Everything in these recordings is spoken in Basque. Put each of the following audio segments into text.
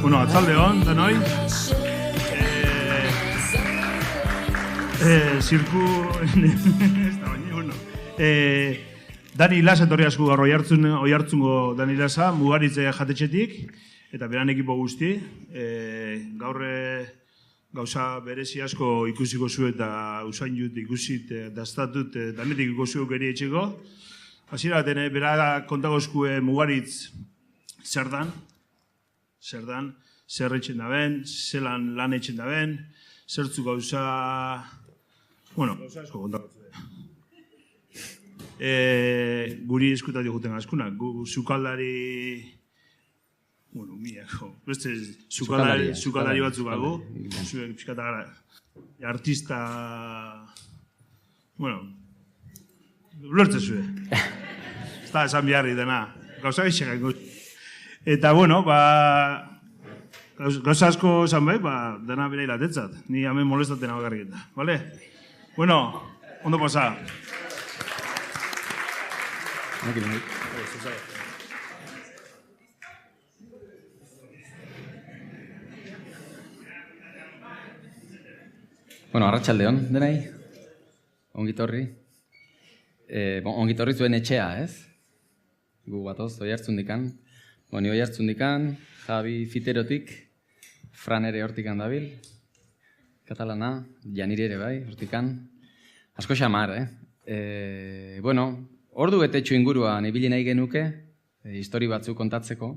Bueno, atzalde hon, denoi. Zirku... Dani Las etorri asko gaur oihartzungo Dani Lasa, Mugaritze jatetxetik, eta beran ekipo guzti. Gaur gauza berezi asko ikusiko zu eta usain jut ikusit, daztatut, danetik ikusi geri etxeko. Hasiera baten, bera kontagozkue Mugaritz zer dan, zer etxen daben, zelan lan etxen daben, zertzu gauza... Bueno, gauza asko kontagozkue. Guri eskutatik guten askunak, sukaldari... Bueno, miako, beste sukaldari batzuk gago, zuek pixkata gara, artista... Bueno, lortze zue. Ez da esan biharri dena, gauza geixeak ingo. Eta, bueno, gauza asko esan bai, dena bera hilatetzat. Ni hemen molestaten hau garriketa, bale? Bueno, ondo pasa. Bueno, arratsaldeon denai, ongitorri. Ongitorri zuen etxea, ez? Gu batoz, Oiartzundikan. Ni Oiartzundikan, Javi Fiterotik, Fran ere hortikan dabil, katalana, Janiri ere bai, hortikan. Asko xamar, Bueno, ordu betetxo inguruan ibili nahi genuke, histori batzuk kontatzeko,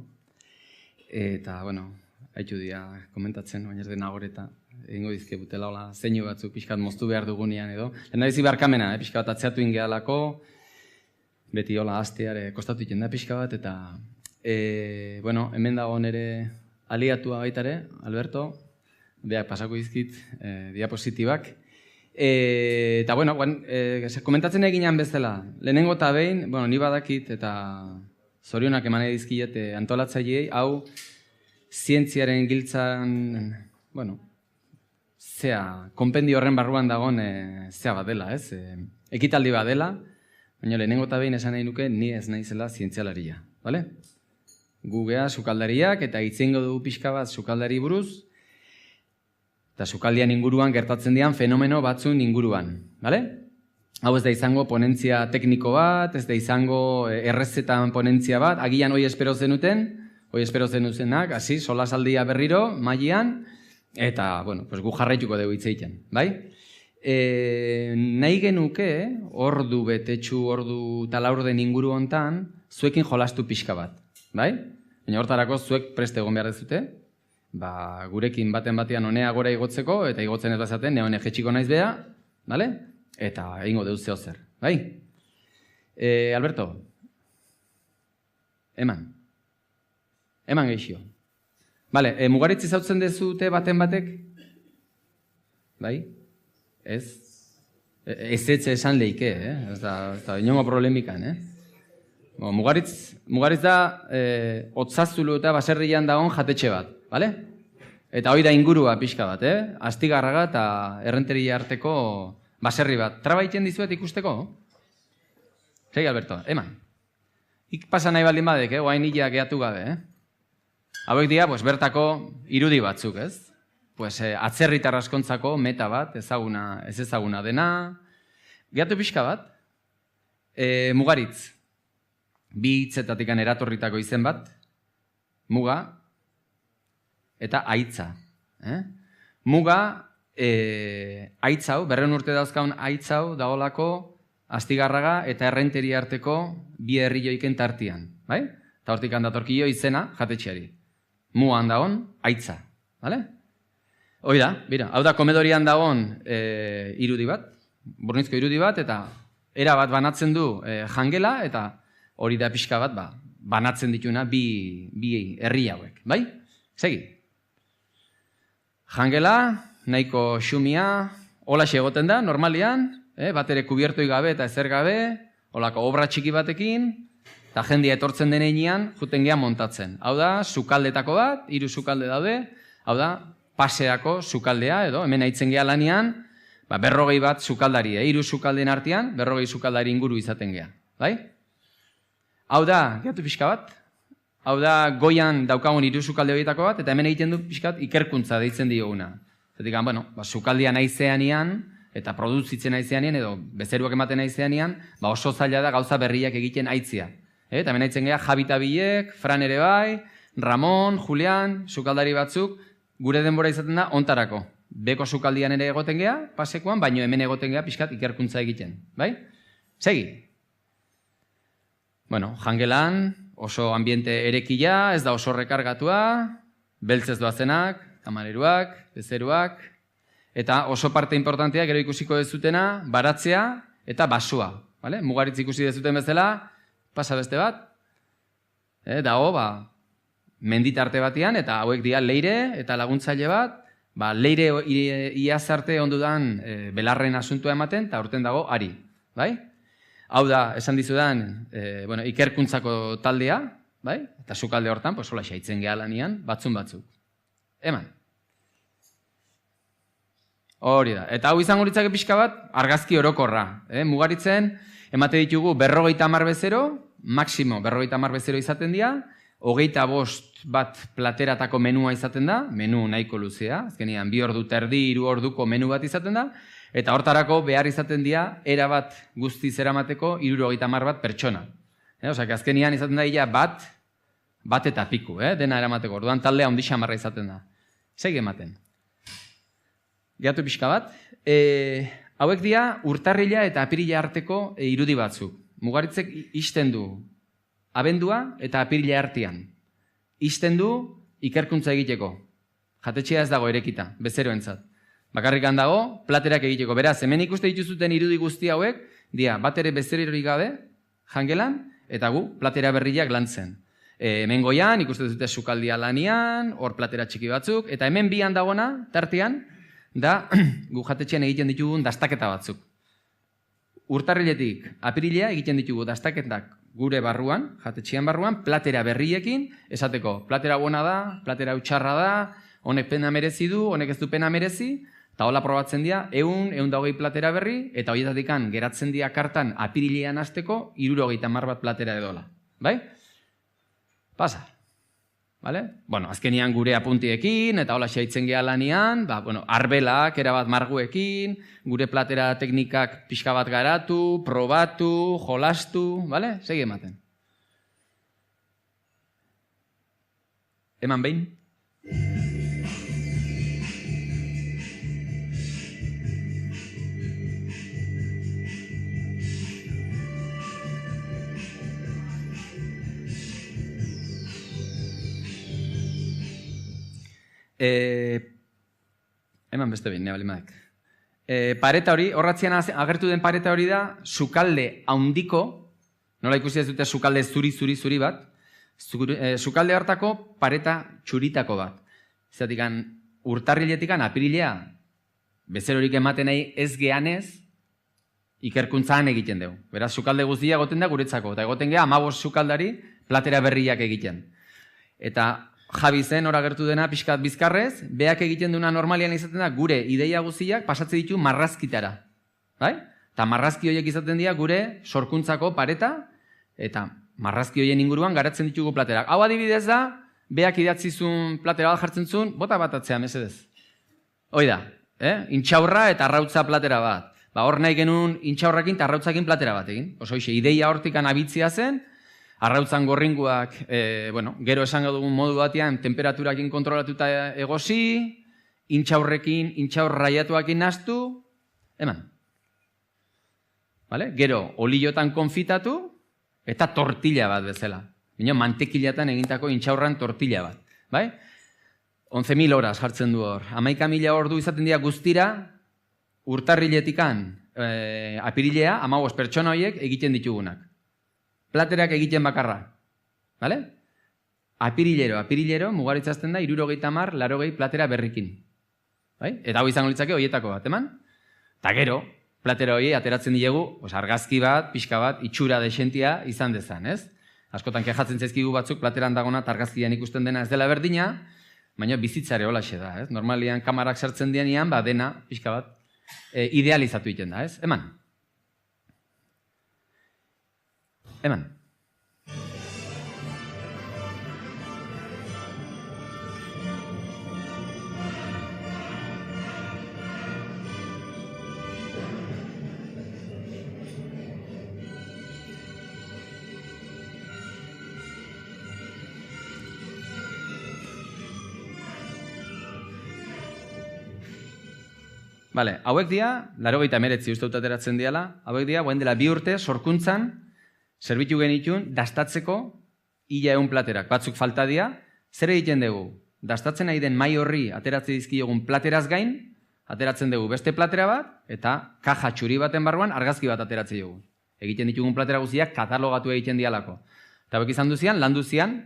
eta, bueno, haitu dia komentatzen, baina ez dena horeta, egingo dizke butela hola zeinu batzuk pixkat moztu behar dugunean edo. Lehen da barkamena, pixka bat atzeatu ingealako, beti hola hasteare kostatu iten da pixka bat, eta, bueno, hemen dago nere aliatua baitare, Alberto, beak pasako dizkit, diapositibak. Eta, bueno, komentatzen eginan bezala, lehenengo eta behin, bueno, ni badakit eta zorionak eman edizkiet antolatzaileei, hau zientziaren giltzan, bueno, konpendio horren barruan dagoen zea bat dela, ez? Ekitaldi bat dela, baina lehenengo eta behin esan nahi nuke ni ez naizela zientzialaria, bale? Gu gea sukaldariak eta hitzengo dugu pixka bat sukaldari buruz, eta sukaldian inguruan gertatzen dian fenomeno batzun inguruan, bale? Hau ez da izango ponentzia tekniko bat, ez da izango errezetan ponentzia bat, agian hoi espero zenutenak, hasi, solasaldia berriro, mailean, eta, bueno, gu jarraituko dugu hitzeiten, bai? Nahi genuke, ordu betetxu, ordu talaurden inguru hontan, zuekin jolastu pixka bat, bai? Baina hortarako zuek preste egon behar dezute, gurekin batean honea gora igotzeko, eta igotzen ez bazaten, neone jetxiko naiz beha, bale? Eta egingo deuz zeo zer, bai? Alberto, eman gehixio. Bale, Mugaritz izautzen dezute baten batek? Bai? Ez esan leike, ez da inongo problemikan, Mugaritz da Otzazulu eta Baserrian dagoen jatetxe bat, bale? Eta hori da ingurua pixka bat, Astigarraga eta Errenteria arteko baserri bat. Traba iten dizuet ikusteko? Segi, Alberto, eman. Ik pasa nahi baldin badek, oain hila gehatu gabe, Hauek dira, bertako irudi batzuk, ez? Atzerritar askontzako meta bat, ez ezaguna dena. Gehatu pixka bat, Mugaritz, bi hitzetatik eratorritako izen bat, muga eta aitza. Muga, aitza hau, 200 urte dauzkaun aitza hau dagoelako Astigarraga eta Errenteria arteko bi herrioiken tartian, bai? Eta hortik handatorkio izena jatetxeari. Mugan dagoen, aitza, bale? Hoi da, bera, hau da komedorian dagoen irudi bat, burnizko irudi bat, eta era bat banatzen du jangela, eta hori da pixka bat, banatzen dituna bi herri hauek, bai? Segi. Jangela, nahiko xumia, holaxe egoten da, normalian, bat ere kubiertoi gabe eta ezer gabe, holako obra txiki batekin, eta jendia etortzen denean, juten geha montatzen. Hau da, sukaldetako bat, 3 sukalde daude, hau da, paseako sukaldea, edo, hemen haitzen geha lanian, 40 bat sukaldari, 3 sukaldeen artean, 40 sukaldari inguru izaten geha, bai? Hau da, gehatu pixka bat, hau da goian daukagun 3 sukalde horietako bat, eta hemen egiten du pixkat ikerkuntza deitzen dioguna. Zetik, sukaldia naizeanian, eta produzitzen naizeanian, edo bezeruak ematen naizeanian, oso zaila da gauza berriak egiten aitzia. Eta hemen aitzen geha Javi eta Bilek, Fran ere bai, Ramon, Julian, sukaldari batzuk, gure denbora izaten da ontarako. Beko sukaldian ere egoten geha, pasekoan, baino hemen egoten geha pixkat ikerkuntza egiten. Bai? Segi. Jangelan, oso ambiente erekila, ez da oso rekargatua, beltzez doazenak, kamareruak, bezeruak, eta oso parte importantea, gero ikusiko dezutena, baratzea eta basua. Mugaritz ikusi dezuten bezala, pasa beste bat, dago, menditarte batean, eta hauek dira leire eta laguntzaile bat, leire iaz arte ondudan belarren asuntua ematen, eta urten dago ari. Hau da, esan dizudan, ikerkuntzako taldea, eta sukalde hortan, hola xaitzen geha lanian, batzuk. Eman. Hori da. Eta hau izango litzake pixka bat, argazki orokorra. Mugaritzen, emate ditugu 50 bezero, maximo 50 bezero izaten dira, 25 bat plateratako menua izaten da, menu nahiko luzea, azkenean 2 ordu terdi, 3 orduko menu bat izaten da, eta hortarako behar izaten dira, erabat guztiz eramateko 70 bat pertsona. Azkenean izaten da ia bat eta piku, dena eramateko. Orduan taldea ondi xamarra izaten da. Segi ematen. Gehatu pixka bat. Hauek dira urtarrila eta apirila arteko irudi batzuk. Mugaritzek ixten du abendua eta apirila artean. Ixten du ikerkuntza egiteko. Jatetxea ez dago erekita, bezeroentzat. Bakarrikan dago, platerak egiteko. Beraz, hemen ikuste dituzuten irudi guzti hauek, dia, bat ere bezerorik gabe, jangelan, eta gu, platera berriak lantzen. Hemen goian, ikuste dute sukaldia lanian, hor platera txiki batzuk, eta hemen bian dagona, tartean, da, gu jatetxean egiten ditugun dastaketa batzuk. Urtarriletik, apirilea egiten ditugu dastaketak gure barruan, jatetxean barruan, platera berriekin, esateko, platera bona da, platera utxarra da, honek pena merezi du, honek ez du pena merezi, eta hola probatzen dira, 100 platera berri, eta horietatik geratzen dira kartan apirilean hasteko 70 bat platera edola. Bai? Pasa. Azkenian gure apuntiekin, eta hola xaitzen geha lanian, arbelak, erabat marguekin, gure platera teknikak pixka bat garatu, probatu, jolastu, segi ematen. Eman behin? Eman beste behin, nebalimadak. Pareta hori, horratzean agertu den pareta hori da, sukalde haundiko, nola ikusi ez dute sukalde zuri bat, sukalde hartako pareta txuritako bat. Zeratikan, urtarriletikan, apirilea, bezerorik ematen nahi ez geanez, ikerkuntzaan egiten dugu. Beraz, sukalde guztia egoten da guretzako, eta egoten geha 15 sukaldari platera berriak egiten. Eta Javi zen hor agertu dena pixkat bizkarrez, beak egiten duna normalian izaten da gure ideia guztiak pasatzen ditu marrazkitara. Eta marrazki horiek izaten dira gure sorkuntzako pareta, eta marrazki horien inguruan garatzen ditugu platerak. Hau adibidez da, beak idatzizun platera bat jartzen zuen, bota bat atzea, mesedez. Hoi da, intxaurra eta arrautza platera bat. Hor nahi genuen intxaurrakin eta arrautzakin platera bat egin. Oso hoxe, ideia hortikan abitzia zen, arrautzan gorringuak, gero esango dugun modu batean, temperaturakin kontrolatuta egosi, intxaur raiatuakin nastu, eman. Gero, oliotan konfitatu, eta tortilla bat bezala. Mantekilatan egintako intxaurran tortilla bat. 11.000 horas jartzen du hor. 11.000 ordu izaten dira guztira, urtarriletikan apirilea, 15 pertsona horiek egiten ditugunak. Platerak egiten bakarra. Apirilero, mugaritzazten da, 70-80 platera berrikin. Eta hau izango litzake horietako bat, eman? Eta gero, platera hori ateratzen diegu, argazki bat, pixka bat, itxura desentia izan dezan, ez? Askotan kejatzen zaizkigu batzuk, plateran dagona, argazkian ikusten dena ez dela berdina, baina bizitzare holaxe da, ez? Normalian kamarak sartzen dianean, dena, pixka bat, idealizatu egiten da, ez? Eman. Eman. Bale, hauek dira, 89 uste dut ateratzen diala, hauek dira, guain dela 2 urte, sorkuntzan, zerbitu genitun, dastatzeko, ia 100 platerak. Batzuk falta dira, zer egiten dugu? Dastatzen nahi den mai horri ateratzen dizkiogun plateraz gain, ateratzen dugu beste platera bat, eta kaja txuri baten barruan argazki bat ateratzen dugu. Egiten ditugun platera guztiak katalogatu egiten dialako. Eta hauek izan duzian, landu zian,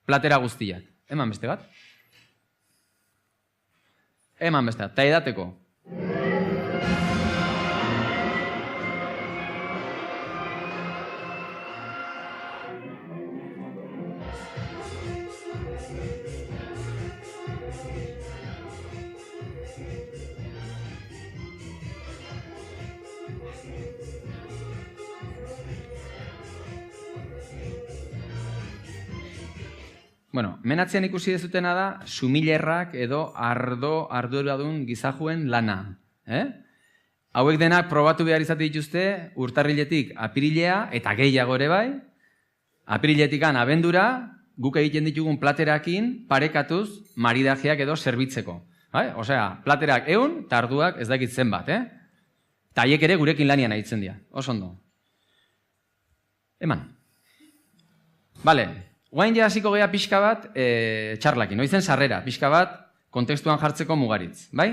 platera guztiak. Eman beste bat? Eman beste bat, eta edateko. Bueno, menatzean ikusi dezutena da, sumilerrak edo arduradun gizajuen lana. Hauek denak probatu behar izate dituzte, urtarriletik apirilea eta gehiago ere bai. Apiriletikan abendura, guk egiten ditugun platerakin parekatuz maridajeak edo zerbitzeko. Osea, platerak 100 eta arduak ez dakit zenbat. Eta haiek ere gurekin lanian ahitzen dira. Oso ondo. Eman. Bale. Guain ja hasiko gea pixka bat txarlakin, noizen sarrera, pixka bat kontekstuan jartzeko mugaritz, bai?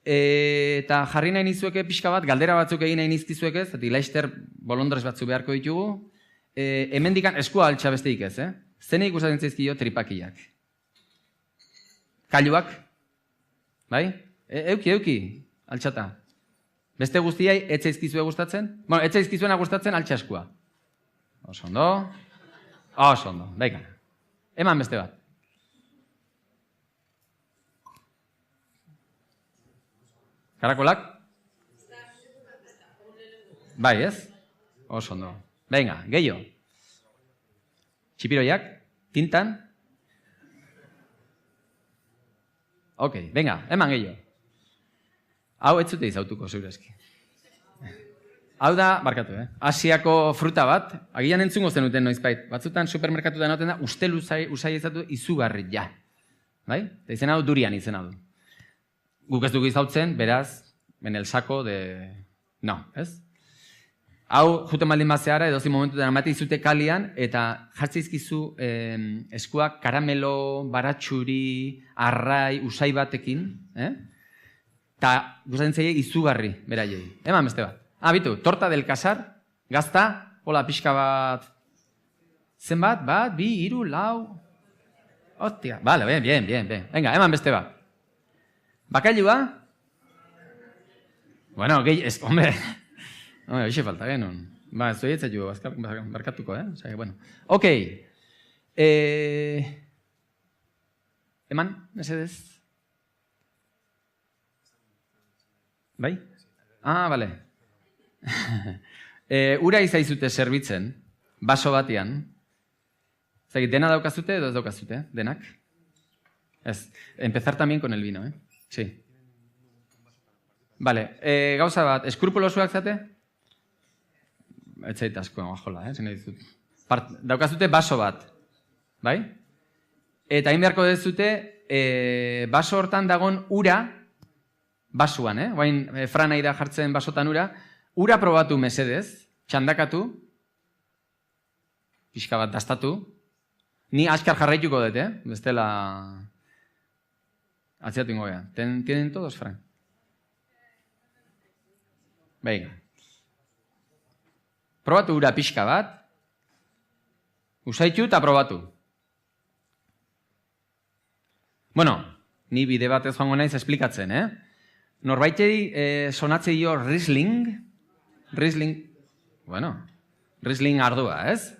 Eta jarri nahi nizueke pixka bat, galdera batzuk egin nahi nizkizuek ez, eta Laster bolondrez batzuk beharko ditugu, hemendikan eskua altxa besteik ez, Zenei ikusatzen zaizkio tripakiak? Kailuak? Bai? Euki, altxata. Beste guztiai, etzaizkizue gustatzen? Bueno, etzaizkizuena gustatzen altxa eskua. Oso ondo. Oso ondo, venga. Eman beste bat. Karakolak? Bai, ez? Oso ondo. Venga, gehiago. Txipiroiak? Tintan? Ok, venga, eman gehiago. Hau ez zute izautuko zurezki. Hau da, barkatu, Asiako fruta bat, agian entzungo zenuten noizbait. Batzutan supermerkatutan noten da, ustel usai ezatu izugarri ja. Bai? Eta izena du, durian izena du. Guk ez dugu izautzen, beraz, en el saco de... No, ez? Hau, juten baldin bazeara, edozi momentutan amate izute kalian, eta jartzeizkizu eskuak karamelo, baratxuri, arrai, usai batekin, eta gustatzen zaie izugarri, beraiei. Eman beste bat. Bitu, torta del casar, gazta, hola, pixka bat, zenbat, bat, 2, 3, 4, hostia, vale, bien, venga, eman beste bat. Bakailua? Bueno, hombre, hoxe falta genuen. Ba, ez doietza jo, barkatuko, Osea, bueno. Ok. Eman, mesedez? Bai? Vale. Ura izaizute zerbitzen, baso batean. Zagit, dena daukazute edo ez daukazute, denak? Ez, empezar también con el vino, Sí. Vale, gauza bat, eskrupulosuak zate? Ez zait asko, jola, zene dizut. Daukazute baso bat, bai? Eta hain beharko dezute, baso hortan dagon ura, basuan, Oain, franai da jartzen basotan ura probatu mesedez, txandakatu, pixka bat dastatu, ni askar jarraituko dut, bestela atziatu ingo gea. ¿Tienen todos, Fran? Venga. Probatu ura pixka bat, usaitu eta probatu. Bueno, ni bide bat ez joango naiz esplikatzen, Norbaitei sonatzei jo Riesling, Riesling ardua, ez?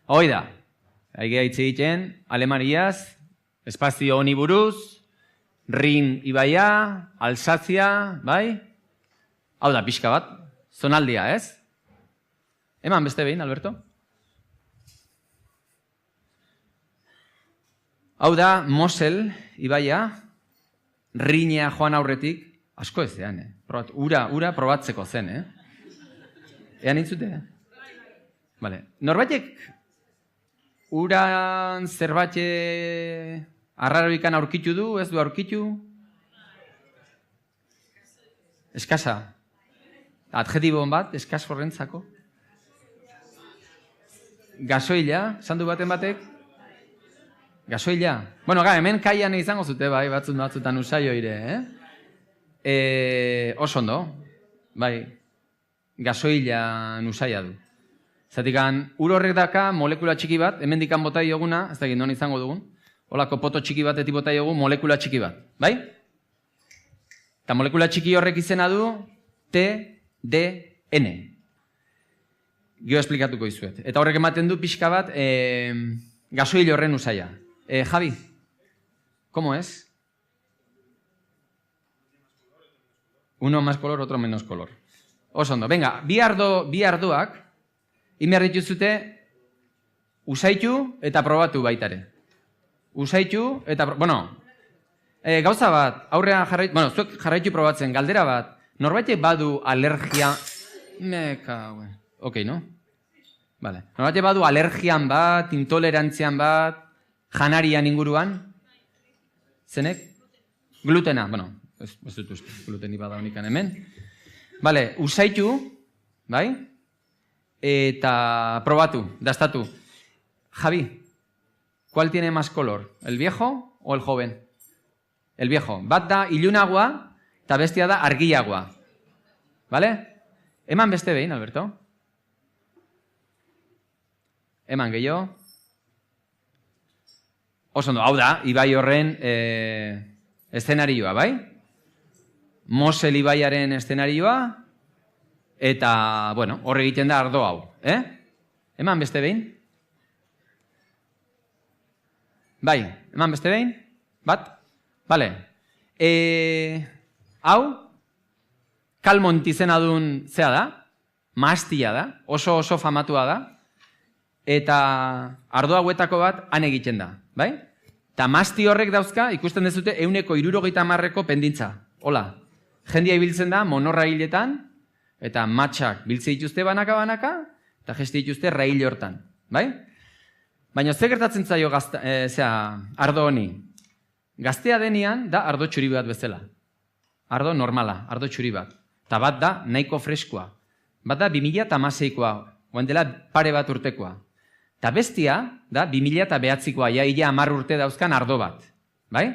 Hoi da, haigea hitz egiten, Alemaniaz, espazio honi buruz, Rin ibaia, Alsazia, bai? Hau da, pixka bat, zonaldia, ez? Eman beste behin, Alberto? Hau da, Mosel ibaia, Rinea joan aurretik, asko ez zean, Ura probatzeko zen, Ean intzute, Vale. Norbaitek uran zerbait arraroikan aurkitu du, ez du aurkitu? Eskasa. Adjetibon bat, eskas horrentzako. Gasoila, esan du baten batek? Gasoila. Bueno, hemen kaian izango zute, bai, batzutan usaio ire, oso ondo, bai, gasoila usaia du. Zatikan, ur horrek daka molekula txiki bat, hemen dikan bota dioguna, ez dakit non izango dugun, holako poto txiki batetik bota diogu molekula txiki bat, bai? Eta molekula txiki horrek izena du TDN. Gio esplikatuko izuet. Eta horrek ematen du pixka bat gasoil horren usaia. Javi, ¿cómo es? Uno más color, otro menos color. Oso ondo, venga, bi ardoak, inbehar dituzute, usaitu eta probatu baitare. Usaitu eta, gauza bat, aurrean jarraitu, zuek jarraitu probatzen, galdera bat, norbaitek badu alergia, ok, no? Vale. Norbaitek badu alergian bat, intolerantzian bat, janarian inguruan, zenek? Glutena, ez dut uste, gluteni bada honikan hemen. Vale, usaitu, bai? Eta probatu, dastatu. Javi, ¿cuál tiene más color? ¿El viejo o el joven? El viejo. Bat da ilunagoa eta bestia da argiagoa. Vale? Eman beste behin, Alberto. Eman gehiago. Oso ondo, hau da, Ibai horren eszenarioa, bai? Mosel Ibaiaren eszenarioa, eta, hor egiten da ardo hau. Eman beste behin? Bai, eman beste behin? Bat? Bale. Hau, Kalmont izena duen zea da, maastia da, oso famatua da, eta ardo hauetako bat han egiten da, bai? Eta maasti horrek dauzka, ikusten dezute, 160ko pendintza. Hola, jendia ibiltzen da monorrailetan, eta matxak biltze dituzte banaka-banaka, eta jesti dituzte rail hortan, bai? Baina ze gertatzen zaio ardo honi? Gaztea denean da ardo txuri bat bezala. Ardo normala, ardo txuri bat. Eta bat da nahiko freskoa. Bat da 2016koa, oen dela pare bat urtekoa. Eta bestia da 2009koa, ia 10 urte dauzkan ardo bat. Bai?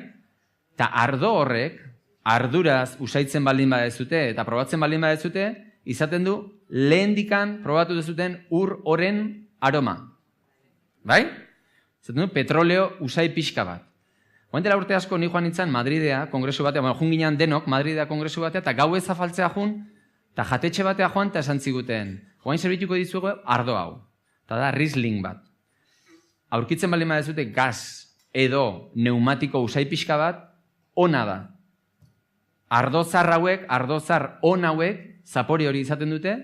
Eta ardo horrek, arduraz usaitzen baldin badezute eta probatzen baldin badezute, izaten du lehendikan probatu dezuten ur horren aroma. Bai? Zaten du petroleo usai pixka bat. Oen dela urte asko ni joan nintzen Madridea, kongresu batea, jun ginean denok Madridea kongresu batea, eta gau ez afaltzea jun, eta jatetxe batea joan, eta esan ziguten, joan zerbituko dizugu ardo hau. Eta da Riesling bat. Aurkitzen baldin badezute gaz edo pneumatiko usai pixka bat, ona da. Ardozar hauek, ardozar on hauek, zapori hori izaten dute,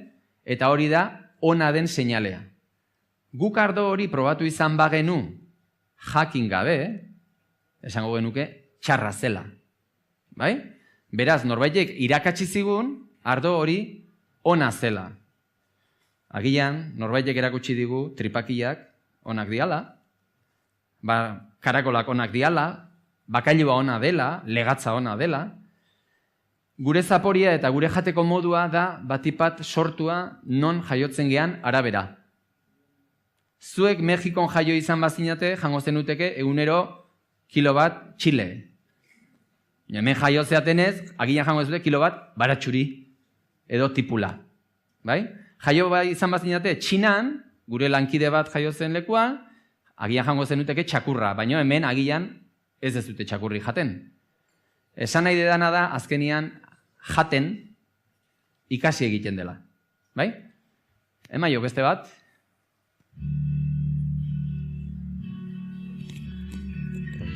eta hori da ona den seinalea. Guk ardo hori probatu izan bagenu, jakin gabe, esango genuke, txarra zela. Bai? Beraz, norbaitek irakatsi zigun, ardo hori ona zela. Agian, norbaitek erakutsi digu tripakiak onak diala, karakolak onak diala, bakailua ona dela, legatza ona dela. Gure zaporia eta gure jateko modua da batipat sortua non jaiotzen gean arabera. Zuek Mexikon jaio izan bazinate, jango zenuteke egunero kilo bat txile. Hemen jaio zeatenez, agian jango zute kilo bat baratxuri edo tipula. Bai? Jaio izan bazinate, Txinan, gure lankide bat jaio zen lekuan, agian jango zenuteke txakurra, baina hemen agian ez dezute txakurri jaten. Esan nahi dedana da, azkenian jaten ikasi egiten dela. Bai? Emaio beste bat?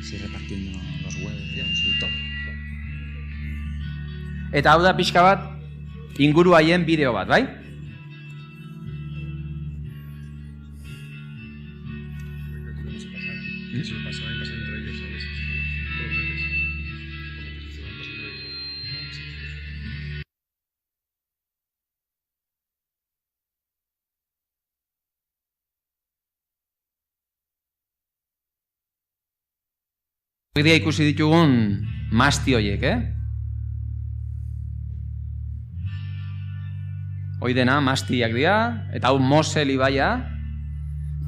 Ir repartiendo los huevos, digamos, y todo. Eta hau da pixka bat inguru haien bideo bat, bai? Se lo pasan entre ellos a veces. Hoy día ikusi ditugun masti horiek, hoi dena, mastiak dira, eta hau Mosel ibaia.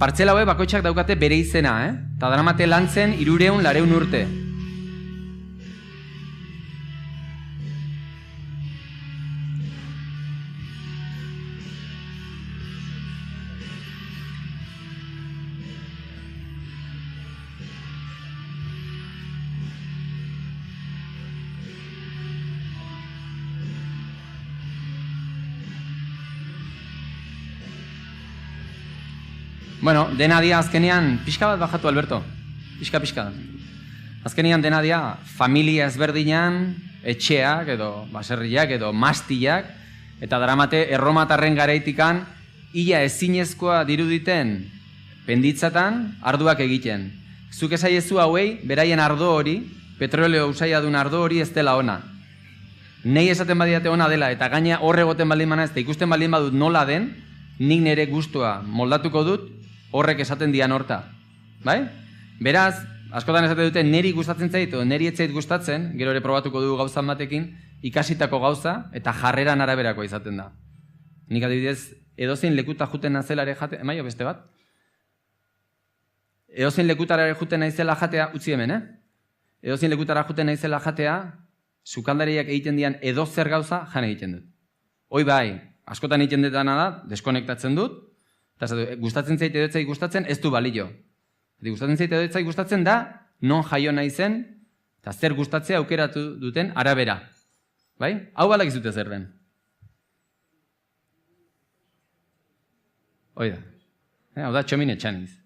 Partzela hauek bakoitzak daukate bere izena, eta daramate lantzen 300 urte. Bueno, dena dia azkenean, pixka bat bajatu Alberto, pixka. Azkenean dena dia familia ezberdinan, etxeak edo baserriak edo mastiak, eta daramate erromatarren garaitikan ia ezinezkoa diruditen penditzatan arduak egiten. Zuk esaiezu hauei, beraien ardo hori, petroleo usaiadun ardo hori ez dela ona. Nei esaten badiate ona dela, eta gaina horre goten baldin bana ez, eta ikusten baldin badut nola den, nik nire gustua moldatuko dut, horrek esaten dian horta. Bai? Beraz, askotan esaten dute, niri gustatzen zait, o niri etzait gustatzen, gero ere probatuko dugu gauzan batekin, ikasitako gauza, eta jarreran araberako izaten da. Nik adibidez, edozein lekuta juten nazelare jate, emaio beste bat? Edozein lekutara juten naizela jatea, utzi hemen, Edozein lekutara juten naizela jatea, sukaldariak egiten dian edozer gauza, jan egiten dut. Hoi bai, askotan egiten dutana da, deskonektatzen dut, eta gustatzen zait edo etzai gustatzen, ez du balio. Gustatzen zait edo etzai gustatzen da, non jaio nahi zen, eta zer gustatzea aukeratu duten arabera. Bai? Hau balak izute zer den. Hoi da. Hau da txomin etxaniz.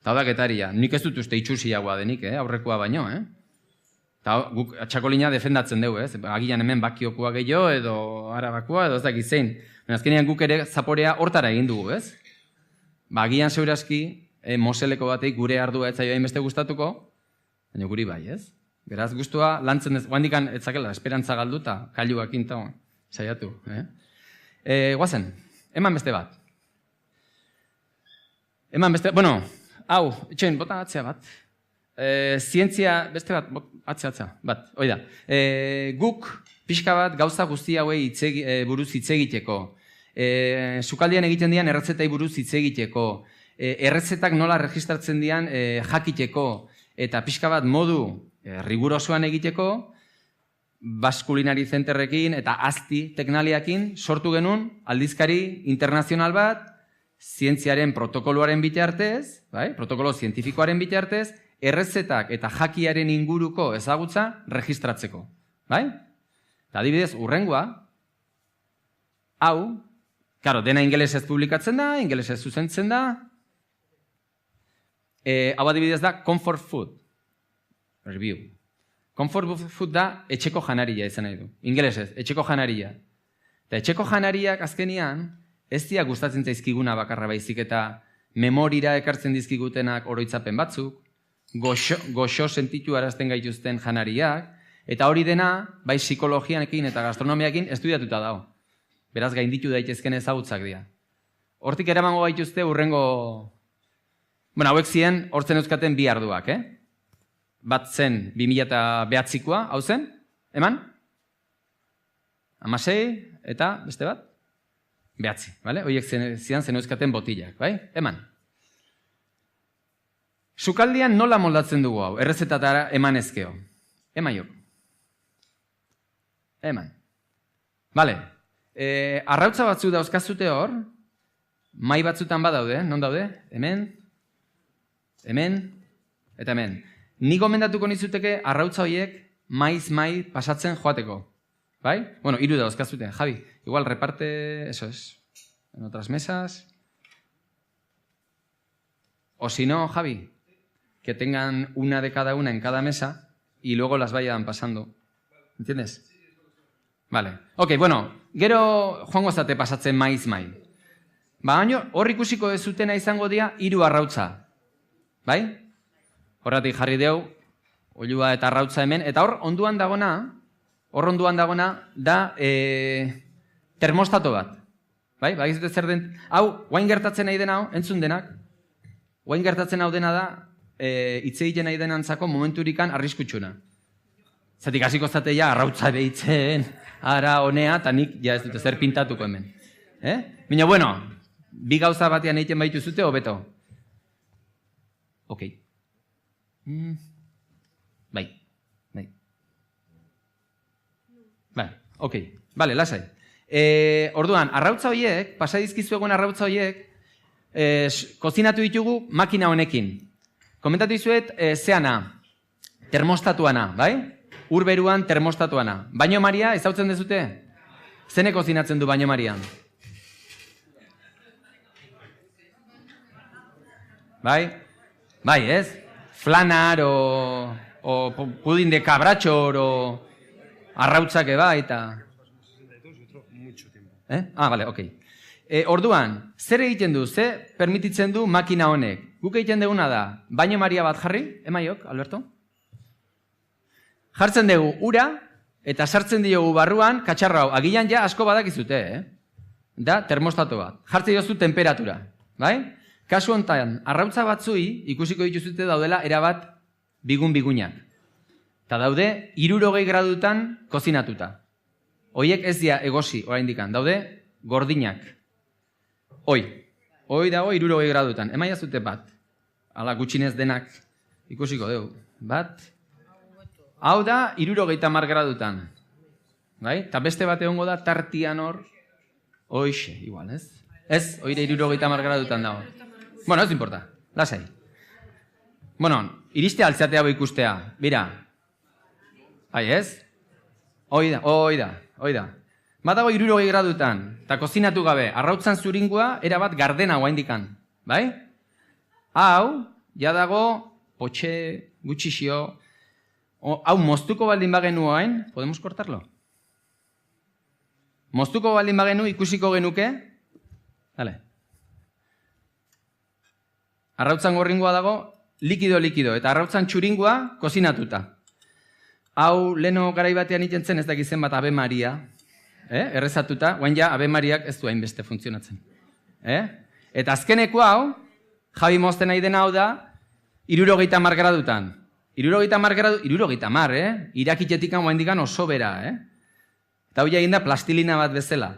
Eta hau da getaria. Nik ez dut uste itxusiagoa denik, aurrekoa baino, Eta guk txakolina defendatzen dugu, agian hemen bakiokoa gehiago, edo arabakoa, edo ez dakit zein. Azkenean guk ere zaporea hortara egin dugu, ez? Agian zeurazki, Moseleko bateik gure ardua ez zaio hainbeste gustatuko, baina guri bai, ez? Beraz gustua lantzen ez, guandikan etzakela, esperantza galduta, kailuak inta, saiatu. Guazen, eman beste bat. Bueno, hau, itxoin, bota atzea bat. Zientzia, beste bat, atzea, bat, hoi da. Guk, pixka bat, gauza guzti hauei buruz hitz egiteko. Sukaldian egiten dian errezetai buruz hitz egiteko. Errezetak nola registratzen dian jakiteko. Eta pixka bat modu rigurosoan egiteko, Basque Culinary Centerrekin eta ASTI teknaliakin sortu genuen aldizkari internazional bat, zientziaren protokoloaren bitartez, protokolo zientifikoaren bitartez, errezetak eta jakiaren inguruko ezagutza registratzeko. Eta adibidez, urrengoa, hau, dena ingelesez publikatzen da, ingelesez zuzentzen da, hau adibidez da Comfort Food Review. Comfort Food da etxeko janaria izan nahi du. Ingelesez, etxeko janaria. Eta etxeko janariak azkenian, ez dira gustatzen zaizkiguna bakarra baizik eta memorira ekartzen dizkigutenak oroitzapen batzuk, goxo sentitu arazten gaituzten janariak, eta hori dena, bai psikologianekin eta gastronomiakin estudiatuta dago. Beraz gainditu daitezken ezagutzak dira. Hortik eramango gaituzte urrengo... Bueno, hauek ziren, hortzen euskaten bi arduak, Bat zen 2009koa, hau zen? Eman? 16 eta beste bat? 9, bale? Horiek ziren zen euskaten botilak, bai? Eman. Sukaldian nola moldatzen dugu hau? Errezetatara eman ezkeo. Eman jok. Eman. Bale. Arrautza batzu dauzkazute hor, mai batzutan badaude, non daude? Hemen, hemen, eta hemen. Ni gomendatuko nizuteke arrautza horiek mai pasatzen joateko. Bai? Bueno, 3 dauzkazute. Javi, igual reparte, eso es, en otras mesas. O si no, Javi, que tengan una de cada una en cada mesa y luego las vayan pasando. ¿Entiendes? Vale. Ok, bueno, gero joango zate pasatzen mai. Baina hor ikusiko dezutena izango dira 3 arrautza. Bai? Horratik jarri deu, oilua eta arrautza hemen, eta hor onduan dagona da termostato bat. Bai? Bagizute zer den, hau, guain gertatzen nahi dena, entzun denak, guain gertatzen hau dena da, hitz egiten nahi denantzako momenturikan arriskutsuna. Zatik hasiko zate ja, arrautza behitzen, ara, honea, eta nik ja ez dute zer pintatuko hemen. Baina, bueno, bi gauza batean egiten baitu zute, hobeto. Ok. Bai. Ok. Bale, lasai. Orduan, arrautza horiek, pasadizkizuegoen arrautza horiek, kozinatu ditugu makina honekin. Komentatu dizuet, zeana, termostatuana, bai? Urberuan termostatuana. Baino Maria, ezautzen dezute? Zene kozinatzen du baino Marian? Bai? Bai, ez? Flanar, o pudin de cabratxor, o arrautzak eba, eta... Bale, ok. Orduan, zer egiten du, ze permititzen du makina honek? Guk egiten duguna da, baino Maria bat jarri, emaiok, Alberto? Jartzen dugu ura, eta sartzen diogu barruan, katxarra hau, agilan ja asko badakizute, Da, termostato bat. Jartzen diozu temperatura, bai? Kasu honetan, arrautza batzui, ikusiko dituzute daudela, erabat bigunak. Eta daude, 60 gradutan kozinatuta. Hoiek ez dira egosi, oraindikan, daude, gordinak. Hoi dago 60 gradutan. Emaia zute bat. Hala gutxinez denak ikusiko dugu. Bat. Hau da 70 gradutan. Bai? Ta beste bat egongo da tartian hor. Hoixe, igual, ez? Ez, oire 70 gradutan dago. Bueno, ez importa. Lasai. Bueno, iriste altzatea ikustea. Bira. Bai, ez? Hoi da. Badago 60 gradutan, eta kozinatu gabe, arrautzan zuringua, erabat gardena guaindikan. Bai? Hau, ja dago, potxe, gutxixio. Hau, moztuko baldin bagenu hain, podemos kortarlo? Moztuko baldin bagenu, ikusiko genuke. Dale. Arrautzan gorringua dago, likido, eta arrautzan txuringua, kozinatuta. Hau, leno garaibatean itentzen ez dakizen bat Ave Maria. Errezatuta, guain ja, Ave Mariak ez du hainbeste funtzionatzen. Eta azkeneko hau, Javi mozten nahi dena hau da, 70 gradutan. 70, irakitetikan guaindikan oso bera, Eta hau egin da plastilina bat bezala.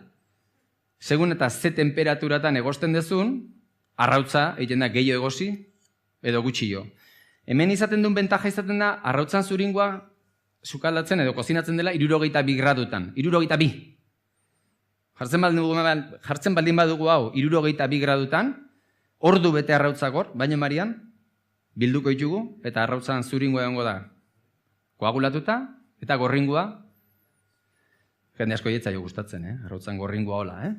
Segun eta ze temperaturatan egosten dezun, arrautza egiten da gehiago egosi, edo gutxio. Hemen izaten duen bentaja izaten da, arrautzan zuringua sukaldatzen edo kozinatzen dela 62 gradutan. 62. Jartzen baldin badugu hau 62 gradutan, ordu bete arrautzak hor, baino Marian, bilduko ditugu, eta arrautzan zuringua egongo da. Koagulatuta, eta gorringua, jende asko jetzaio gustatzen, arrautzan gorringua hola,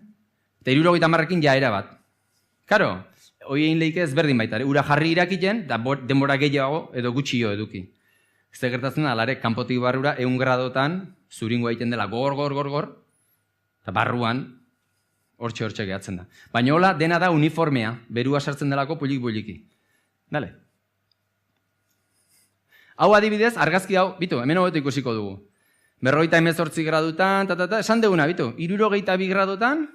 Eta 70ekin ja erabat. Karo, hoi egin lehike ez berdin baita, ura jarri irakiten, da denbora gehiago edo gutxio eduki. Ez da gertatzen da, alare, kanpotik barrura 100 gradotan zuringua egiten dela gor, eta barruan hortxe gehatzen da. Baina hola, dena da uniformea, berua sartzen delako pulik-puliki. Dale. Hau adibidez, argazki hau, bitu, hemen hobeto ikusiko dugu. 58 gradutan, esan deguna, bitu, 62 gradutan,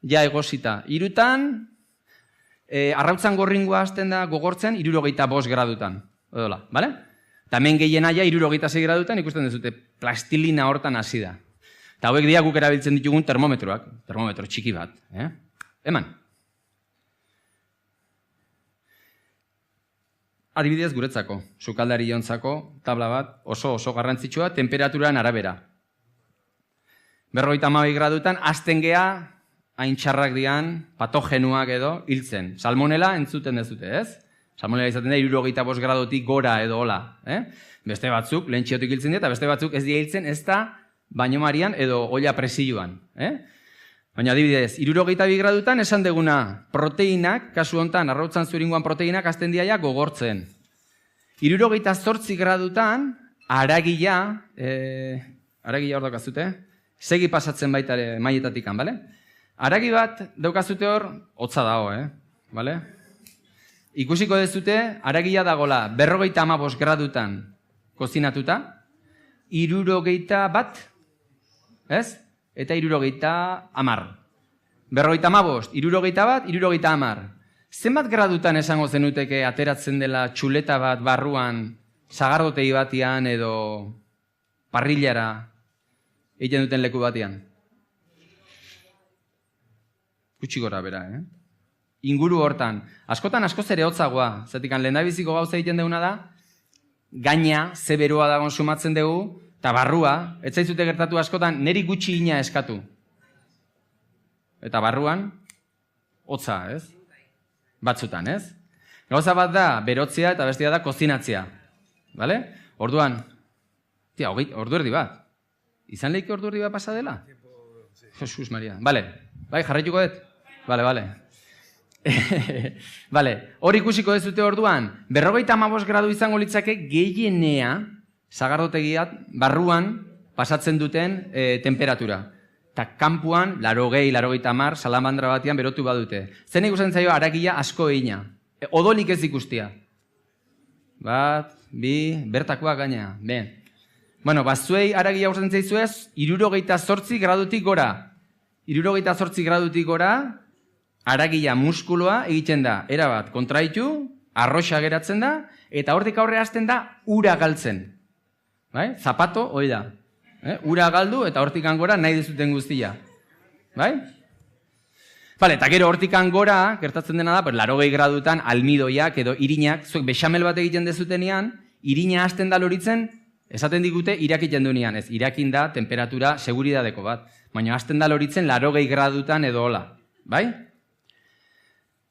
ja egosita. Irutan, arrautzan gorringua hasten da gogortzen, 65 gradutan. Odola, bale? Eta hemen gehiena ja 66 gradutan ikusten dezute plastilina hortan hasi da. Eta hauek dira guk erabiltzen ditugun termometroak, termometro txiki bat. Eman. Adibidez guretzako, sukaldari jontzako tabla bat oso garrantzitsua temperaturan arabera. 52 gradutan azten geha, hain txarrak dian, patogenuak edo, hiltzen. Salmonela entzuten dezute, ez? Salmonela izaten da 65 gradotik gora edo hola. Beste batzuk, lehentxiotik hiltzen dira, eta beste batzuk ez dira hiltzen ez da baino Marian edo olla presioan. Baina adibidez, 62 gradutan esan deguna proteinak, kasu honetan, arrautzan zuringuan proteinak azten diaia gogortzen. 68 gradutan, aragila hor daukazute, segi pasatzen baita ere mailetatikan, bale? Aragi bat daukazute hor, hotza dago, bale? Ikusiko dezute, aragila dagola 55 gradutan kozinatuta, 60 bat, ez? Eta 60 amar. 55, 60 bat, 60 amar. Zenbat gradutan esango zenuteke ateratzen dela txuleta bat barruan, sagardotegi batian edo parrillara egiten duten leku batian? Gutxi gora bera, inguru hortan. Askotan askoz ere hotzagoa. Zatik, lehendabiziko gauza egiten duguna da, gaina, ze beroa dagoen sumatzen dugu, eta barrua, ez zaizute gertatu askotan, neri gutxi ina eskatu. Eta barruan, hotza, ez? Batzutan, ez? Gauza bat da, berotzea eta bestia da kozinatzea. Bale? Orduan, ordu erdi bat. Izan lehiki ordu erdi bat pasa dela? Jesus Maria. Bale, bai, jarraituko dut? Bale. Bale, hor ikusiko dezute orduan, 55 gradu izango litzake gehienea, sagardotegiat, barruan pasatzen duten temperatura. Eta kanpuan, 80, salamandra batian berotu badute. Zen ikusten zaio haragia asko egina. Odolik ez ikustia. 1, 2, bertakoa gaina. Bueno, bazuei haragia usten zaizuez, 68 gradutik gora. 68 gradutik gora, haragia muskuloa egiten da. Erabat, kontraitu, arroxa geratzen da, eta hortik aurre hasten da, ura galtzen. Bai? Zapato, hoi da. Ura galdu eta hortik gora nahi dizuten guztia. Bai? Bale, eta gero hortik gora, gertatzen dena da, 80 gradutan almidoiak edo irinak, zuek bexamel bat egiten dezutenean, irina hasten da loritzen, esaten digute irakiten duenean, ez, irakin da temperatura seguridadeko bat, baina hasten da loritzen 80 gradutan edo hola. Bai?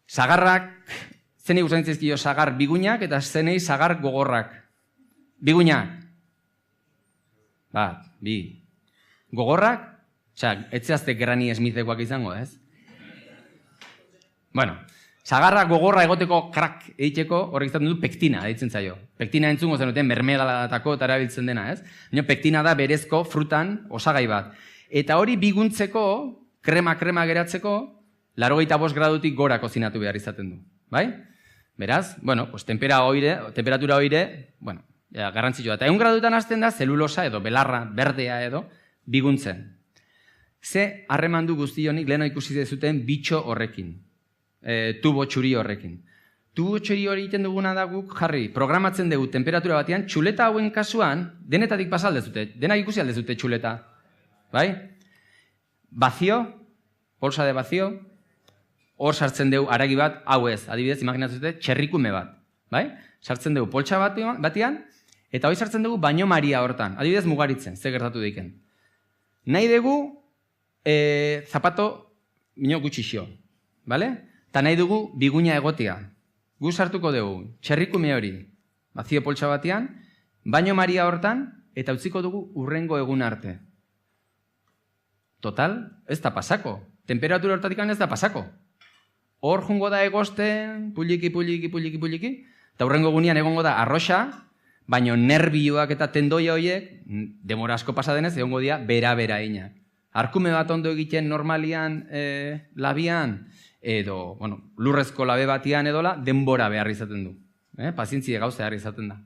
Sagarrak, zenei gustatzen zaizkio sagar bigunak eta zenei sagar gogorrak. Bigunak. 1, 2. Gogorrak, etzeazte Granny Smithekoak izango, ez? Bueno, sagarra gogorra egoteko krak egiteko horrek izaten du pektina, deitzen zaio. Pektina entzungo zenuten mermegalatako eta erabiltzen dena, ez? Baina pektina da berezko frutan osagai bat. Eta hori biguntzeko, krema geratzeko, 85 gradutik gora kozinatu behar izaten du. Bai? Beraz, bueno, pues temperatura oire, bueno, garrantzitsua. Eta 1 gradutan hasten da zelulosa edo belarra, berdea edo, biguntzen. Ze harreman du guztionik leheno ikusi dezuten bitxo horrekin. Tubo txuri horrekin. Tubo txuri hori egiten duguna da guk jarri, programatzen dugu temperatura batean, txuleta hauen kasuan, denetatik pasa aldezute, denak ikusi aldezute txuleta. Bai? Bazio, bolsa de bazio, hor sartzen dugu aragi bat, hau ez, adibidez, imaginatzen dute, txerrikume bat. Bai? Sartzen dugu poltsa batean, eta hori sartzen dugu baino maria hortan, adibidez mugaritzen, ze gertatu deiken. Nahi dugu, zapato, mino gutxixio. Bale? Eta nahi dugu biguina egotea. Gu sartuko dugu, txerrikume hori, bazio poltsa batean, baino maria hortan, eta utziko dugu urrengo egun arte. Total, ez da pasako. Temperatura hortatik ez da pasako. Hor jungo da egosten, puliki, eta urrengo egunean egongo da arroxa, baino nerbioak eta tendoia horiek, demora asko pasadenez, egongo dira bera inak. Arkume bat ondo egiten normalian labian, edo, bueno, lurrezko labe batian edola, denbora behar izaten du. Pazientzia gauza behar izaten da.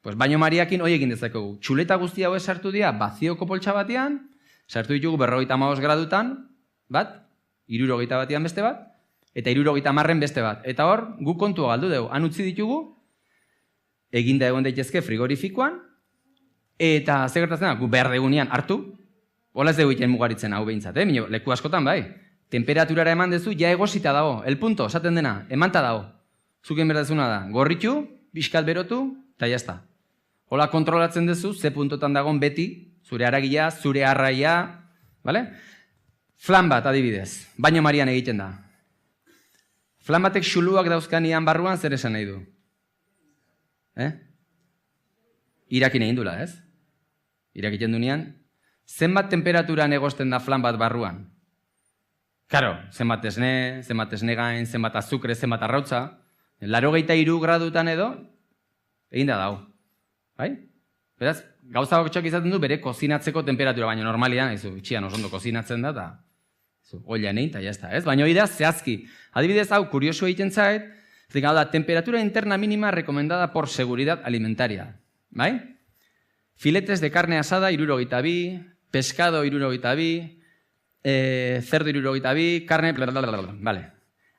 Pues baino mariakin hoiekin dezakegu. Txuleta guzti hau sartu dira bazioko poltsa batean, sartu ditugu 55 gradutan, bat, 60 batean beste bat, eta 70 beste bat. Eta hor, guk kontua galdu dugu. Han utzi ditugu, eginda egon daitezke frigorifikoan, eta ze gertatzen da, gu behar degunean hartu, hola ez dugu iten mugaritzen hau behintzat, leku askotan bai. Temperaturara eman dezu, ja egosita dago, el punto, esaten dena, emanta dago. Zuken berdezuna da, gorritu, bizkat berotu, eta jazta. Hola kontrolatzen dezu, ze puntotan dagoen beti, zure haragia, zure arraia, bale? Flan bat, adibidez, baino marian egiten da. Flan batek xuluak dauzkanian barruan zer esan nahi du? Irakin egin dula, ez? Irakiten dunean, zenbat temperaturan egosten da flan bat barruan? Karo, zenbat esne gain, zenbat azukre, zenbat arrautza, 83 gradutan edo, egin da dau. Bai? Beraz, gauza bakotxak izaten du bere kozinatzeko temperatura, baina normalian, itxian osondo kozinatzen da, eta oilan egin, eta jazta, ez? Baina hori da, zehazki. Adibidez, hau, kurioso egiten zait, da, temperatura interna mínima recomendada por seguridad alimentaria. Bai? Filetes de carne asada, 62, pescado, 62, cerdo 62, carne, blablabla, vale.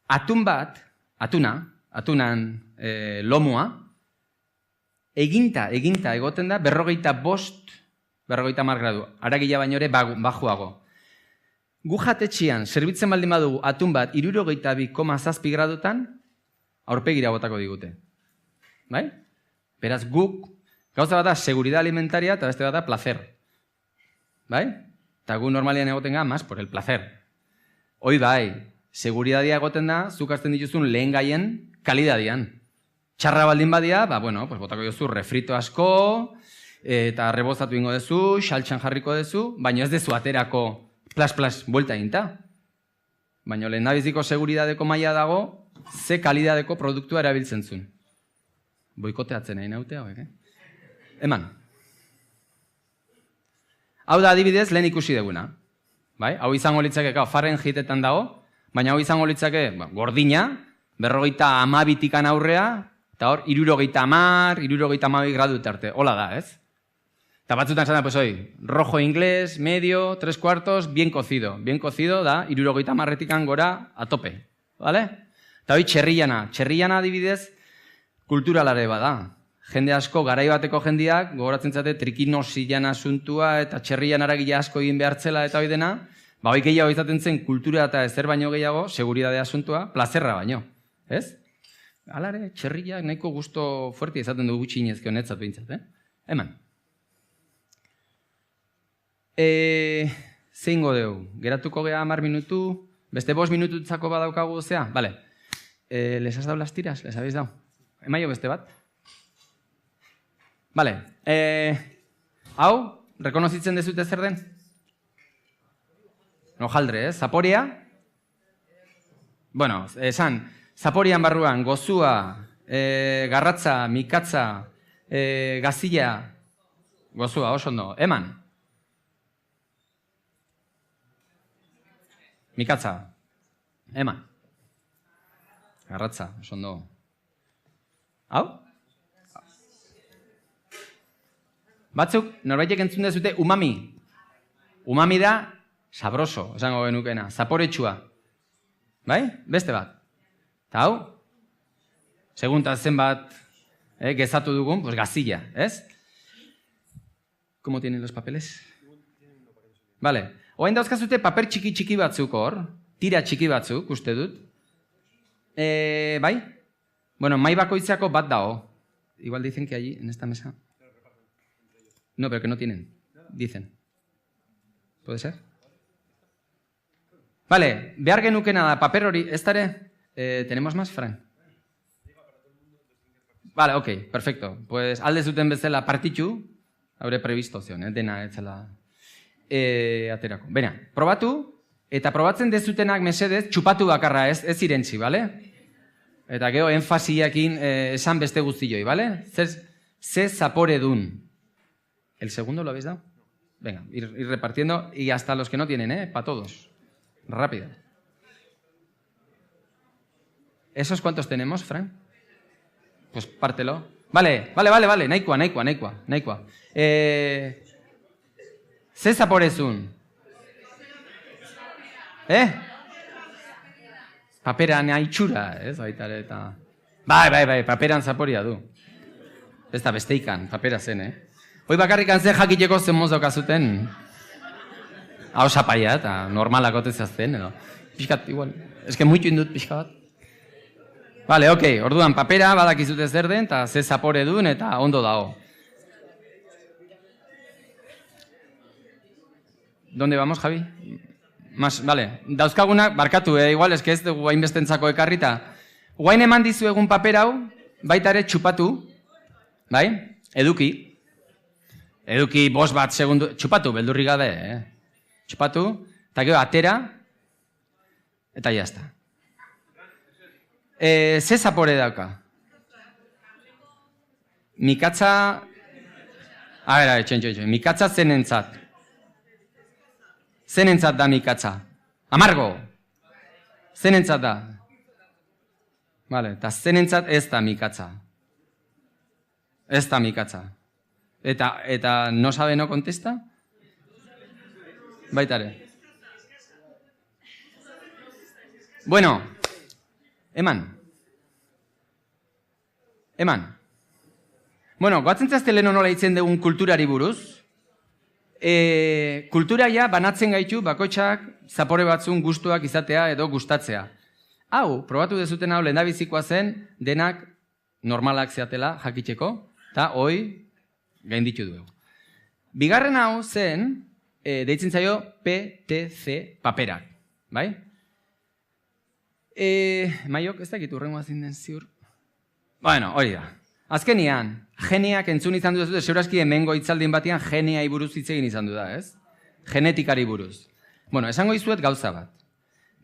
Atun bat, atunan lomua, eginta egoten da 45, 50 gradu, aragila baino ere bajuago. gu jatetxian, zerbitzen baldin badugu atun bat 62,7 gradutan, aurpegira botako digute. Bai? Beraz, guk, gauza bat da, seguridad alimentaria, eta beste bat da, placer. Bai? Eta gu normalian egoten gara, más por el placer. Hoi bai, seguridadia egoten da, zuk hartzen dituzun lehen gaien kalidadian. Txarra baldin badia, pues botako duzu refrito asko, eta rebozatu ingo duzu, xaltxan jarriko duzu, baina ez dezu aterako plas, buelta eginta. Baina lehen nabiziko seguridadeko maila dago, ze kalidadeko produktua erabiltzen zuen. Boikoteatzen nahi naute hauek, Eman. Hau da adibidez lehen ikusi deguna. Bai? Hau izango litzake, Fahrenheitetan dago, baina hau izango litzake gordina, 52tikan aurrea, eta hor, 70, 72 gradu arte. Hola da, ez? Eta batzutan zan da, pues hoi, rojo inglés, medio, 3/4, bien cocido. Bien cocido da, 70tikan gora a tope. Vale? Eta hoi, txerriana adibidez, kulturalare bada. Jende asko, garai bateko jendiak, gogoratzen zate, trikinosian asuntua eta txerrian aragila asko egin behartzela eta hoi dena, hoi gehiago izaten zen kultura eta ezer baino gehiago, seguridade asuntua, plazerra baino. Ez? Alare, txerriak nahiko gusto fuerte izaten du gutxinezke honetzat behintzat, Eman. Zeingo deu, geratuko geha 10 minutu, beste 5 minututzako badaukagu zea? Bale. Les has dado las tiras? Les habéis dado? Emaio beste bat? Bale. Hau, rekonozitzen dezute zer den? Hojaldre, Zaporia? Bueno, esan, Zaporian barruan, gozua, garratza, mikatza, gazilla, gozua, oso ondo, eman. Mikatza, eman. Garratza, oso ondo. Hau? Batzuk, norbaitek entzun dezute, umami. Umami da, sabroso, esango genukena, zaporetsua. Bai? Beste bat. Eta hau? Segunta zenbat gezatu dugun, pues gazilla, ez? ¿Cómo tienen los papeles? Vale. Oain dauzkazute paper txiki batzuk hor, tira txiki batzuk, uste dut. Bai? Bueno, mai bakoitzako bat dao. Igual dicen que allí, en esta mesa. No, pero que no tienen. Dicen. ¿Puede ser? Vale, behar genukena da, paper hori, ez dare, ¿tenemos más, Fran? Vale, ok, perfecto. Pues alde zuten bezala partitxu, haure previsto zion, dena etzela aterako. Bena, probatu, eta probatzen dezutenak mesedez, txupatu bakarra ez irentzi, bale? Eta gero, enfasiakin esan beste guztioi, bale? Ze zapore dun. ¿El segundo lo habéis dado? Venga, ir repartiendo, y hasta los que no tienen, para todos. Rápido. ¿Esos cuántos tenemos, Fran? Pues pártelo. Vale. Nahikoa. Ze zaporezun? Paperan haitxura, ez? Bai, paperan zaporia du. Ez da besteikan, papera zen, Hoi bakarrikan ze jakiteko zen mozdokazuten. Hau sapaia eta normalak otezazten, edo. Pixkat, igual. Ez que muitu indut pixka bat. Vale, ok. Orduan, papera badakizute zer den, eta ze zapore duen, eta ondo dago. ¿Dónde vamos, Javi? Vale. Dauzkagunak, barkatu, igual, ez que ez dugu hainbestentzako ekarrita. Guain eman dizu egun paper hau, baita ere txupatu, bai? Eduki 5 bat segundu, txupatu, beldurri gabe, Txupatu, eta gero atera, eta jazta. Ze zapore dauka? Mikatza... txentxo. Mikatza zenentzat. Zenentzat da mikatza. Amargo. Zenentzat da. Vale, eta zenentzat ez da mikatza. Ez da mikatza. Eta no sabe, no contesta? Baitare. Bueno, eman. Bueno, goatzen zazte leheno nola hitzen dugun kulturari buruz. kultura ja banatzen gaitu bakoitzak zapore batzun gustuak izatea edo gustatzea. Hau, probatu dezuten hau lehendabizikoa zen, denak normalak zeatela jakiteko, eta hoi gainditu dugu. Bigarren hau zen, deitzen zaio PTC paperak, bai? Maiok, ez dakit urrengoa zinden ziur? Bueno, hori da. Azkenian, geneak entzun izan dut, segurazki hemengo hitzaldin batean geneai buruz hitz egin izan du da, ez? Genetikari buruz. Bueno, esango izuet gauza bat.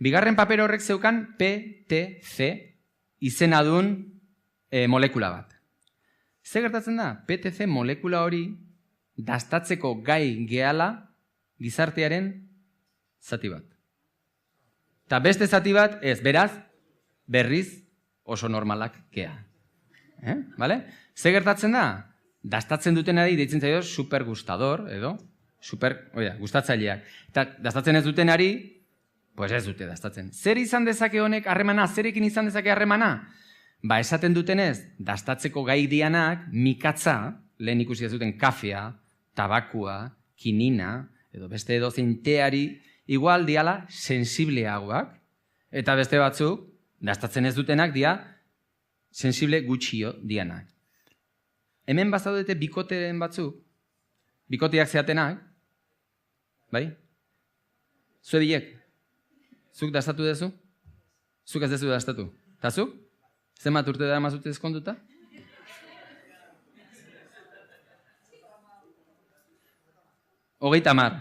Bigarren paper horrek zeukan PTC izena duen molekula bat. Ze gertatzen da? PTC molekula hori dastatzeko gai gehala gizartearen zati bat. Eta beste zati bat ez, beraz, berriz oso normalak gea. Vale? Ze gertatzen da? Dastatzen dutenari deitzen zaio supergustador, edo, gustatzaileak. Eta dastatzen ez dutenari, pues ez dute dastatzen. Zer izan dezake honek harremana? Zerekin izan dezake harremana? Ba, esaten dutenez, dastatzeko gai dianak, mikatza, lehen ikusi ez duten kafea, tabakua, kinina, edo beste edozein teari, igual diala sensibleagoak, eta beste batzuk, dastatzen ez dutenak dia, sensible gutxio dianak. Hemen bazaudete bikoteen batzuk, bikoteak zeatenak, bai? Zue bilek, zuk dastatu dezu? Zuk ez dezu dastatu. Eta zuk? Zenbat urte da mazute ezkonduta? Hogeita hamar.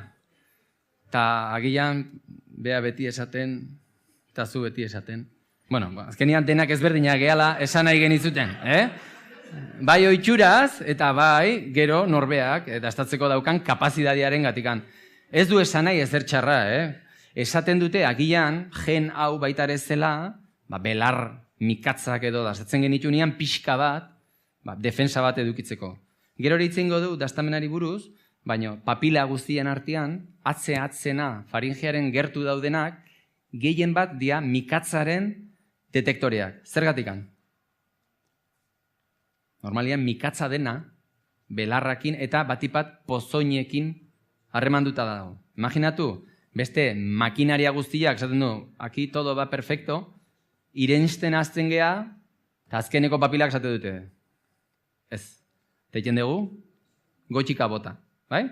Eta agian, bea beti esaten, eta zu beti esaten. Bueno, azkenian denak ezberdinak gehala esan nahi genizuten, Bai oitxuraz, eta bai, gero norbeak, dastatzeko daukan kapazidadiaren gatikan. Ez du esan nahi ezer txarra, Esaten dute, agian, gen hau baita ere zela, belar mikatzak edo dastatzen genitunean pixka bat, defensa bat edukitzeko. Gero hori itzengo du dastamenari buruz, baina papila guztien artean, atzena faringearen gertu daudenak, gehien bat dia mikatzaren detektoreak. Zergatikan? Normalian mikatza dena, belarrakin eta batipat pozoinekin harremanduta dago. Imaginatu, beste makinaria guztiak, esaten du, aquí todo va perfecto, irensten azten geha, eta azkeneko papilak esate dute. Ez. Teiten dugu, gotxika bota. Bai?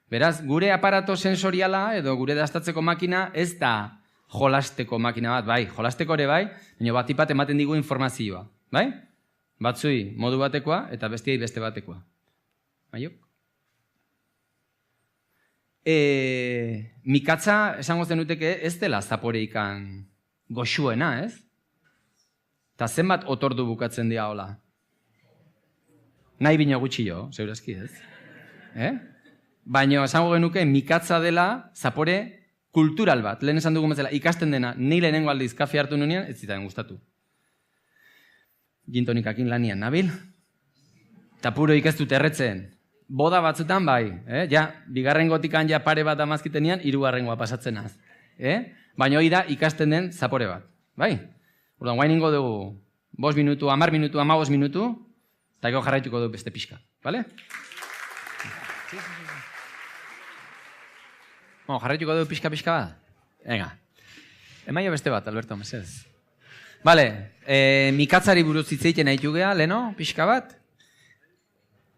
Beraz, gure aparato sensoriala edo gure dastatzeko makina ez da jolasteko makina bat, bai, jolasteko ere bai, baina batipat ematen digu informazioa. Bai? Batzui modu batekoa eta bestiei beste batekoa. Baiok? Mikatza, esango zenuteke, ez dela zaporeikan goxuena, ez? Eta zenbat otordu bukatzen dira hola? Nahi bino gutxi jo, segurazki ez? Baina esango genuke mikatza dela zapore kultural bat. Lehen esan dugu bezala, ikasten dena, ni lehenengo aldiz kafe hartu nunean, ez zitaren gustatu. Gintonikakin lanian, nabil? Eta puro ikastu terretzen. Boda batzutan bai, ja, bigarren gotikan ja pare bat amazkitenean, hirugarrengoa pasatzenaz. Baina hori da ikasten den zapore bat, bai? Orduan, guain ingo dugu 5 minutu, 10 minutu, 15 minutu, eta ego jarraituko dugu beste pixka, bale? Jarraituko dugu pixka bat? Venga. Emaio beste bat, Alberto, mesez. Bale, mikatzari buruz hitz egiten nahitu geha, leno, pixka bat?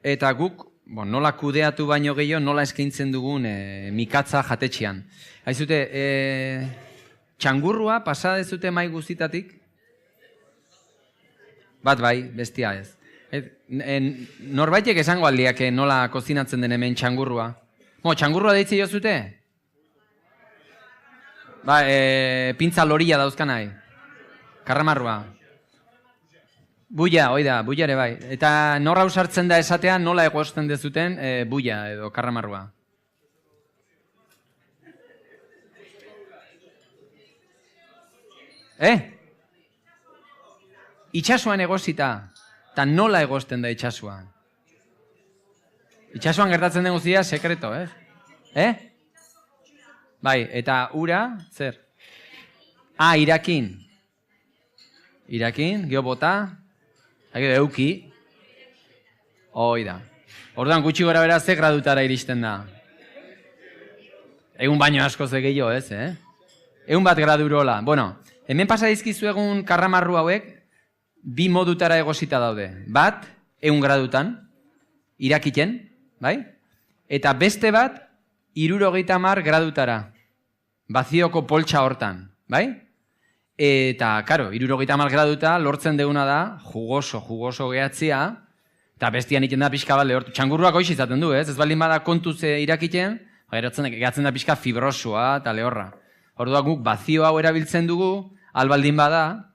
Eta guk, nola kudeatu baino gehiago, nola eskaintzen dugun mikatza jatetxean. Haizute, txangurrua pasa dezute mai guztitatik? Bat bai, bestia ez. Norbaitek esango aldiak nola kozinatzen den hemen txangurrua. Txangurrua deitzi jozute? Pintza loria dauzkan nahi. Karramarrua. Buia, oida, buia ere bai. Eta norra usartzen da esatean nola egosten dezuten buia edo karramarrua. Itxasuan egosita. Eta nola egosten da itxasuan. Itxasuan gertatzen den guztia sekreto, Bai, eta ura, zer? Irakin. Irakin, geho bota. Euki. Hoi da. Orduan gutxi gora bera ze gradutara iristen da. Egun baino asko ze gehiago ez, Egun bat gradu urola. Bueno, hemen pasa dizkizu egun karramarru hauek, bi modutara egosita daude. Bat, 100 gradutan, irakiten, bai? Eta beste bat, 70 gradutara, bazioko poltsa hortan, bai? Eta, karo, 70 graduta lortzen deuna da, jugoso gehatzia, eta bestian iten da pixka bat lehortu. Txangurruak hoiz izaten du, ez? Ez baldin bada kontuz irakiten, gehatzen da pixka fibrosoa eta lehorra. Orduan guk bazio hau erabiltzen dugu, albaldin bada,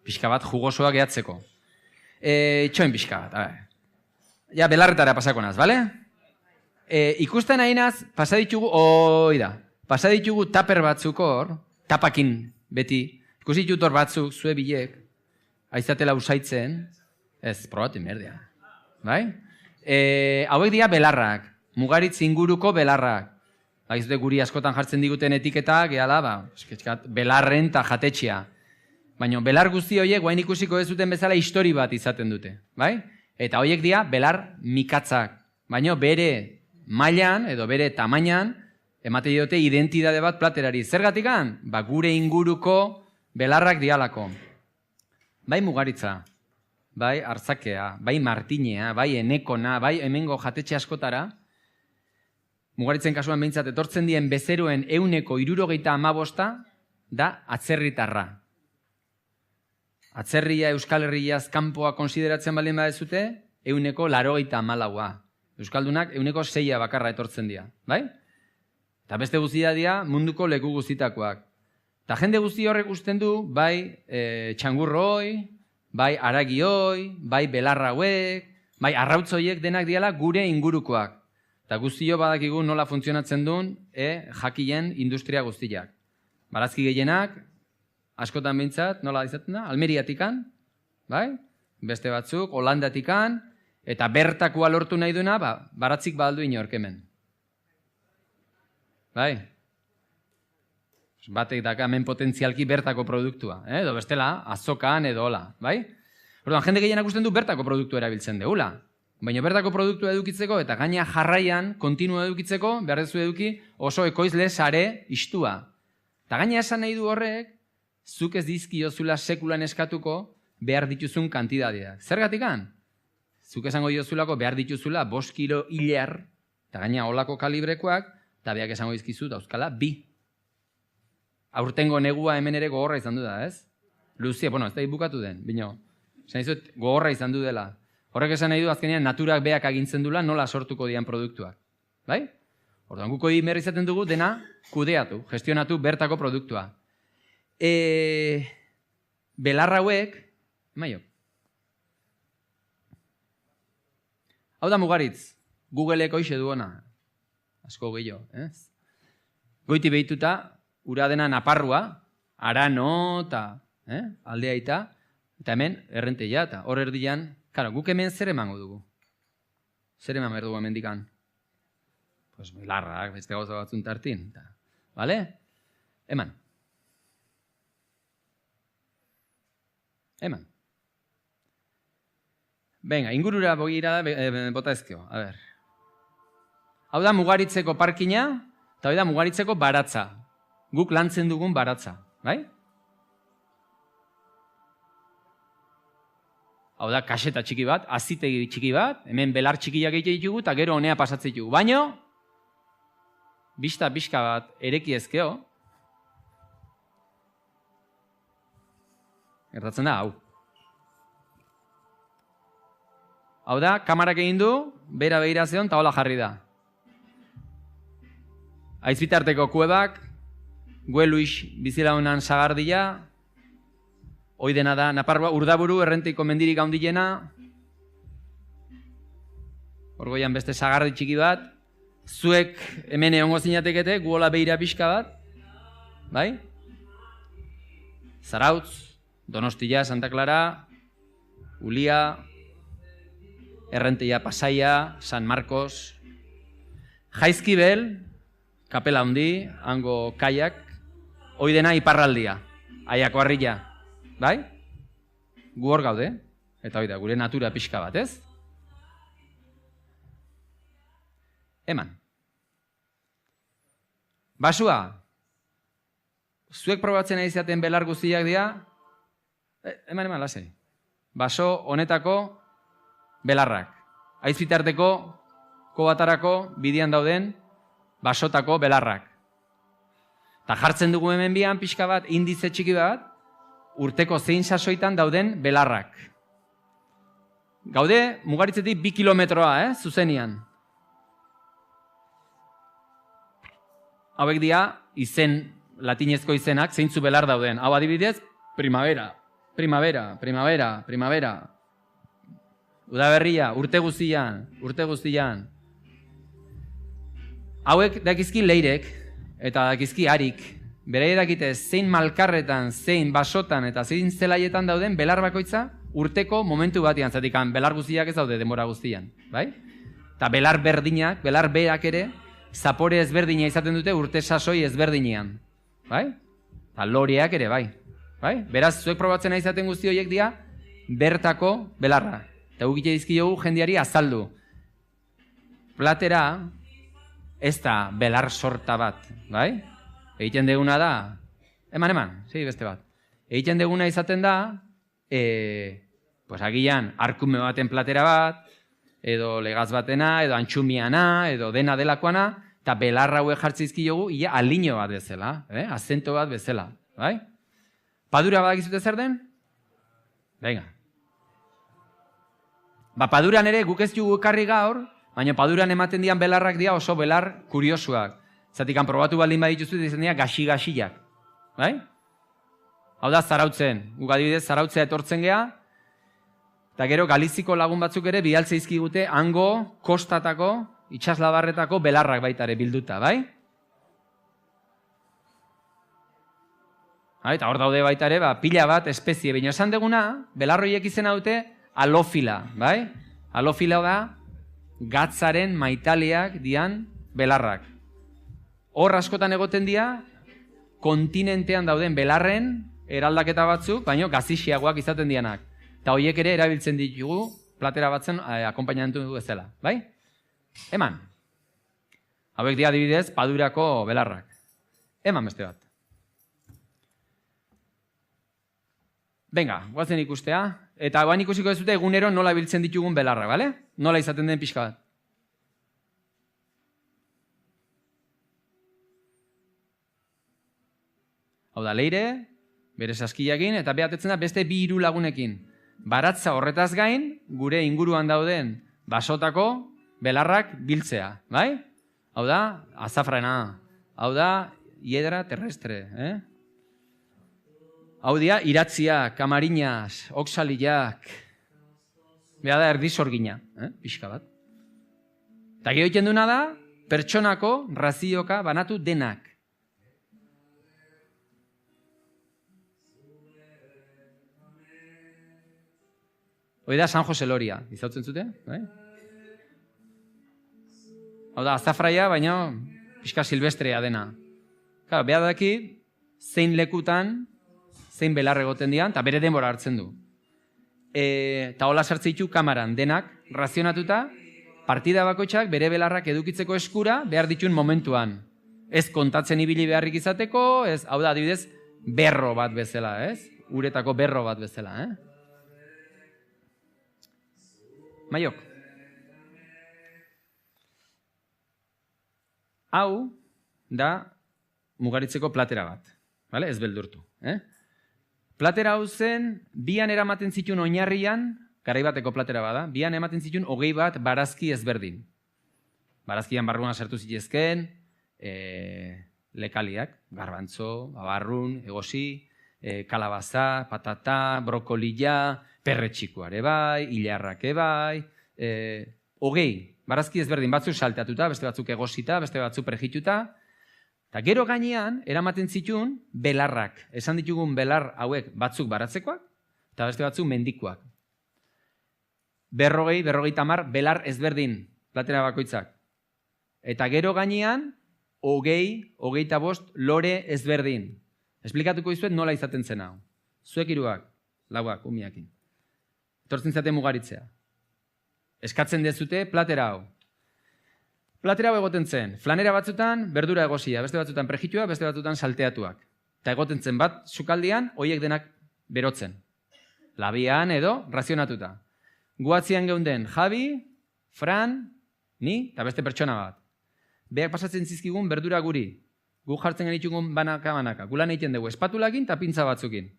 pixka bat jugosoa gehatzeko. Txoin pixka bat, ja, belarretara pasako naz, bale? Ikusten nahi naz, pasa ditugu taper batzuk hor, tapakin beti, ikusi ditut hor batzuk, zue bilek, aizatela usaitzen, ez, probatu merdea, bai? Hauek dira belarrak, Mugaritz inguruko belarrak. Baizute guri askotan jartzen diguten etiketak, gehala, belarren eta jatetxea. Baina belar guzti horiek, guain ikusiko ez duten bezala histori bat izaten dute, bai? Eta horiek dira belar mikatzak. Baina bere mailan edo bere tamainan, emate diote identitate bat platerari. Zergatikan? Gure inguruko belarrak dialako. Bai Mugaritza, bai Artzakea, bai Martinea, bai Enekona, bai hemengo jatetxe askotara, Mugaritzen kasuan behintzat etortzen dien bezeroen 75% da atzerritarra. Atzerria Euskal Herriaz kanpoa konsideratzen baldin badezute, 84%. Euskaldunak 6% bakarra etortzen dira, bai? Eta beste guztia dira munduko leku guztitakoak. Eta jende guzti horrek usten du, bai txangurroi, bai aragioi, bai belarrauek, bai arrautzoiek denak diala gure ingurukoak. Eta guztio badakigu nola funtzionatzen duen jakien industria guztiak. Barazki gehienak, askotan behintzat, nola izaten da? Almeriatikan, bai? Beste batzuk, Holandatikan, eta bertakoa lortu nahi duena, baratzik baldu inork hemen. Bai? Batek daka hemen potentzialki bertako produktua, edo bestela, azokan edo hola, bai? Orduan, jende gehienak usten du bertako produktua erabiltzen deula. Baina bertako produktua edukitzeko eta gaina jarraian kontinua edukitzeko behar dezu eduki oso ekoizle sare istua. Eta gaina esan nahi du horrek, zuk ez dizkiozula sekulan eskatuko behar dituzun kantidadeak. Zergatikan? Zuk esango diozulako behar dituzula 5 kilo hilar, eta gaina olako kalibrekoak, eta behak esango dizkizu dauzkala 2. Aurtengo negua hemen ere gogorra izan du da, ez? Luzia, ez da bukatu den, bino. Esan dizut, gogorra izan du dela. Horrek esan nahi du, azkenean naturak beak agintzen dula nola sortuko dian produktuak. Bai? Orduan, guko merri izaten dugu dena kudeatu, gestionatu bertako produktua. Belarra hauek, maiok. Hau da Mugaritz, Googleek hoxe duona. Asko gehiago, ez? Goiti behituta, ura dena Naparrua, Arano eta aldea eta hemen errenteia eta hor erdian. Karo, guk hemen zer emango dugu? Zer eman behar dugu hemen dikan? Pues belarrak, beste gauza batzun tartin. Bale? Eman. Venga, ingurura bogira bota ezkio. A ber. Hau da Mugaritzeko parkina, eta hau da Mugaritzeko baratza. Guk lantzen dugun baratza. Bai? Hau da, kaseta txiki bat, azitegi txiki bat, hemen belar txikiak egite ditugu, eta gero honea pasatzen ditugu. Baina, bista pixka bat ereki ezkeo, gertatzen da, hau. Hau da, kamarak egin du, bera behira zeon, eta hola jarri da. Aizbitarteko kuebak, Gueluix bizilaunan sagardia, hoi dena da, Naparrua, Urdaburu, errenteiko mendirik handiena, orgoian beste sagardi txiki bat, zuek hemen egongo zinatekete, guola behira pixka bat, bai? Zarautz, Donostia, Santa Clara, Ulia, Errenteia, Pasaia, San Marcos, Jaizkibel, Kapela handi, hango kaiak, hoi dena iparraldia, Aiako harria. Bai? Gu hor gaude, eta hori da, gure natura pixka bat, ez? Eman. Basua. Zuek probatzen ari izaten belar guztiak dira, eman, lasai. Baso honetako belarrak. Aizbitarteko, kobatarako, bidian dauden, basotako belarrak. Eta jartzen dugu hemen bian pixka bat, indize txiki bat, urteko zein sasoitan dauden belarrak. Gaude, mugaritzetik 2 kilometroa, zuzenian. Hauek dira, izen, latinezko izenak, zeintzu belar dauden. Hau adibidez, primavera. Udaberria, urte guztian. Hauek dakizki leirek, eta dakizki harik. Bere dakite zein malkarretan, zein basotan eta zein zelaietan dauden belar bakoitza urteko momentu batean. Zatikan, belar guztiak ez daude denbora guztian. Bai? Eta belar berdinak, belar berak ere, zapore ezberdina izaten dute urte sasoi ezberdinean. Bai? Eta loreak ere, bai. Beraz, zuek probatzen izaten guzti horiek dira, bertako belarra. Eta gukite dizkiogu jendiari azaldu. Platera, ez da belar sorta bat, bai? Egiten deguna da, eman, beste bat. Egiten deguna izaten da, agian, arkume baten platera bat, edo legaz batena, edo antxumiana, edo dena delakoana, eta belarra hauek jartzizkiogu, ia alineo bat bezala, azento bat bezala, bai? Padura badakizute zer den? Venga. Paduran ere guk ez jugu ekarri gaur, baina paduran ematen dian belarrak dira oso belar kuriosuak. Zatikan probatu baldin badituzu dizen dira gaxi-gaxiak. Bai? Hau da zarautzen. Guk adibidez zarautzea etortzen gea, eta gero Galiziko lagun batzuk ere bidaltze izkigute hango kostatako, itxaslabarretako belarrak baitare bilduta, bai? Eta hor daude baitare, pila bat espezie. Baina esan deguna, belarroiek izena dute alofila, bai? Alofila da gatzaren maitaleak dian belarrak. Hor askotan egoten dira, kontinentean dauden belarren eraldaketa batzuk, baino gazixiagoak izaten dianak. Eta horiek ere erabiltzen ditugu platera batzen akompainantu bezala, bai? Eman. Hauek dira adibidez padurako belarrak. Eman beste bat. Venga, guazen ikustea. Eta guain ikusiko ez dute egunero nola biltzen ditugun belarrak, bale? Nola izaten den pixka bat. Hau da, leire, bere saskiakin, eta behatetzen da beste 2-3 lagunekin. Baratza horretaz gain, gure inguruan dauden basotako belarrak biltzea, bai? Hau da, azafrana. Hau da, hiedra terrestre, Hau dira, iratziak, kamarinas, oksalilak, beha da erdizorgina, pixka bat. Eta gero egiten duna da, pertsonako razioka banatu denak. Hoi da San Jose Loria, izautzen zute? Hau da, azafraia, baina pixka silvestrea dena. Beha daki, zein lekutan, zein belar egoten dian, eta bere denbora hartzen du. Eta hola sartzeitu kamaran, denak razionatuta, partida bakoitzak bere belarrak edukitzeko eskura behar ditun momentuan. Ez kontatzen ibili beharrik izateko, ez, hau da, adibidez, berro bat bezala, ez? Uretako berro bat bezala, Maiok. Hau da mugaritzeko platera bat, ez beldurtu. Platera hau zen, bian eramaten zituen oinarrian, garaibateko platera bada, bian ematen zituen 20 bat barazki ezberdin. Barazkian barruan sartu zitezken, lekaliak, garbantzo, abarrun, egosi, kalabaza, patata, brokolila, perretxikoare bai, hilarrake bai, 20 barazki ezberdin, batzuk saltatuta, beste batzuk egosita, beste batzuk prejituta, eta gero gainean, eramaten zituen belarrak. Esan ditugun belar hauek batzuk baratzekoak, eta beste batzuk mendikoak. 50 belar ezberdin platera bakoitzak. Eta gero gainean, 25 lore ezberdin. Esplikatuko izuet nola izaten zen hau. Zuek hiruak, lauak, umiakin. Etortzen zaten mugaritzea. Eskatzen dezute platera hau. Platera hau egoten zen, flanera batzutan berdura egosia, beste batzutan prejitua, beste batzutan salteatuak. Eta egoten zen bat, sukaldian, hoiek denak berotzen. Labian edo razionatuta. Guatzian geunden Javi, Fran, ni, eta beste pertsona bat. Beak pasatzen zizkigun berdura guri. Gu jartzen genitugun banaka-banaka. Gulan egiten dugu espatulakin eta pintza batzukin.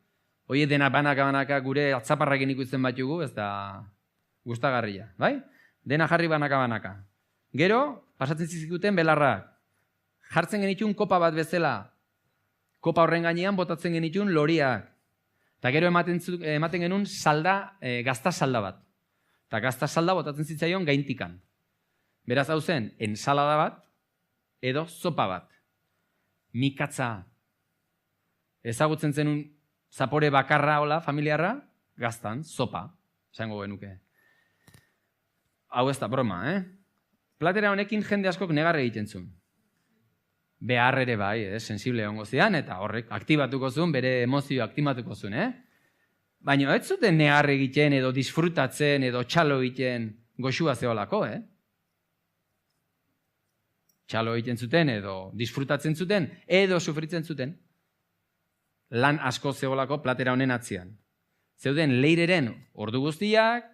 Hoiek denak banaka-banaka gure atzaparrakin ikusten batugu, ez da gustagarria, bai? Dena jarri banaka-banaka. Gero, pasatzen zizkuten belarrak. Jartzen genitun kopa bat bezala. Kopa horren gainean botatzen genitun loriak. Eta gero ematen genuen gazta salda bat. Eta gazta salda botatzen zitzaion gaintikan. Beraz hau zen, ensalada bat edo sopa bat. Mikatza. Ezagutzen zenun zapore bakarra hola, familiarra, gaztan, sopa. Esango genuke. Hau ez da broma, Platera honekin jende askok negarre egiten zuen. Behar ere bai, sensible ongo zidan, eta horrek aktibatuko zuen, bere emozio aktibatuko zuen, Baina ez zuten negarre egiten, edo disfrutatzen, edo txalo egiten goxua zeolako, Txalo egiten zuten, edo disfrutatzen zuten, edo sufritzen zuten. Lan asko zeolako platera honen atzian. Zeuden leireren ordu guztiak,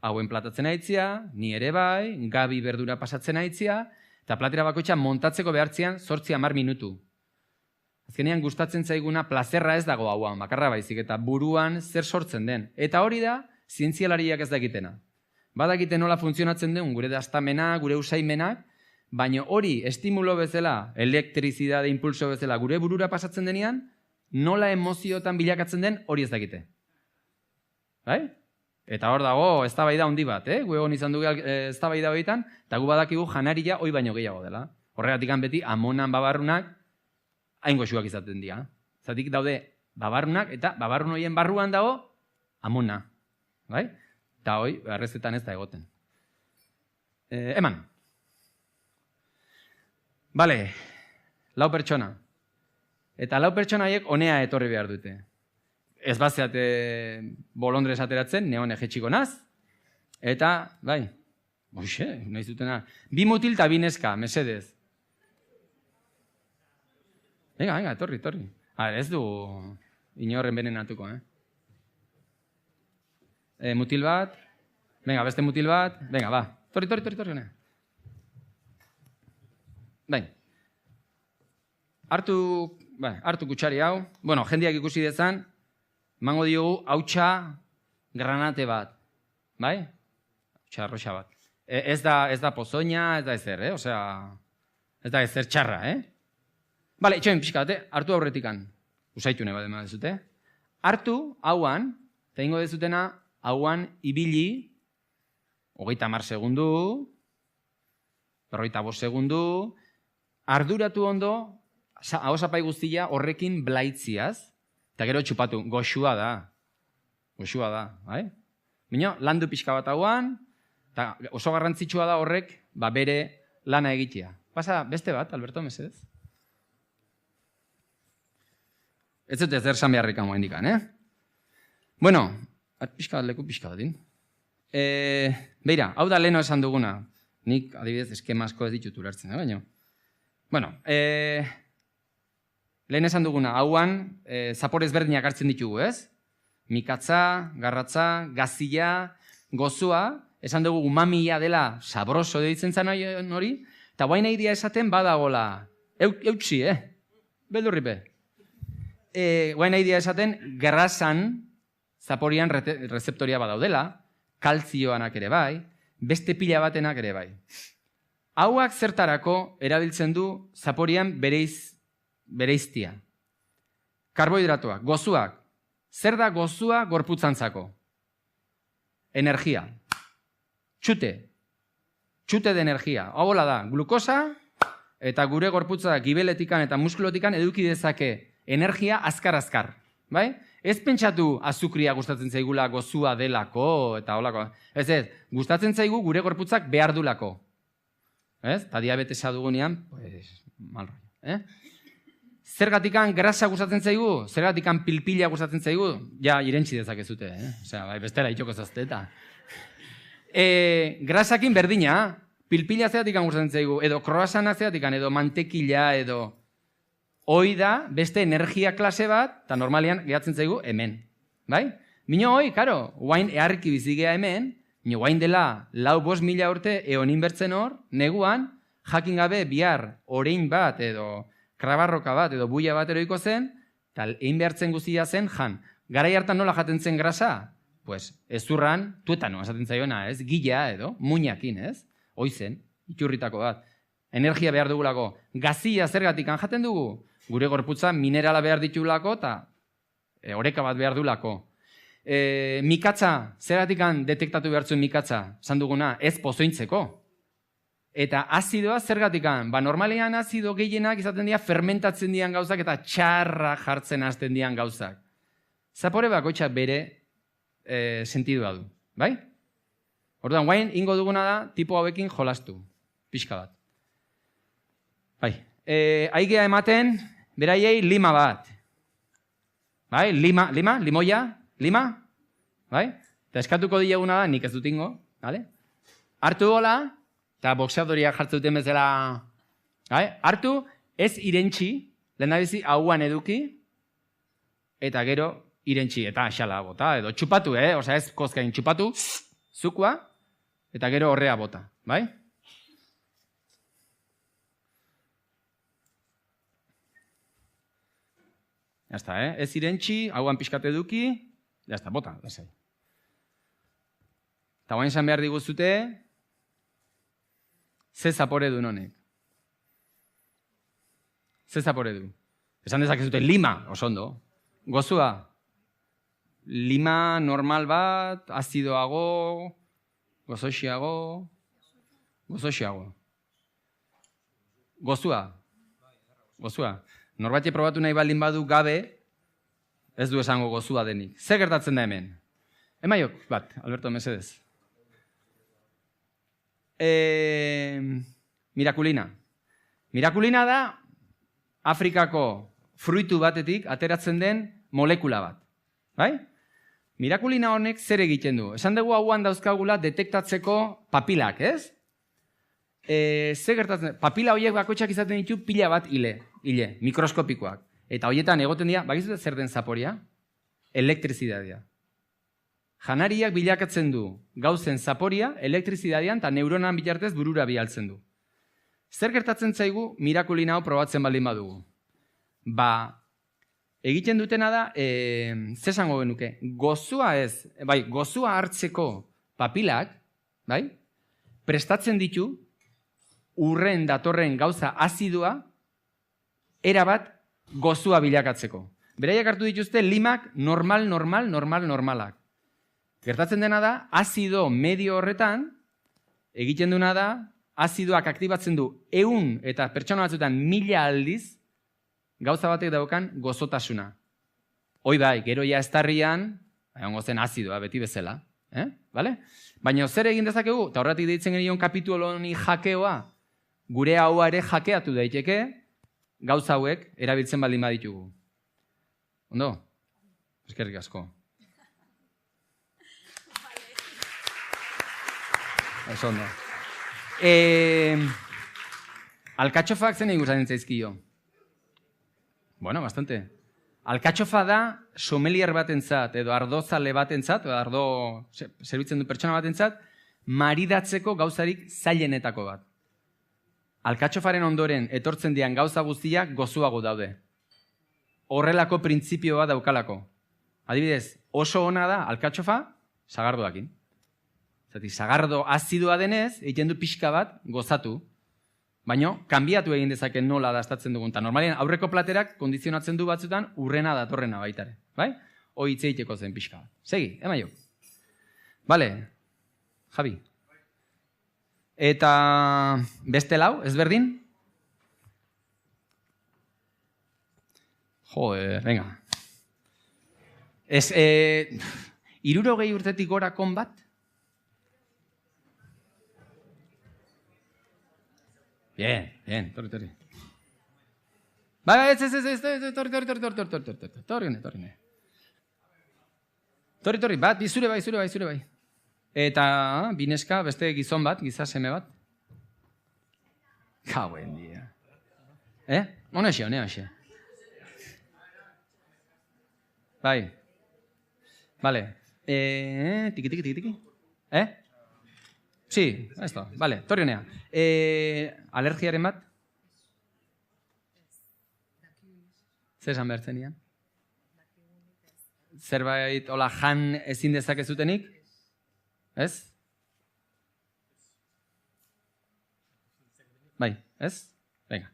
hauen platatzen aitzia, ni ere bai, Gabi berdura pasatzen aitzia, eta platera bakoitza montatzeko behartzean 8-10 minutu. Azkenean gustatzen zaiguna plazerra ez dago hauan, bakarra baizik, eta buruan zer sortzen den. Eta hori da, zientzialariak ez dakitena. Badakiten nola funtzionatzen den, gure daztamena, gure usaimenak, baina hori estimulo bezala, elektrizidade impulso bezala, gure burura pasatzen denean, nola emoziotan bilakatzen den, hori ez dakite. Bai? Eta hor dago, eztabaida handi bat, gu egon izan dugu eztabaida horietan, eta gu badakigu janaria hoi baino gehiago dela. Horregatik beti amonan babarrunak hain goxuak izaten dira. Zatik daude babarrunak, eta babarrun horien barruan dago amona. Bai? Eta hoi, errezetan ez da egoten. Eman. Bale, 4 pertsona. Eta 4 pertsona haiek honea etorri behar dute. Ez bazeate bolondrez ateratzen, neon egetxiko naz. Eta, bai, boixe, nahi zutena. 2 mutil eta 2 neska, mesedez. Venga, etorri. Ez du inorren benenatuko, Mutil bat. Venga, beste mutil bat. Venga, ba. Torri. Bai. Hartu kutsari hau. Bueno, jendeak ikusi dezan, mango diogu hautsa granate bat. Bai? Hautsa arroxa bat. Ez da pozoina, ez da ezer, Osea, ez da ezer txarra, Bale, itxoin pixka bate, hartu aurretikan. Usaitu neba dema dezute. Hartu, hauan, eta ingo dezutena, hauan ibili, 30 segundu, 45 segundu, arduratu ondo, ahosapai guztia horrekin blaitziaz, eta gero txupatu, goxua da, bai? Bino, landu pixka bat hauan, eta oso garrantzitsua da horrek, bere lana egitea. Pasa, beste bat, Alberto, mesedez? Ez dut ez erzan beharrik hau indikan, Bueno, leku pixka batin. Beira, hau da leheno esan duguna. Nik, adibidez, eskema asko ez ditut ulertzen, baina. Bueno, lehen esan duguna, hauan zapore ezberdinak hartzen ditugu, ez? Mikatza, garratza, gazia, gozua, esan dugu umamia dela sabroso deitzen zan hori, eta guain nahi dia esaten badagola, eutxi, beldurripe. Guain nahi dia esaten grasan zaporian rezeptoria badaudela, kaltzioanak ere bai, beste pila batenak ere bai. Hauak zertarako erabiltzen du zaporian bereiztia. Karbohidratuak, gozuak. Zer da gozua gorputzantzako? Energia. Txute de energia. Hau da, glukosa eta gure gorputza gibeletikan eta muskulotikan eduki dezake energia azkar. Bai? Ez pentsatu azukria gustatzen zaigula gozua delako eta holako. Ez, gustatzen zaigu gure gorputzak behar dulako. Ez? Ta diabetesa dugunean, pues, mal rollo. Zergatikan grasa gustatzen zaigu? Zergatikan pilpila gustatzen zaigu? Ja, irentzi dezakezute, Osea, bestela itxoko zazte eta. Grasakin berdina, pilpila zeatik gustatzen zaigu, edo croissanta zeatik, edo mantekila, edo... Hoi da, beste energia klase bat, eta normalian gehatzen zaigu hemen. Bai? Mino hoi, karo, guain eharriki bizigea hemen, guain dela 4-5 urte eon inbertzen hor, neguan, jakin gabe bihar orein bat, edo krabarroka bat, edo buia bat eroiko zen, eta egin behartzen guztia zen, garai hartan nola jaten zen grasa? Pues, ezurran, tuetano, esaten zaiona, ez? Gila, edo, muñakin, ez? Hoi zen, iturritako bat. Energia behar dugulako. Gazia zergatik jaten dugu? Gure gorputza minerala behar ditugulako, eta oreka bat behar dugulako. Mikatza, zergatik detektatu behartzuen mikatza? Esan duguna, ez pozointzeko. Eta azidoa zergatik normalean azido gehienak izaten dira fermentatzen dian gauzak eta txarra jartzen hasten dian gauzak. Zapore bakoitzak bere sentidua du, bai? Orduan, guain, ingo duguna da, tipo hauekin jolastu, pixka bat. Bai, aigea ematen, beraiei lima bat. Bai, limoia, bai? Eta eskatuko dieguna da, nik ez dut ingo, bale? Hartu gola, eta boxeadoria jartzen duten bezala, bai? Hartu, ez irentxi, lehendabizi hauan eduki, eta gero irentxi, eta xala bota, edo txupatu, Osea ez kozkain txupatu, zukua, eta gero horrea bota, bai? Jazta, ez irentxi, hauan pixkate eduki, jazta, bota, lasai. Eta guain esan behar diguzute, ze zapore du honek. Ze zapore du. Esan dezakezute lima, oso ondo. Gozua. Lima normal bat, azidoago, gozoxiago. Gozua. Norbati probatu nahi baldin badu gabe, ez du esango gozua denik. Zer gertatzen da hemen? Emaiok, bat, Alberto, mesedez. Mirakulina. Mirakulina da Afrikako fruitu batetik ateratzen den molekula bat. Bai? Mirakulina honek zer egiten du? Esan dugu hauan dauzkagula detektatzeko papilak, ez? Zer gertatzen? Papila horiek bakoitzak izaten ditu pila bat hile, mikroskopikoak. Eta horietan egoten dira, bakizute zer den zaporia? Elektrizidadea. Janariak bilakatzen du gauzen zaporia, elektrizidadian eta neuronan bitartez burura bialtzen du. Zer gertatzen zaigu mirakulina hau probatzen baldin badugu? Egiten dutena da, zesango genuke, gozua hartzeko papilak, bai? Prestatzen ditu, urren datorren gauza azidua, erabat gozua bilakatzeko. Beraiek hartu dituzte limak normalak. Gertatzen dena da, azido medio horretan, egiten duna da, azidoak aktibatzen du 100 eta pertsona batzuetan 1000 aldiz, gauza batek daukan gozotasuna. Hoi bai, gero ja estarrian, egongo zen azidoa, beti bezala. Vale? Baina zer egin dezakegu, eta horretik deitzen genion kapitulo honi jakeoa, gure haua ere jakeatu daiteke, gauza hauek erabiltzen baldin baditugu. Ondo? Eskerrik asko. Eso ondo. Alkatxofak zen iguzatzen zaizkio. Bueno, bastante. Alkatxofa da sommelier batentzat, edo ardozale batentzat, edo ardo zerbitzen du pertsona batentzat, maridatzeko gauzarik zailenetako bat. Alkatxofaren ondoren etortzen dian gauza guztiak gozuago daude. Horrelako printzipio bat daukalako. Adibidez, oso ona da alkatxofa sagardoakin. Zati, sagardo azidua denez, egiten du pixka bat gozatu. Baina, kanbiatu egin dezake nola dastatzen dugun. Normalien aurreko platerak kondizionatzen du batzutan urrena datorrena baitare. Bai? Hoi hitz egiteko zen pixka bat. Segi, emaio. Bale, Javi. Eta beste lau, ezberdin? Joder, venga. 60 urtetik gora kon bat? Bien, torri. Bai, torri, bat, zure bai. Eta bineska, beste gizon bat, giza seme bat. Kauen dia. Hoxe. Bai. Vale. Tiki. Sí, esto, vale, torri honea. Alergiaren bat? Zer esan behar zenian? Zerbait, hola, jan ezin dezakezutenik? Ez? Bai, ez? Venga.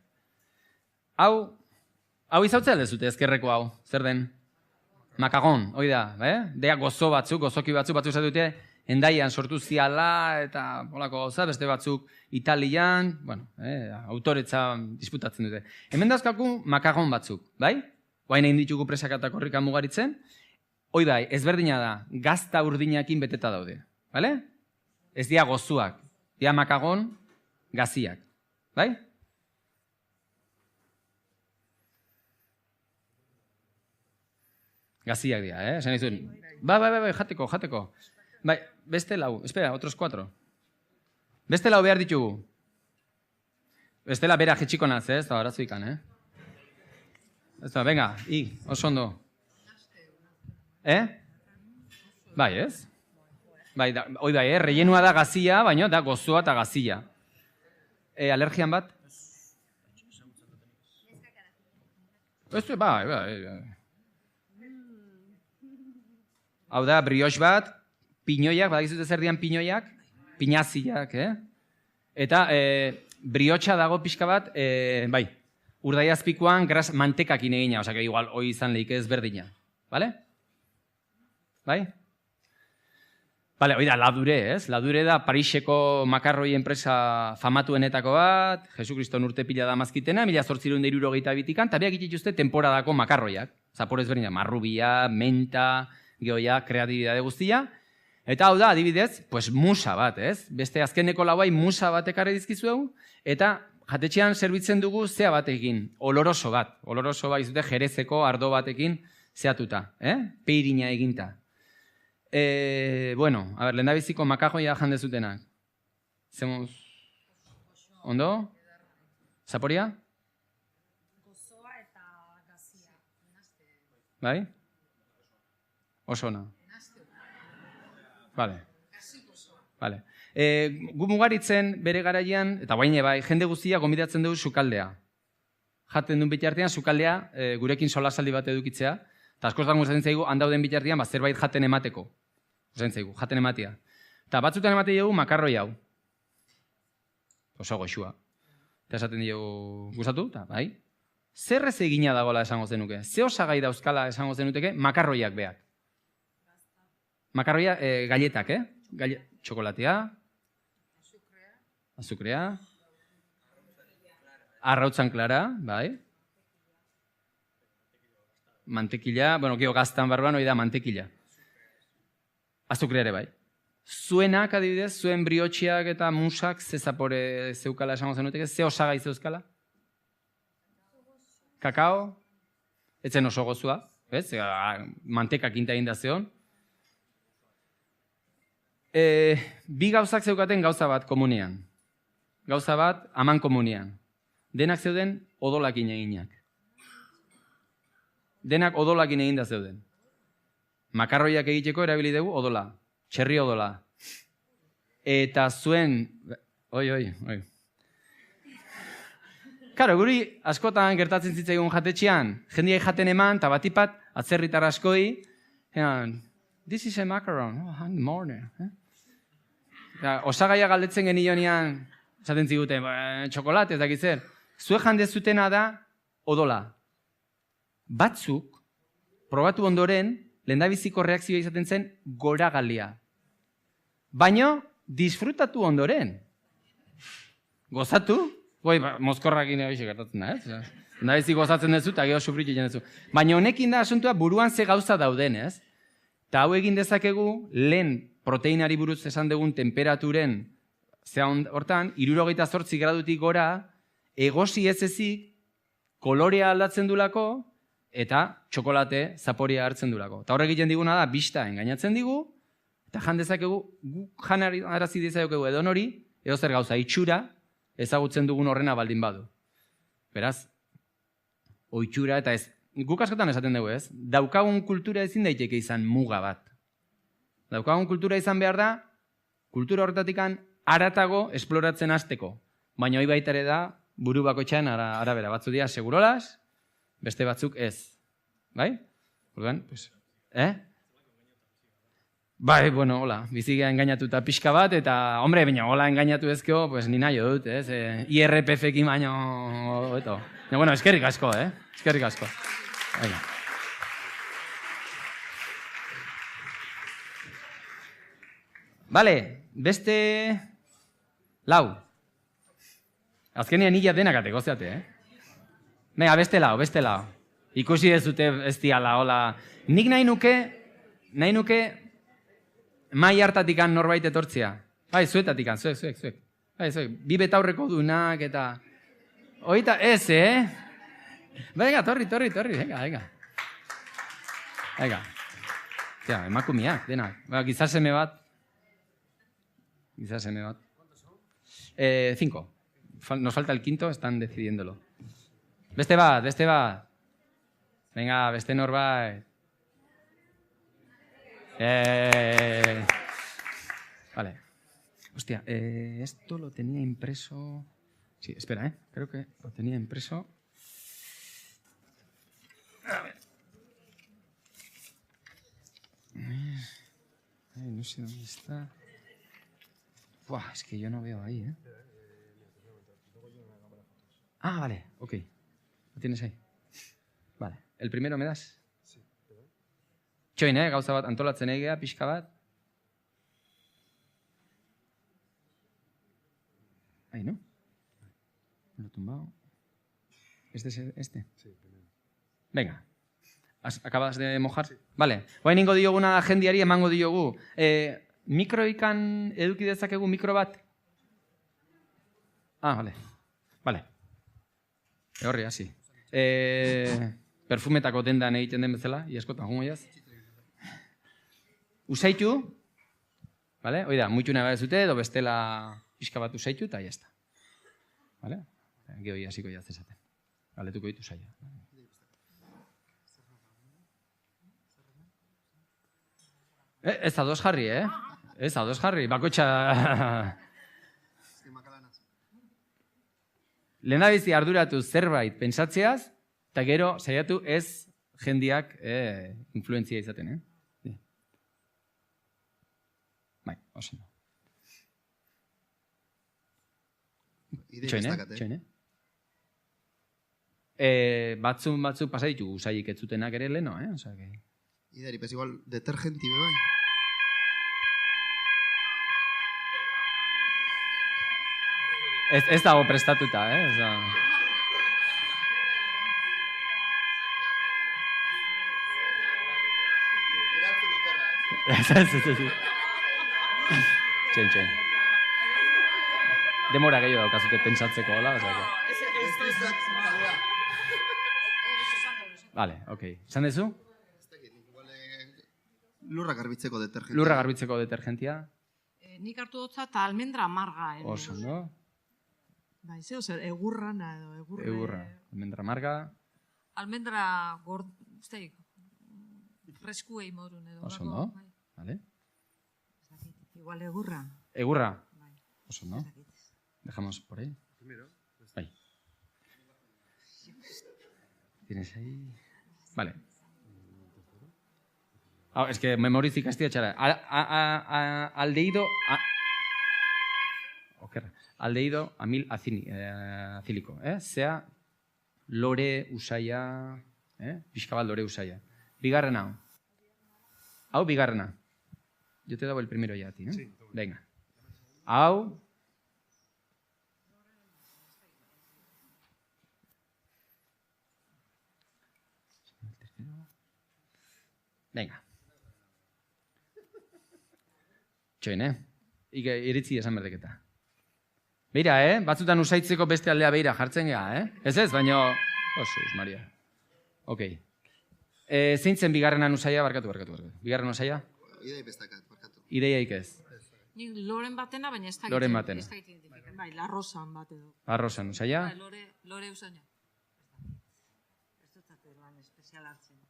Hau izautzea dezute ezkerreko hau, zer den? Makagon, hoi da, Dea gozo batzuk, gozoki batzuk zatute, Hendaian sortu ziala eta holako gauza, beste batzuk Italian, autoretza disputatzen dute. Hemen dauzkagu makagon batzuk, bai? Oain egin ditugu presaka eta korrika mugaritzen. Hoi bai, ezberdina da, gazta urdinakin beteta daude, bale? Ez dia gozuak, dia makagon gaziak, bai? Gaziak dira, esan izun. Bai, jateko. Bai, beste lau, espera, otros 4. Beste lau behar ditugu. Bestela bera jetxiko naz, ez da horazu ikan, Ez da, venga, oso ondo. Bai, ez? Bai, hoi bai, rellenua da gazia, baina da gozoa eta gazia. Alergian bat? Bai. Hau da, brioche bat, pinoiak, badakizute zer dian pinoiak? Pinaziak, Eta briotxa dago pixka bat, bai, urdaiazpikoan mantekakin egina, osea, igual, hoi izan lehik ez berdina. Bale? Bai? Bale, hoi da, Ladure, ez? Ladure da Pariseko makarroi enpresa famatuenetako bat, Jesukriston urte pila da mazkitena, 1862an, eta beak itxituzte temporadako makarroiak. Zapor ezberdina, marrubia, menta, geoia, kreatibidade guztia. Eta hau da, adibidez, musa bat, ez? Beste azkeneko lauai musa bat ekarri dizkizuegu, eta jatetxean zerbitzen dugu zea batekin, oloroso bat. Oloroso bat izute jerezeko ardo batekin zeatuta, peirina eginta. Lehendabiziko makajoia jandezutenak. Zemuz? Ondo? Zaporia? Gozoa eta gazia. Bai? Oso ona. Vale. Gu mugaritzen bere garaian, eta baina bai, jende guztia gonbidatzen dugu sukaldea. Jaten duen bitartean, sukaldea gurekin solasaldi bat edukitzea, eta askotan guzatzen zaigu, handauden bitartean, zerbait jaten emateko. Guzatzen zaigu, jaten ematea. Eta batzutan ematen dugu makarroi hau. Oso goxua. Eta esaten dugu gustatu, eta bai. Zer ez egina dagoela esango zenuke? Ze osagai dauzkala esango zenuteke makarroiak beak? Makarroia, galletak, Txokolatea. Azukrea. Arrautzan klara, bai. Mantekila, gaztan barruan hori da mantekila. Azukrea ere, bai. Zuenak, adibidez, zuen briotxiak eta musak ze zapore zeukala esango zenuteke, ze osagai zeuzkala? Kakao? Etzen oso gozua, ez? Mantekak inta egin da zeon. Bi gauzak zeukaten gauza bat komunian. Gauza bat aman komunian. Denak zeuden odolakin eginak. Denak odolakin egin da zeuden. Makarroiak egiteko erabili dugu odola. Txerri odola. Eta zuen... Oi. Karo, guri askotan gertatzen zitzaigun jatetxean, jendiai jaten eman, eta batipat atzerritar askoi, this is a macaron, in the morning. Osagaia galdetzen genionean, esaten ziguten, txokolate, ez dakit zer. Zue jandezutena da odola. Batzuk, probatu ondoren, lehendabiziko reakzioa izaten zen goragalia. Baina, disfrutatu ondoren. Gozatu, mozkorrak ina hoxe gertatzen da, ez? Lehendabizik gozatzen dezu, eta geho sufritu dezu. Baina honekin da asuntua buruan ze gauza dauden, ez? Eta hau egin dezakegu, lehen proteinari buruz esan dugun temperaturen hortan, 68 gradutik gora, egosi ez ezik, kolorea aldatzen dulako, eta txokolate zaporia hartzen dulako. Eta horrek egiten diguna da, bista engainatzen digu, eta jan dezakegu, jan arazi dezakegu edon hori, edo zer gauza, itxura, ezagutzen dugun horrena baldin badu. Beraz, ohitura eta ez, guk askotan esaten dugu ez, daukagun kultura ezin daiteke izan muga bat. Daukagun kultura izan behar da, kultura horretatikan haratago esploratzen hasteko. Baina hori baita ere da, buru bakoitzean arabera. Batzuk dira segurolas, beste batzuk ez. Bai? Orduan, pues, Bai, bueno, hola, bizigia engainatuta pixka bat, eta, hombre, baina hola engainatu ezkeo, pues ni nahi dut, ez? IRPF-ekin baino, eto. Bueno, eskerrik asko, eskerrik asko. Venga. Vale, beste... Lau. Azkenean nila denak ateko zeate, Venga, beste lau. Ikusi dezute ez diala, hola. Nik nahi nuke mai hartatikan norbait etortzia. Bai, zuetatikan, zuek. Bai, zuek, bi betaurreko dunak eta... Oita, ez, Venga, torri, venga. Venga. Ja, emakumiak, denak. Gizaseme bat. 5. Nos falta el quinto, están decidiéndolo. Beste bat. Venga, beste norbait. Vale. Hostia, esto lo tenía impreso... Sí, espera, creo que lo tenía impreso. A ver. Ay, no sé dónde está. Buah, es que yo no veo ahí, Ah, vale, ok. ¿Lo tienes ahí? Vale. ¿El primero me das? Sí. Txoin, gauza bat antolatzen egea, pixka bat. Ahí, ¿no? Lo he tumbado. ¿Este es este? Sí, primero. Venga. ¿Acabas de mojar? Sí. Vale. Hoain ingo dioguna jendiari emango diogu. Mikroikan eduki dezakegu mikro bat? Ah, vale. Vale. Horri, hasi. Perfumetako dendan egiten den bezala, iaskotan jungo jaz. Usaitu, vale? Hoi da, muituna bat zute, edo bestela pixka bat usaitu, eta jazta. Vale? Geho hasiko jaz esaten. Galetuko ditu saia. Ez ados jarri, Ez ados jarri, bakotxa... Lehendabizi arduratu zerbait pentsatzeaz, eta gero saiatu ez jendiak influentzia izaten, Bai, oso no. Txoin, Batzuk pasa ditu usaiik ez zutenak ere leno, Idari, pues igual, detergenti bebai. Ez dago prestatuta, Txoin. Demora gehiago daukazute pentsatzeko, hola? Vale, ok. Esan dezu? Lurra garbitzeko detergentia. Lurra garbitzeko detergentia. Nik hartu dutza eta almendra amarga. Oso, no? Bai, egurra edo egurra. Almendra amarga. Almendra usteik, freskuei modun edo. Oso, no? Vale. Igual egurra. Egurra. Oso, no? Dejamos por ahí. Primero. Ahí. ¿Tienes ahí? Vale. Es que memoriza ez txara. Aldehído... Aldehído amil acílico. Zea lore usaia... Pixka bat lore usaia. Bigarrena. Hau bigarrena. Yo te he dado el primero ya a ti, ¿no? Sí. Venga. Hau... Venga. Txoin, iritzi esan berdeketa. Beira, batzutan usaitzeko beste aldea beira jartzen gea, Ez, baina... Osus, Maria. Ok. Zeintzen bigarrenan usaia, barkatu. Bigarren usaia? Idei bestakat, barkatu. Ideiaik ez. Nik loren batena, baina ez da Loren batena. Bai, larrosan bat edo. Arrosan, usaia. Lore usaina.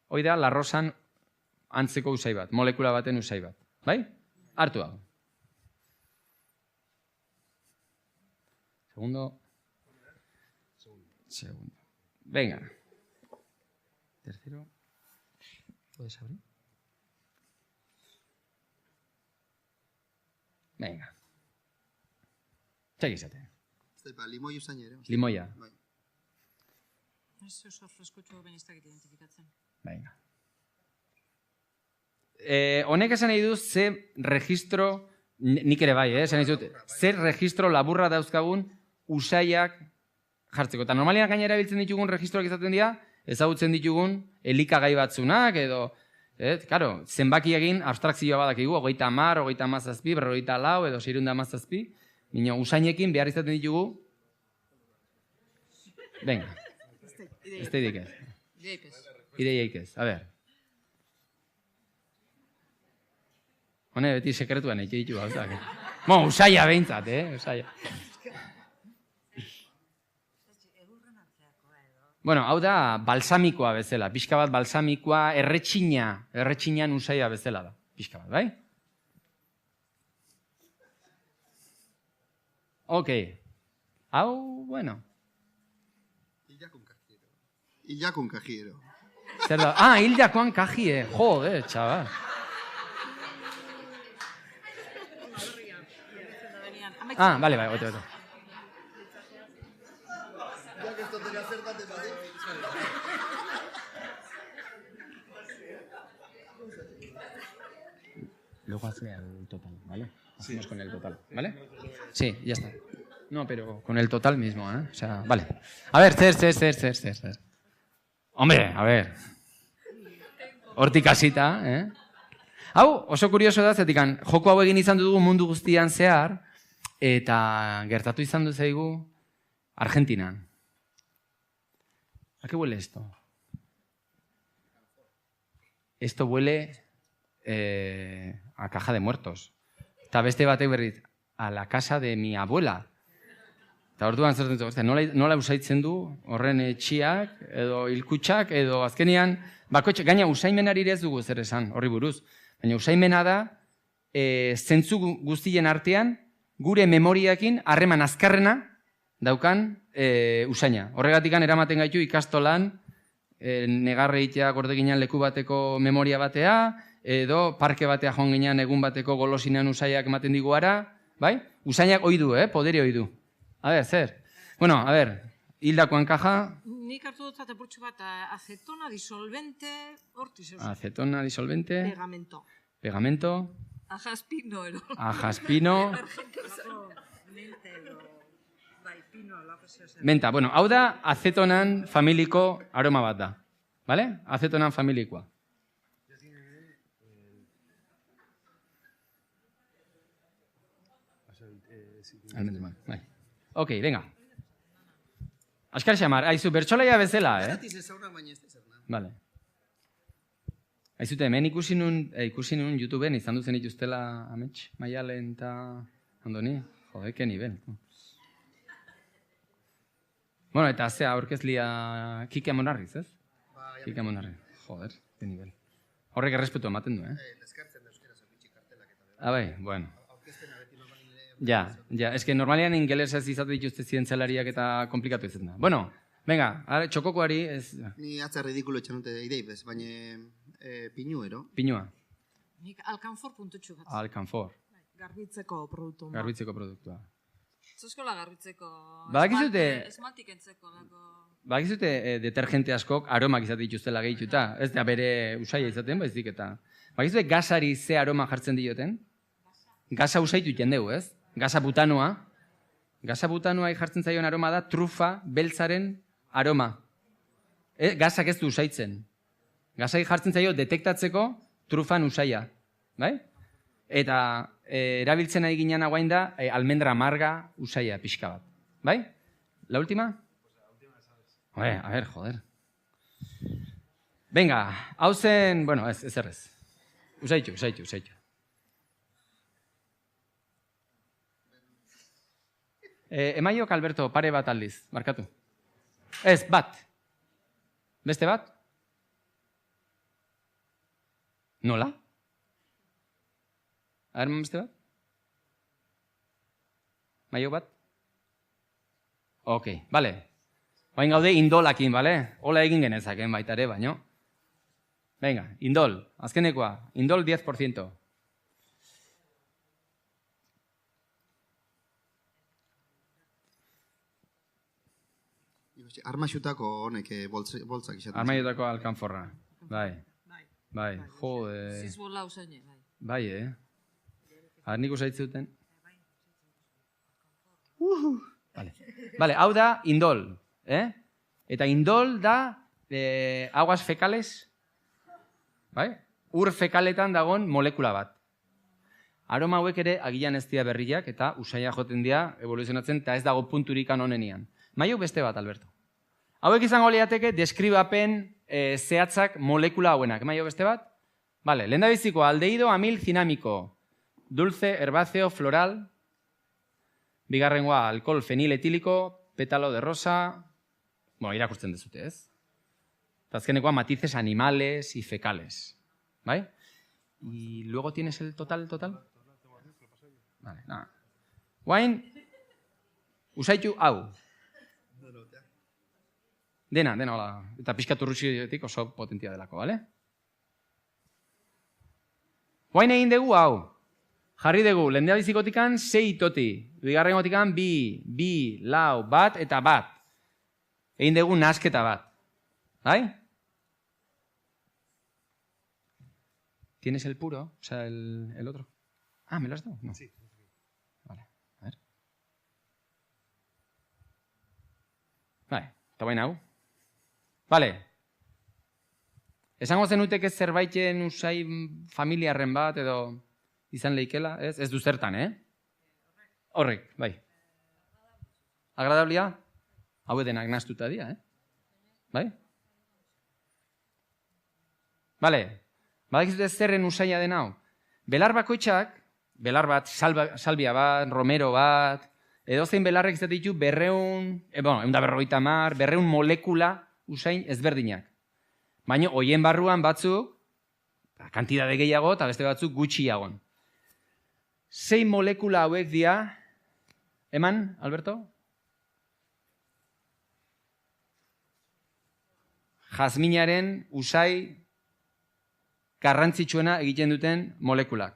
Hoi da, larrosan antzeko usai bat, molekula baten usai bat. Bai? Hartu hau. Segundo. Venga. Tercero. ¿Puedes abrir? Venga. Txegizate. Limoi usain ere. Limoia. Bai. Ez oso freskutxo baina ez dakit identifikatzen. Venga. Honek esan nahi du ze registro, nik ere bai, esan nahi dut, ze registro laburra dauzkagun usaiak jartzeko. Eta normalian gainera erabiltzen ditugun registroak izaten dira, ezagutzen ditugun elikagai batzunak edo, claro, zenbaki egin abstrakzioa badakigu, 30, 37, 54 edo 617, baina usainekin behar izaten ditugu. Venga. Ez da idik ez. Ideiaik ez. A ber. Hone, beti sekretuan eke ditu gauzak. Usaia behintzat, usaia. Bueno, hau da balsamikoa bezala. Pixka bat balsamikoa erretxinan usaia bezala da. Pixka bat, bai? Ok. Hau, bueno. Hilda con cajero. Zer da? Hilda con cajie. Jode, txabal. Bale, ote. Luego hace el total, ¿vale? Hacemos con el total, ¿vale? Sí, ya está. No, pero con el total mismo, ¿eh? O sea, vale. A ver, zer. Hombre, a ver. Hortik hasita, ¿eh? Hau, oso kurioso da, zetikan, joko hau egin izan dugu mundu guztian zehar, eta gertatu izan du zaigu Argentinan. ¿A qué huele esto? Esto huele a caja de muertos. Eta beste batek berriz, a la casa de mi abuela. Eta orduan zertzen zu, nola usaitzen du horren etxiak, edo hilkutxak, edo azkenean, gaina usaimenari ez dugu zer esan, horri buruz. Baina usaimena da, zentzu guztien artean, gure memoriakin harreman azkarrena daukan usaina. Horregatikan eramaten gaitu ikastolan, negarreitea gordeginan leku bateko memoria batea, edo parke batea joan ginean egun bateko golosinan usaiak ematen digu ara, bai? Usainak oidu, poderi oidu. A ver, zer? Bueno, a ver, hildakoan kaja. Nik hartu dut apurtxo bat acetona disolvente, hortiz eusen. Acetona disolvente. Pegamento. Pegamento. Ajaspino, ero. Ajaspino. Menta, bueno, hau da acetonan familiko aroma bat da. Vale? Acetonan familikoa. Bai. Ok, venga. Askar xamar, haizu, bertxolaia bezala, Gratis ezaunak baina ez dezerna. Vale. Haizute, hemen ikusi nun YouTubeen izan duzen ituztela amets, Maialen eta Andoni. Jode, que nivel. Bueno, eta zea aurkezlia Kike Monarriz, ez? Kike Monarriz. Joder, que nivel. Horrek errespetu ematen du, Deskartzen da euskera zerbitxi kartelak eta bai, bueno. Ja, es que normalian ingelesez izate dituzte zientzialariak eta komplikatu izan da. Bueno, venga, txokokoari ez... Ni atza ridikulo etxanute idei bez, baina pinuero. Pinua. Nik alkanfor puntutxu bat. Alkanfor. Garbitzeko produktu. Garbitzeko produktua. Zoskola garbitzeko. Badakizute... Esmaltik entzeko. Badakizute detergente askok aromak izate dituztela gehituta. Ez da bere usaia izaten, baizik eta... Badakizute gasari ze aroma jartzen dioten? Gasa usaitu jendeu, ez? Gasa butanoa. Gasa butanoa jartzen zaion aroma da trufa beltzaren aroma. Gasak ez du usaitzen. Gasai jartzen zaio detektatzeko trufan usaia. Bai? Eta erabiltzen ari ginen haguain da almendra amarga usaia pixka bat. Bai? La última? A ver, joder. Venga, hau zen... Bueno, ez errez. Usaitu. Emaiok, Alberto, pare bat aldiz, markatu. Ez, bat. Beste bat? Nola? Aherman beste bat? Maiok bat? Ok, bale. Bain gaude indolakin, bale? Hola egin genezaken baita ere, baino. Venga, indol, azkenekoa. Indol 10%. Armaxutako honek boltzak izaten. Armaiotako alkanforra. Bai, bai, jode. Zizbola usaine, bai. Bai, nik usaitzuten. Vale, hau da indol. Eta indol da aguas fecales, bai? Ur fekaletan dagon molekula bat. Aroma hauek ere agian ez dira berriak eta usaia joten dira evoluzionatzen eta ez dago punturikan honenian. Maiok beste bat, Alberto. Hauek izango liateke deskribapen zehatzak molekula hauenak. Maiok beste bat? Vale, lehendabiziko aldehído amil zinamiko. Dulce, herbáceo, floral. Bigarrengoa, alkohol feniletílico, pétalo de rosa. Bueno, irakurtzen dezute, ez? Eta azkenekoa, matices animales y fecales. ¿Vale? Y luego tienes el total. Vale, nada. Guain, usaitu hau. Dena, hola. Eta pixkatu rusietik oso potentia delako, bale? Guain egin dugu hau. Jarri dugu, lehendabizikotikan 6 toti. Bigarrengotikan 2, 2, lau, bat eta bat. Egin dugu nasketa bat. ¿Bai? ¿Tienes el puro? O sea, el otro. Ah, ¿me lo has dado? No. Sí. Vale, a ver. Vale, eta bain hau. Vale. Esango zenuteke zerbaiten usai familiarren bat edo izan leikela, ez? Ez du zertan, Horrek, bai. Agradablia? Hau denak naztuta dira, Bai? Vale. Badakizute zerren usaia den hau? Belar bakoitzak, belar bat, salbia bat, romero bat, edozein belarrek izaten ditu 200 molekula usain ezberdinak. Baina hoien barruan batzuk, kantidade gehiago eta beste batzuk gutxiagon. 6 molekula hauek dira, eman, Alberto? Jazminaren usai garrantzitsuena egiten duten molekulak.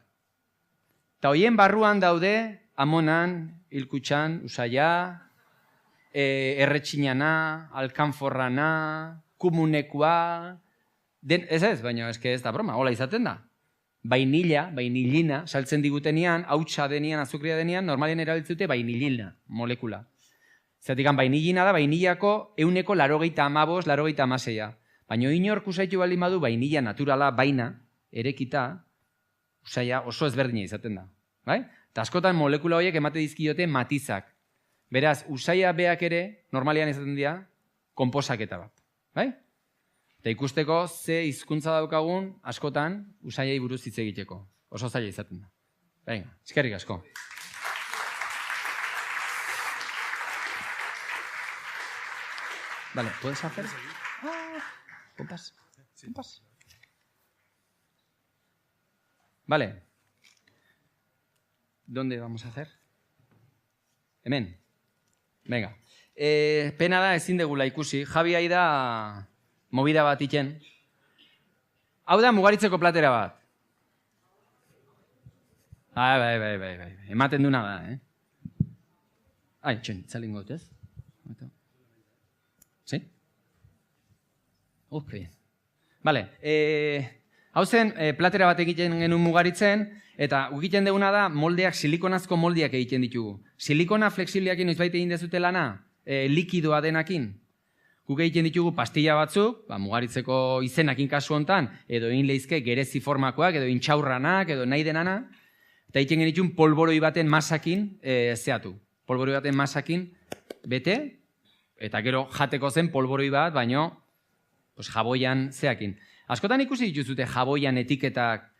Eta hoien barruan daude amonan, ilkutxan, usaia, erretxinana, alkanforrana, kumunekoa, ez, baina ez da broma, hola izaten da. Vainillina, saltzen digutenean, hautsa denian, azukria denian, normalien erabiltzute vainillina molekula. Zertikan vainillina da, vainillako 195, 96. Baina inork usaitu baldin badu vainilla naturala, baina, erekita, usaia oso ezberdina izaten da. Bai? Eta askotan molekula horiek emate dizkiote matizak. Beraz, usaia beak ere, normalian izaten dira, konposaketa bat. Bai? Eta ikusteko ze hizkuntza daukagun askotan usaiai buruz hitz egiteko. Oso zaila izaten da. Venga, eskerrik asko. Vale, ¿puedes hacer? Pompas. Vale. ¿Dónde vamos a hacer? Hemen. Venga. Pena da ezin degula ikusi. Javi ai da movida bat iken. Hau da mugaritzeko platera bat. Bai. Ematen duna da, Ai, txen, txalingot, ez? ¿Sí? Qué bien. Vale, hau zen, platera bat egiten genuen mugaritzen, eta egiten duguna da moldeak, silikonazko moldeak egiten ditugu. Silikona flexibliakin noizbait egin dezute lana, likidoa denakin. Guk egiten ditugu pastilla batzuk, mugaritzeko izenakin kasu hontan, edo egin lehizke gerezi formakoak, edo intxaurranak, edo nahi denana, eta egiten genitun polboroi baten masakin zehatu. Polboroi baten masakin bete, eta gero jateko zen polboroi bat, baino jaboian zeakin. Askotan ikusi dituzute jaboian etiketak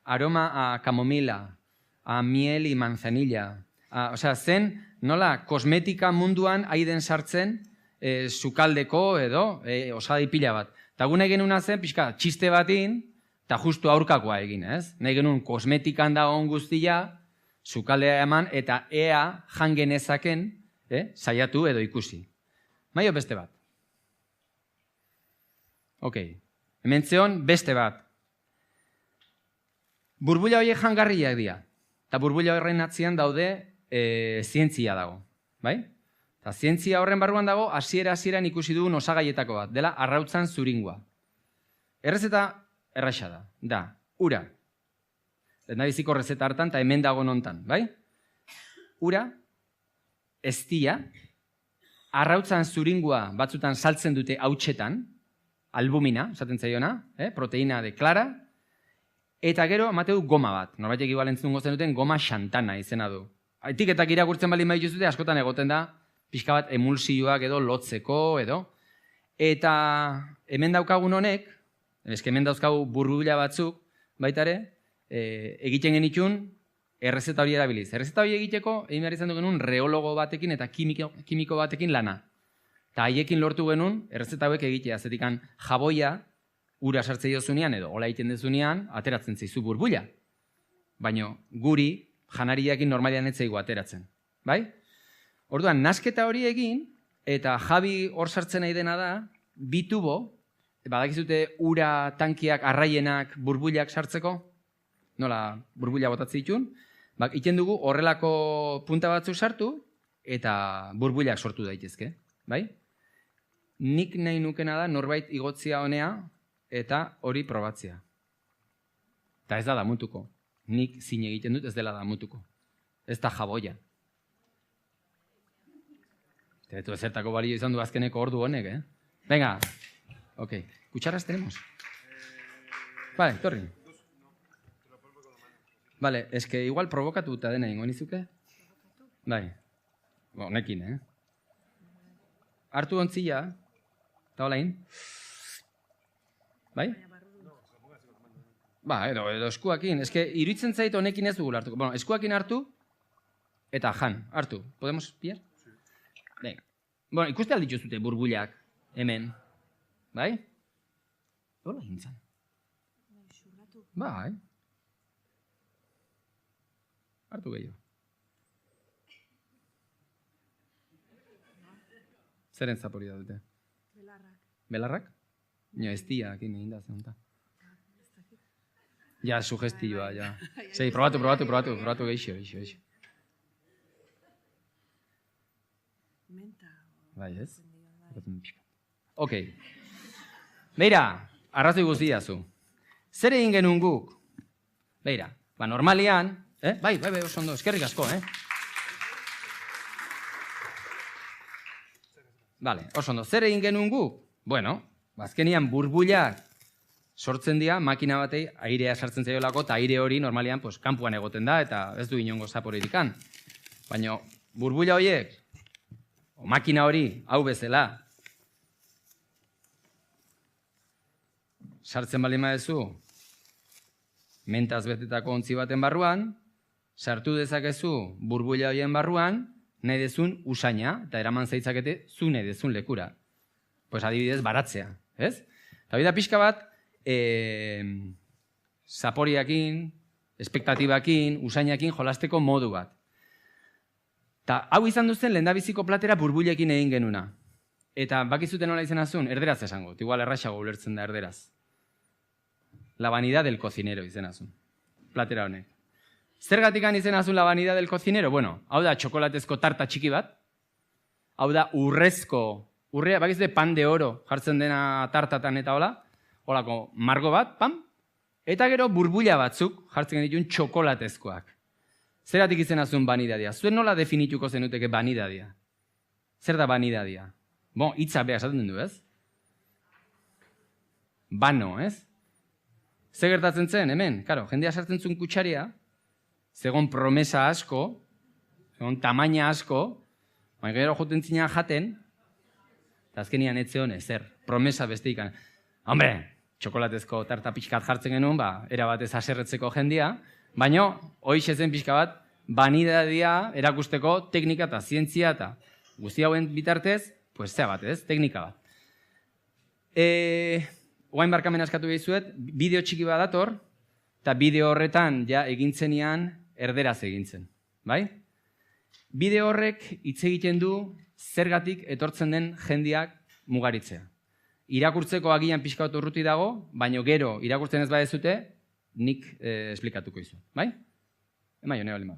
aroma a camomila, a miel y manzanilla, zen nola kosmetika munduan aiden sartzen sukaldeko edo osadai pila bat. Eta gune genuna zen, pixka, txiste batin, eta justu aurkakoa egin, ez? Nahi genuen kosmetikan da on guztia, sukaldea eman, eta ea jan genezaken, saiatu edo ikusi. Maio beste bat. Ok, hemen zeon beste bat. Burbuila horiek jangarriak dira. Eta burbuila horren atzian daude zientzia dago. Bai? Eta zientzia horren barruan dago, hasieran ikusi dugun osagaietako bat. Dela, arrautzan zuringua. Errezeta erraxa da. Da, ura. Lehendabiziko errezeta hartan, eta hemen dago nontan. Bai? Ura, eztia, arrautzan zuringua batzutan saltzen dute hautsetan, albumina, esaten zaiona, proteina de clara, eta gero amateu goma bat. Norbaitek egibalentzun gozten duten goma xantana izena du. Etiketak irakurtzen baldin badituzute, askotan egoten da, pixka bat emulsioak edo lotzeko edo. Eta hemen daukagun honek, hemen dauzkagu burbula batzuk, baitare, egiten genitun errezeta hori erabiliz. Errezeta hori egiteko, egin behar izan du genuen reologo batekin eta kimiko batekin lana. Eta haiekin lortu genuen, errezeta hauek egitea, zetikan jaboia, ura sartze diozunean edo hola egiten dezunean, ateratzen zaizu burbula. Baina guri, janariakin normalian ez zaigu ateratzen. Bai? Orduan, nasketa hori egin, eta Javi hor sartzen nahi dena da, bi tubo, badakizute ura tankiak, arraienak, burbulak sartzeko, nola burbula botatzen ditun, iten dugu horrelako punta batzuk sartu, eta burbulak sortu daitezke. Bai? Nik nahi nukena da norbait igotzia honea, eta hori probatzea. Eta ez da damutuko. Nik zine egiten dut ez dela damutuko. Ez da jaboia. Eta ezertako balio izan du azkeneko ordu honek, Venga, ok. ¿Cucharas tenemos? Vale, torri. Vale, es que igual provokatu eta dena ingo nizuke? Bai. Honekin, Hartu ontzila, eta holain. Bai? Ba, edo eskuakin. Ez que iruditzen zait honekin ez dugu hartuko. Bueno, eskuakin hartu, eta jan, hartu. Podemos pillar? Venga. Bueno, ikuste alditzu zute burbulak, hemen. Bai? Hola gintzan. Bai. Hartu gehiago. Zeren zapori da dute? Belarrak. Belarrak? Nio, ez diakin egin da zenunta. Ja, sugestioa, ja. Sei, probatu geixo. Bai, ez? Ok. Beira, arrazoi guztia zu. Zer egin genuen guk? Beira, normalian, bai, oso ondo, eskerrik asko, Vale, oso ondo, zer egin genuen guk? Bueno, azkenian burbulak sortzen dira, makina batei airea sartzen zaiolako, eta aire hori normalian kanpoan egoten da, eta ez du inongo zaporirikan. Baina burbula horiek, makina hori, hau bezala, sartzen bali maezu, mentaz betetako ontzi baten barruan, sartu dezakezu burbula horien barruan, nahi dezun usaina, eta eraman zaitzakete zu nahi dezun lekura. Pues adibidez, baratzea, ez? Eta bida pixka bat, zaporiakin, espektatibakin, usainakin jolasteko modu bat. Ta hau izan duzen lehendabiziko platera burbulekin egin genuna. Eta bakizuten nola izan azun, erderaz esango, igual erraxago ulertzen da erderaz. La vanidad del cocinero izan azun, platera honek. Zergatik izan azun la vanidad del cocinero? Bueno, hau da txokolatezko tarta txiki bat, hau da urrea, bakizute pan de oro jartzen dena tartatan eta holako margo bat, pam, eta gero burbula batzuk jartzen genituen txokolatezkoak. Zeratik izan azun vanidadia? Zuen nola definituko zenuteke vanidadia? Zer da vanidadia? Bon, hitza beha esaten du, ez? Bano, ez? Zer gertatzen zen, hemen? Karo, jendea sartzen zuen kutsaria, zegon promesa asko, zegon tamaina asko, baina gero joten zinean jaten, eta azkenian etzeon zer, promesa beste ikan. Hombre, txokolatezko tarta pixkat jartzen genuen, erabatez aserretzeko jendia, baina, hoiz ezen pixka bat, banidadia erakusteko teknika eta zientzia eta guzti hauen bitartez, pues zea bat, ez? Teknika bat. Oain barkamen askatu behizuet, bideo txiki bat dator, eta bideo horretan ja egintzenian erderaz egintzen, bai? Bideo horrek hitz egiten du zergatik etortzen den jendeak mugaritzea. Irakurtzeko agian pixka bat urruti dago, baina gero irakurtzen ez badezute, nik esplikatuko izu, bai? Emaio, nire balima.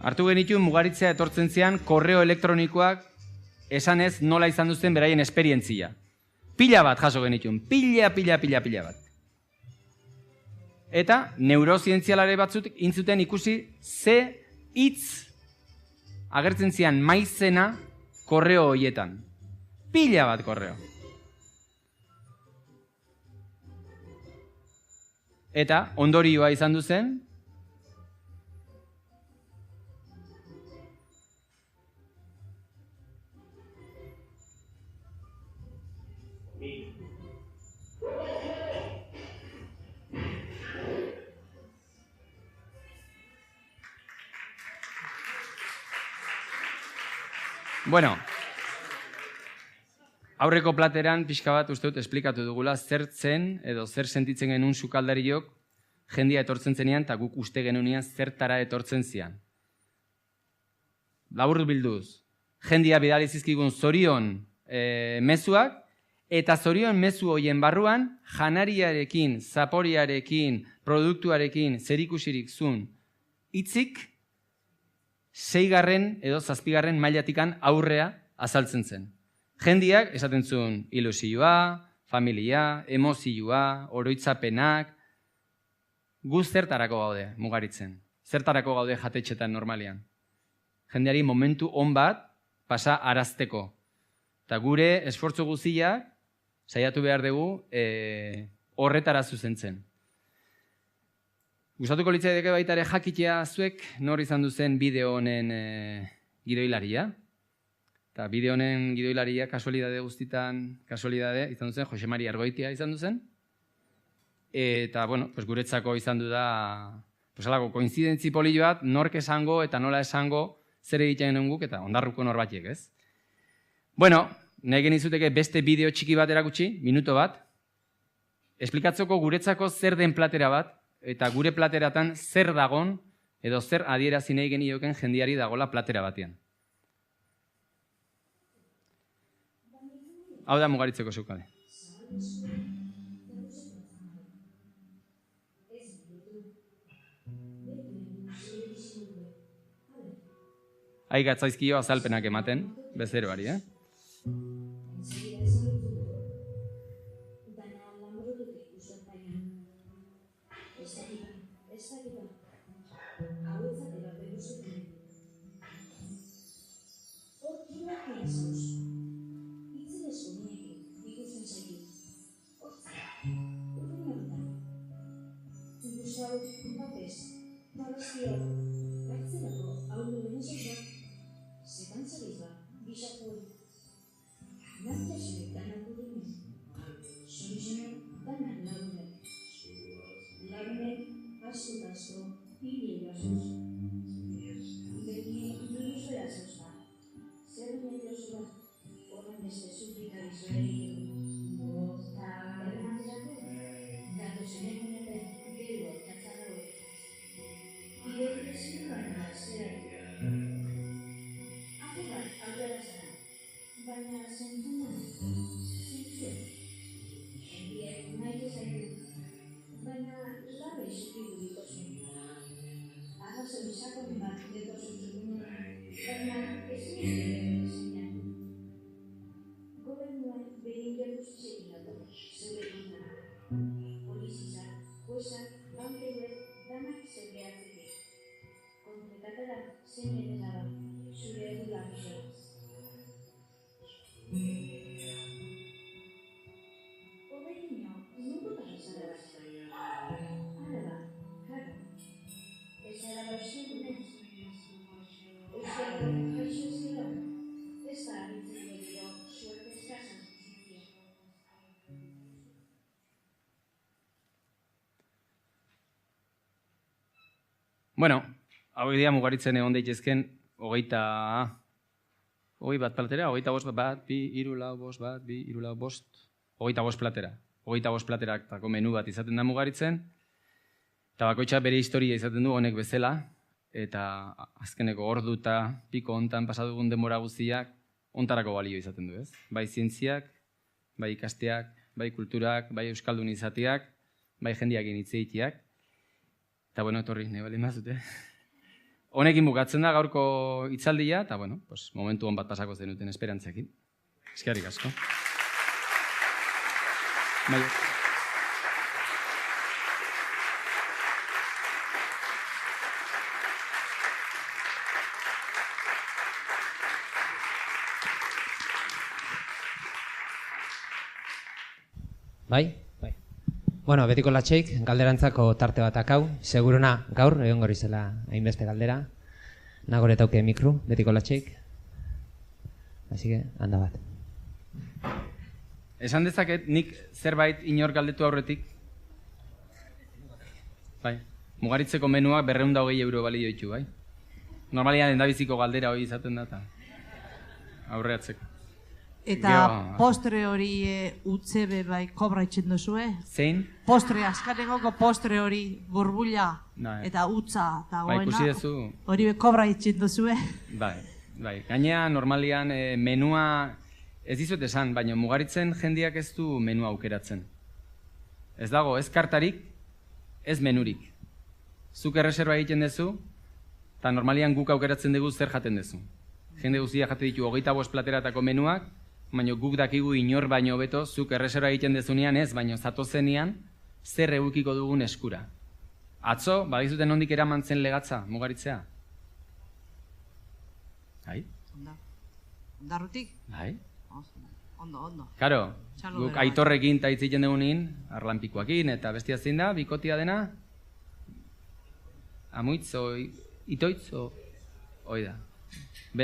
Hartu genituen mugaritzea etortzen zian korreo elektronikoak esanez nola izan duzen beraien esperientzia. Pila bat jaso genituen, pila bat. Eta neurozientzialare batzuk intzuten ikusi ze hitz agertzen zian maizena korreo horietan. Pila bat korreo. Eta ondorioa izan duzen, bueno, aurreko plateran pixka bat uste dut esplikatu dugula zer zen edo zer sentitzen genuen sukaldariok jendia etortzen zenean eta guk uste genunean zertara etortzen zian. Labur bilduz, jendia bidali zizkigun zorion mezuak eta zorion mezu horien barruan janariarekin, zaporiarekin, produktuarekin zerikusirik zuen hitzik 6. edo 7. mailatikan aurrea azaltzen zen. Jendiak esaten zuen ilusioa, familia, emozioa, oroitzapenak, guz zertarako gaude mugaritzen. Zertarako gaude jatetxetan normalian. Jendeari momentu on bat pasa arazteko. Eta gure esfortzu guztiak saiatu behar dugu horretara zuzentzen. Gustatuko litzaidake baita ere jakitea zuek nor izan duzen bideo honen gidoilaria. Eta bideo honen gidoilaria kasualidade guztitan, kasualidade izan duzen, Jose Mari Argoitia izan duzen. Eta, bueno, pues guretzako izan du da, pues alako, koinzidentzi poli bat, nork esango eta nola esango zer egiten genuen guk eta ondarruko norbatiek, ez? Bueno, nahi genizuteke beste bideo txiki bat erakutsi, minuto bat, esplikatzeko guretzako zer den platera bat, eta gure plateratan zer dagon, edo zer adierazi nahi genioken jendiari dagola platera batean. Hau da mugaritzeko sukale. Hai gatzaizkio azalpenak ematen, bezeroari, Bueno, hau dira Mugaritzen egon daitezken 21 platera, 25 bat, 2, 3, 4, 5, 1, 2, 3, 4, 5, 25 platera. 25 plateratako menu bat izaten da Mugaritzen, eta bakoitza bere historia izaten du honek bezala, eta azkeneko ordu eta piko hontan pasadugun denbora guztiak hontarako balio izaten du, ez? Bai zientziak, bai ikasteak, bai kulturak, bai euskaldun izateak, bai jendiakin hitz egiteak. Eta bueno, etorri, nahi baldin bazute. Honekin bukatzen da gaurko hitzaldia, eta bueno, momentu hon bat pasako zenuten esperantzekin. Eskerrik asko. Bai. Bai? Bai. Bueno, betiko latxeik, galderantzako tarte bat akau. Seguruna gaur, egon gorizela hainbeste galdera. Nagore tauke mikro, betiko latxeik. Así que, handa bat. Esan dezaket, nik zerbait inor galdetu aurretik. Bai. Mugaritzeko menuak 220 euro balio ditu, bai? Normalian endabiziko galdera hori izaten da, eta aurreatzeko. Eta postre hori utze be bai kobra itxen duzue? Zein? Postre, azkanengoko postre hori burbuila eta utza eta bai, ikusi goena. duzu. Hori be kobra itxen duzue? Bai. Gainea, normalian menua, ez dizuet esan, baina Mugaritzen jendiak ez du menua aukeratzen. Ez dago, ez kartarik, ez menurik. Zuk erreserba egiten duzu, eta normalian guk aukeratzen dugu zer jaten duzu. Jende guztia jate ditu 25 plateratako menuak, baina guk dakigu inor baino hobeto, zuk erreserba egiten dezunean ez, baina zatozenean zer egukiko dugun eskura. Atzo, badizuten nondik eraman zen legatza, Mugaritzea? Bai? Ondarrutik? Bai? Ondo. Karo, guk Aitorrekin eta hitz egiten dugunin, Arlanpikoakin eta bestia zein da, bikotia dena? Amuitz, itoitz, hoi da.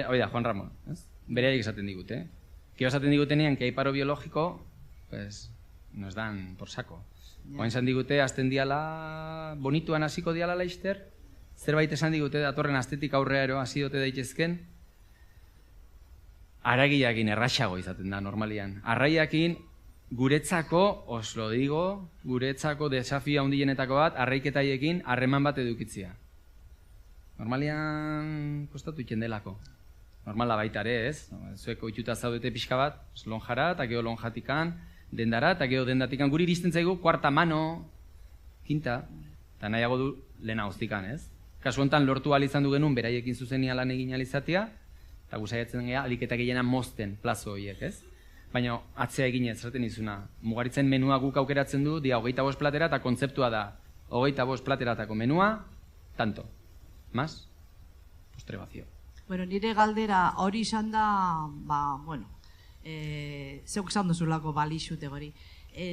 Hoi da, Juan Ramon, ez? Berearik esaten digute, Kio esaten digutenean, que hay paro biológico, pues, nos dan por saco. Oain esan digute, azten diala, bonituan hasiko diala laister, zerbait esan digute, datorren astetik aurrearo hasi dote daitezken, aragiakin erraxago izaten da, normalian. Arraiakin, guretzako, os lo digo, guretzako desafio handienetako bat, arraiketaiekin harreman bat edukitzia. Normalian, kostatu itzen delako. Normala baita ere, ez? Zuek oituta zaudete pixka bat, lonjara, eta geho lonjatikan, dendara, eta geho dendatikan. Guri iristen zaigu, kuarta mano, quinta, eta nahiago du lehena hoztikan, ez? Kasu honetan lortu izan du genuen, beraiekin zuzenia lan egin alizatia, eta guzaiatzen geha, aliketak egena mozten plazo horiek, ez? Baina atzea egin ez, zerten izuna. Mugaritzen menua guk aukeratzen du, dia 25 platera, eta kontzeptua da 25 plateratako menua, tanto. Mas? Postre vacío. Bueno, nire galdera hori izan da, zeuk izan duzulako balixute hori.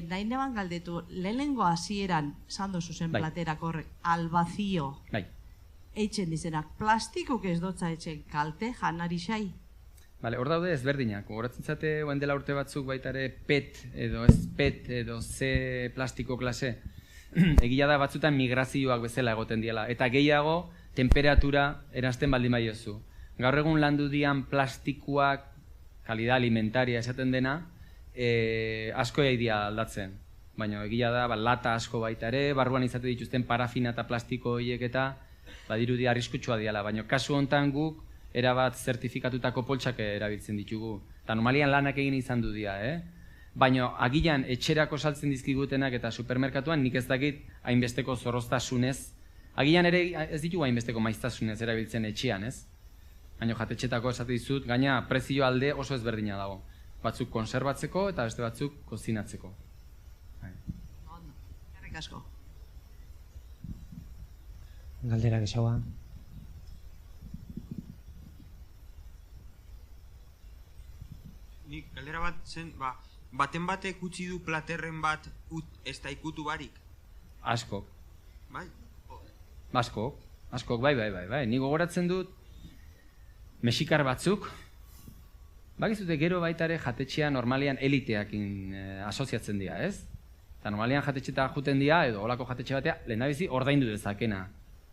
Nahi neban galdetu, lehenengo hasieran izan duzuzen platerak horrek, al vacío, eitzen dizenak, plastikuk ez dotza eitzen kalte, janari xai? Bale, hor daude ezberdinak. Gogoratzen zate, oen dela urte batzuk baitare PET edo ez PET edo C plastiko klase. Egia da batzutan migrazioak bezala egoten diela. Eta gehiago, temperatura erazten baldin baiozu. Gaur egun landu dian plastikoak, kalidad alimentaria esaten dena, asko egitea aldatzen. Baina egia da, lata asko baita ere, barruan izate dituzten parafina eta plastiko horiek eta badirudi arriskutsua diala. Baina kasu honetan guk, erabat zertifikatutako poltsak erabiltzen ditugu. Eta normalian lanak egin izan du dira, Baina agian etxerako saltzen dizkigutenak eta supermerkatuan nik ez dakit hainbesteko zorroztasunez. Agian ere ez ditugu hainbesteko maiztasunez erabiltzen etxean, ez? Baina jatetxetako esate dizut, gaina prezio alde oso ezberdina dago. Batzuk konserbatzeko eta beste batzuk kozinatzeko. Ondo, eskerrik asko. Galdera gehiagoa. Nik galdera bat zen, baten batek utzi du platerren bat ez da ikutu barik? Askok. Bai? Askok, bai. Ni gogoratzen dut, mexikar batzuk, bakizute gero baitare jatetxea normalian eliteakin asoziatzen dira, ez? Eta normalian jatetxeta juten dira, edo olako jatetxe batea, lehendabizi ordaindu dezakena.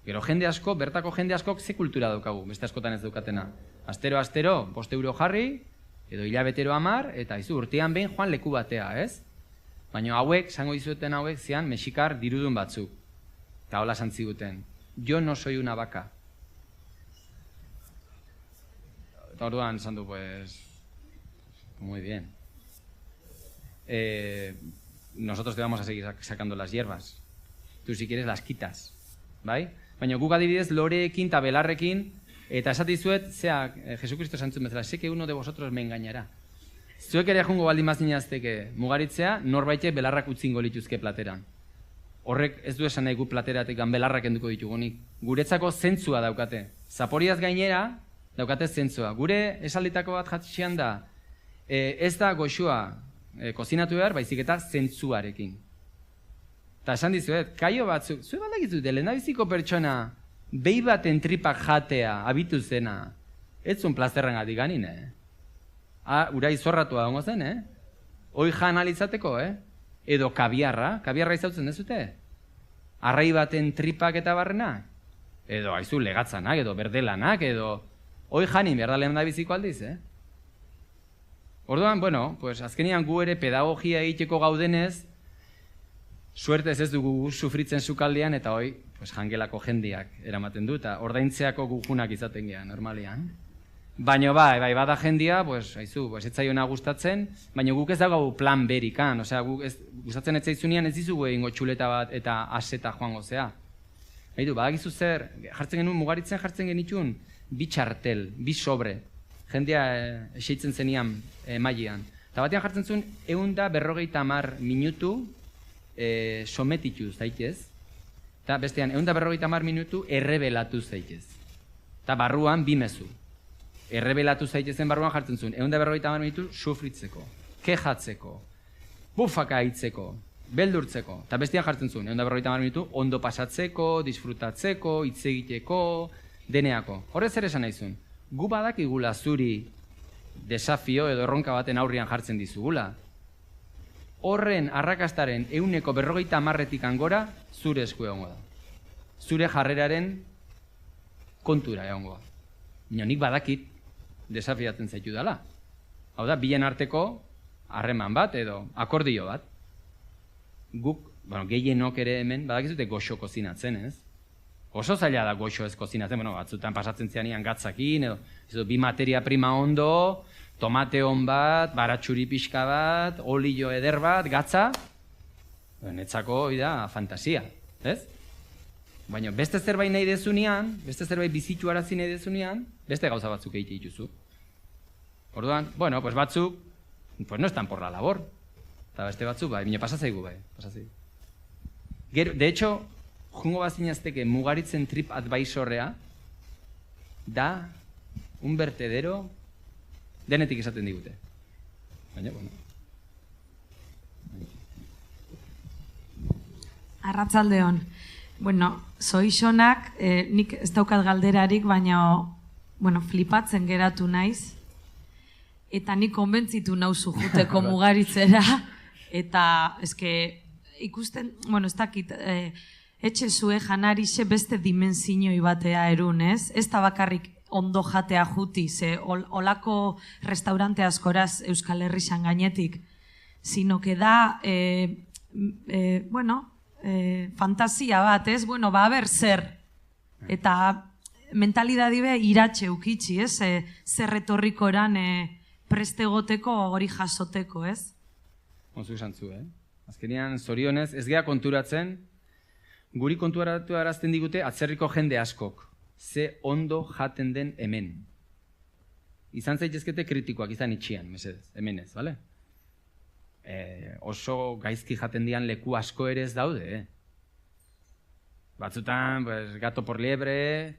Gero jende asko, bertako jende askok ze kultura daukagu, beste askotan ez daukatena. Astero, 5 euro jarri, edo hilabetero 10, eta izu urtean behin joan leku batea, ez? Baina hauek, zango dizueten hauek, zian mexikar dirudun batzuk. Eta hola zantziguten. Yo no soy una vaca. Eta orduan esan du, pues... Muy bien. Nosotros te vamos a seguir sacando las hierbas. Tú si quieres las quitas. Bai? Baina guk adibidez loreekin eta belarrekin, eta esatizuet, Jesucristo santzun bezala, sé que uno de vosotros me engañará. Zuek ere jungo baldin mazinazteke mugaritzea, norbaite belarrak utzingo lituzke plateran. Horrek ez du esan nahi gu plateratik belarrak enduko ditugunik. Guretzako zentzua daukate. Zaporiaz gainera, daukate zentzua. Gure esalditako bat jatxian da, ez da goxua kozinatu behar, baizik eta zentzuarekin. Eta esan dizuet, kaio batzuk, zue baldakizute, lehendabiziko pertsona, behi baten tripak jatea, abitu zena, ez zuen plazterren gati ganin, Ura izorratua dongo zen, Hoi jan alizateko, Edo kabiarra izautzen dezute? Arrai baten tripak eta barrena? Edo, haizu, legatzanak, edo berdelanak, edo... Hoi janin behar da lehendabiziko aldiz, Orduan, bueno, pues azkenian gu ere pedagogia egiteko gaudenez, suertez ez dugu sufritzen sukaldean, eta hoi, pues jangelako jendiak eramaten du, eta ordaintzeako gujunak izaten geha, normalian. Baina bai, bada jendia, pues, haizu, pues, ez zaiona gustatzen, baina guk ez dago plan berikan, osea, guk gustatzen ez zaizunean ez dizugu egingo txuleta bat eta aseta joango zea. Baitu, badakizu zer, jartzen genuen, mugaritzen jartzen genitun, 2 txartel, 2 sobre, jendia eseitzen zenian mailean. Eta batean jartzen zuen, 150 minutu sometitu zaitez, eta bestean, 150 minutu errebelatu zaitez. Eta barruan 2 mezu. Errebelatu zaitezen barruan jartzen zuen, 150 minutu sufritzeko, kejatzeko, bufaka hitzeko, beldurtzeko. Eta bestean jartzen zuen, 150 minutu ondo pasatzeko, disfrutatzeko, hitz egiteko, deneako. Horrez ere esan nahi zuen, gu badakigula zuri desafio edo erronka baten aurrian jartzen dizugula. Horren arrakastaren 150-etik angora zure esku egongo da. Zure jarreraren kontura egongo da. Nik badakit desafiatzen zaitu dela. Hau da, bilen arteko harreman bat edo akordio bat. Guk, gehienok ere hemen, badakizute goxo kozinatzen, ez? Oso zaila da goxo ez kozinatzen, batzutan pasatzen zianian gatzakin, edo 2 materia prima ondo, tomate hon bat, baratxuri pixka bat, olio eder bat, gatza, netzako hori da fantasia, ez? Baina beste zerbait nahi dezunean, beste zerbait bizitu arazi nahi dezunean, beste gauza batzuk egite dituzu. Orduan, pues batzuk, pues no están por la labor. Eta beste batzuk, bine pasatzaigu, pasatzaigu. De hecho, jungo bazinazteke mugaritzen trip advisorea, da un vertedero denetik esaten digute. Baina, Arratsaldeon. Bueno, Zoixonak, nik ez daukat galderarik, baina, flipatzen geratu naiz. Eta nik konbentzitu nauzu juteko mugaritzera. Eta, eske, ikusten, ez dakit, etxe zue janarixe beste dimensioi batea erun, ez? Ez da bakarrik ondo jatea juti, ze olako restaurante askoraz Euskal Herrixan gainetik, sino que da, fantasia bat, ez? Ber zer. Eta mentalidadi be iratxe ukitxi, ez? Zer retorriko eran prestegoteko hori jasoteko, ez? Onzu esan zu, Azkenean, zorionez, ez geha konturatzen, guri konturatu arazten digute atzerriko jende askok, ze ondo jaten den hemen. izan zaitezkete kritikoak izan itxian, mesedez, hemen ez, bale? Oso gaizki jaten dian leku asko ere ez daude, Batzutan, pues, gato por liebre,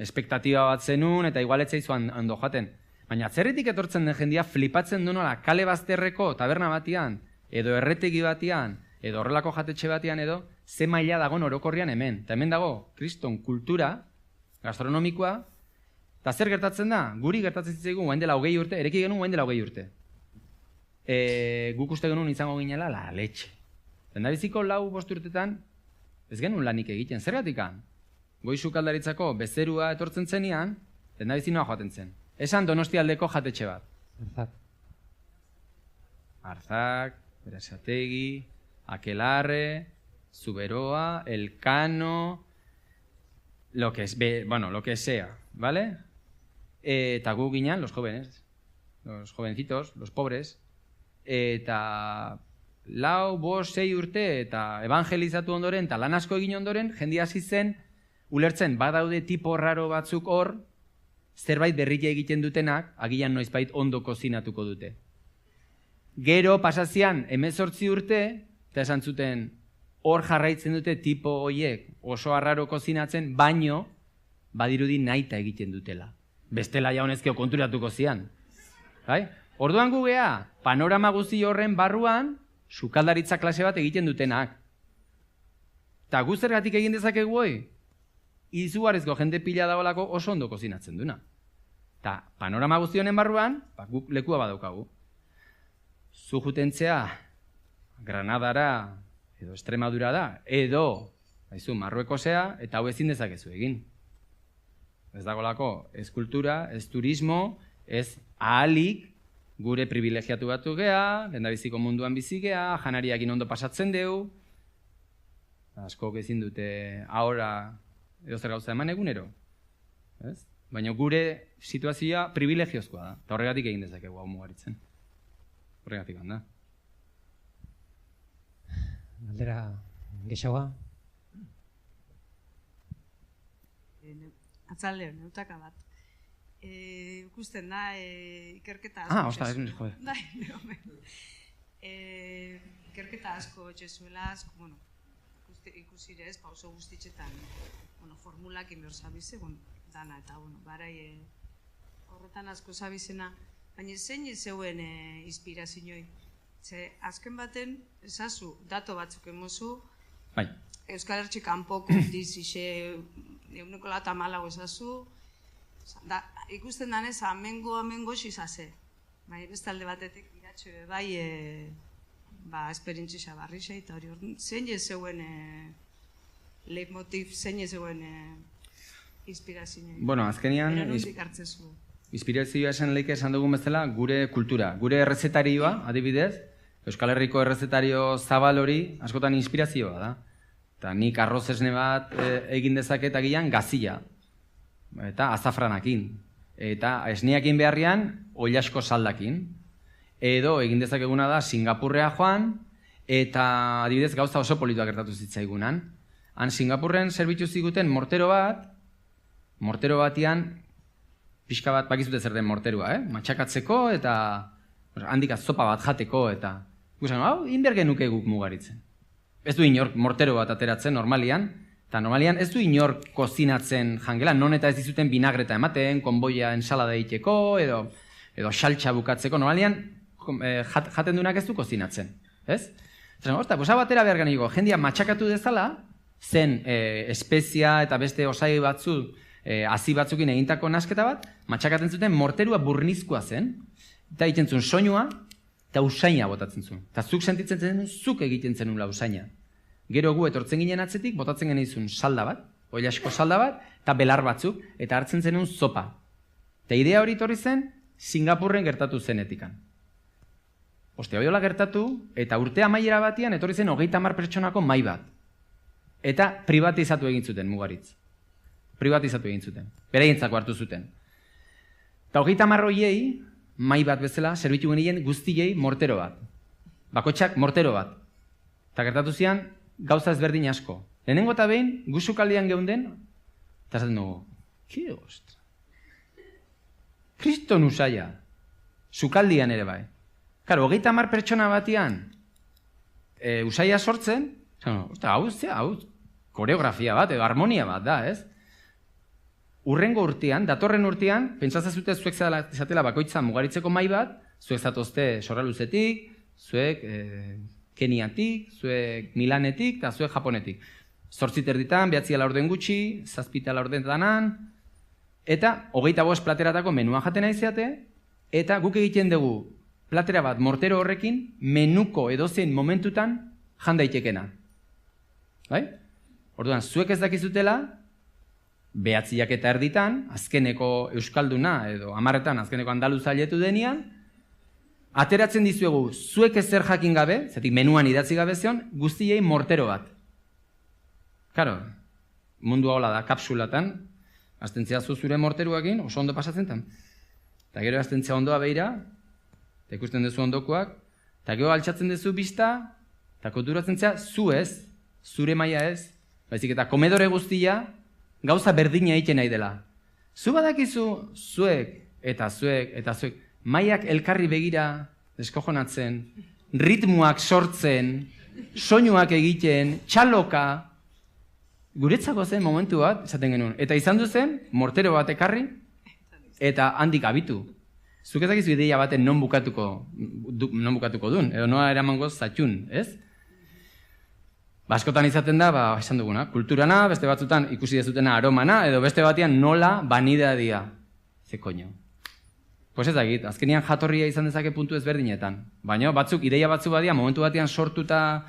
espektatiba bat zenun, eta igualetzea izuan ondo jaten. Baina atzerritik etortzen den jendia flipatzen du nola kale bazterreko taberna batian, edo erretegi batian, edo horrelako jatetxe batian edo, ze maila dagoen orokorrian hemen. Eta hemen dago, kriston kultura, gastronomikoa, eta zer gertatzen da? Guri gertatzen zitzaigun guain dela 20 urte, ereki genuen guain dela 20 urte. Guk uste genuen izango ginela la letxe. Lendabiziko 4-5 urtetan, ez genuen lanik egiten, zergatikan? Goi sukaldaritzako bezerua etortzen zenian, lendabizinoa joaten zen. Esan Donostialdeko jatetxe bat. Arzak. Arzak, Berasategi, Aquelarre, Zuberoa, Elkano, lo que sea, ¿vale? Eta gu ginean, los jóvenes, los jovencitos, los pobres, eta 4, 5, 6 urte, eta evangelizatu ondoren, eta lan asko egin ondoren, jendia hasi zen, ulertzen, badaude tipo raro batzuk hor, zerbait berria egiten dutenak, agian noizbait ondo kozinatuko dute. Gero pasazian 18 urte, eta esan zuten, hor jarraitzen dute tipo hoiek oso arraro kozinatzen, baino badirudi nahita egiten dutela. Bestela jaunezkeo konturatuko zian. Bai? Orduan gu gea, panorama guzti horren barruan, sukaldaritza klase bat egiten dutenak. Eta gu zergatik egin dezakegu hoi? Izugarrizko jende pila dagoelako oso ondo kozinatzen duna. Eta panorama guzti honen barruan, guk lekua badaukagu. Zu jutentzea Granadara, edo Extremadura da, edo Marruekosea, eta hau ezin dezakezu egin. Ez dagolako, ez kultura, ez turismo, ez ahalik, gure privilegiatu batu gea, lehendabiziko munduan bizi gea, janariakin ondo pasatzen deu, askok ezin dute ahora edo zer gauza eman egunero. Baina gure situazioa privilegiozkoa da, eta horregatik egin dezakegu hau mugaritzen. Horregatik handa. Galdera gexagoa? Atzaldeon, neutaka bat. Ikusten da, ikerketa asko... Ikerketa asko etxezuela, ikusire ez, pauso guztitxetan formulak inbor zabize, dana eta barai horretan asko zabizena, baina zein zeuen inspirazioi? Ze azken baten, esazu, dato batzuk emozu, Euskal Hertxe kanpoko dizixe, eguneko lata malago esazu, ikusten danez, amengo xizase. Bestalde batetik iratxe bai, esperientzisa barri xe, eta hori hori, zein zeuen leitmotiv, zein zeuen inspirazioa? Bueno, azkenian, inspirazioa esan leike esan dugun bezala, gure kultura, gure errezetarioa, adibidez, Euskal Herriko errezetario zabal hori askotan inspirazioa da. Eta nik arroz esne bat egin dezaket agian gazila, eta azafranakin. Eta esneakin beharrian, oilasko saldakin. Edo egin dezakeguna da Singapurrea joan, eta adibidez gauza oso polituak gertatu zitzaigunan. Han Singapurren zerbitzu ziguten mortero batian, pixka bat bakizute zer den morterua, matxakatzeko eta handik zopa bat jateko, eta hau, inber genuke guk mugaritzen. Ez du inork mortero bat ateratzen normalian, eta normalian ez du inork kozinatzen jangela, non eta ez dizuten binagreta ematen, konboia ensalada egiteko, edo xaltxa bukatzeko, normalian jaten duenak ez du kozinatzen, ez? Osta, posa batera behar ganiko, jendia matxakatu dezala, zen espezia eta beste osai batzu, hazi batzukin egintako nasketa bat, matxakatzen zuten morterua burnizkoa zen, eta egiten zuen soinua, eta usaina botatzen zuen. Eta zuk sentitzen zen, zuk egiten zenula usaina. Gero gu etortzen ginen atzetik, botatzen genizun salda bat, oilasko salda bat, eta belar batzuk, eta hartzen zenun zopa. Eta idea hori torri zen, Singapurren gertatu zenetikan. Ostia, hoiola gertatu, eta urte amaiera batian, etorri zen 30 pertsonako mai bat. Eta privatizatu egin zuten, mugaritz. Privatizatu egin zuten. Beraientzako hartu zuten. Eta 30 hoiei, mai bat bezala, zerbitu genien guztiei mortero bat. Bakotxak mortero bat. Eta gertatu zian, gauza ezberdin asko. Lehenengo eta behin, guzukaldean geunden, eta esaten dugu, ki ostra. Kriston usaia. Sukaldian ere bai. Karo, 30 pertsona batian usaia sortzen, hau, koreografia bat, edo harmonia bat da, ez? Urrengo urtean, datorren urtean, pentsatzen zute zuek zatela bakoitza mugaritzeko mai bat, zuek zatozte Sorraluzetik, zuek Keniatik, zuek Milanetik, eta zuek Japonetik. 8 erditan, 9 laurden gutxi, 7 laurden danan, eta 25 plateratako menua jaten aizeate, eta guk egiten dugu platera bat mortero horrekin, menuko edozein momentutan jan daitekena. Bai? Orduan, zuek ez dakizutela, 9 eta erditan, azkeneko euskalduna, edo 10etan azkeneko andaluza aletu denean, ateratzen dizuegu, zuek ezer jakin gabe, zetik menuan idatzi gabe zion, guztiei mortero bat. Karo, mundua hola da, kapsulatan, aztentzea zure morteruakin, oso ondo pasatzen tan. Eta gero aztentzea ondoa behira, eta ikusten duzu ondokoak, eta gero altxatzen duzu bista, eta konturatzen zea, zu ez, zure maila ez, baizik eta komedore guztia, gauza berdina egiten nahi dela. Zu badakizu, zuek, eta zuek, mailak elkarri begira deskojonatzen, ritmoak sortzen, soinuak egiten, txaloka, guretzako zen momentu bat, esaten genuen. Eta izan duzen, mortero bat ekarri, eta handik abitu. Zuk ezakizu ideia baten non bukatuko dun, edo noa eramango zatxun, ez? Askotan izaten da, esan duguna, kulturana, beste batzutan ikusi dezutena aromana, edo beste batean nola banidadia. Ze koño. Pues ez dakit, azkenian jatorria izan dezake puntu ezberdinetan. Baina batzuk, ideia batzu badia, momentu batean sortuta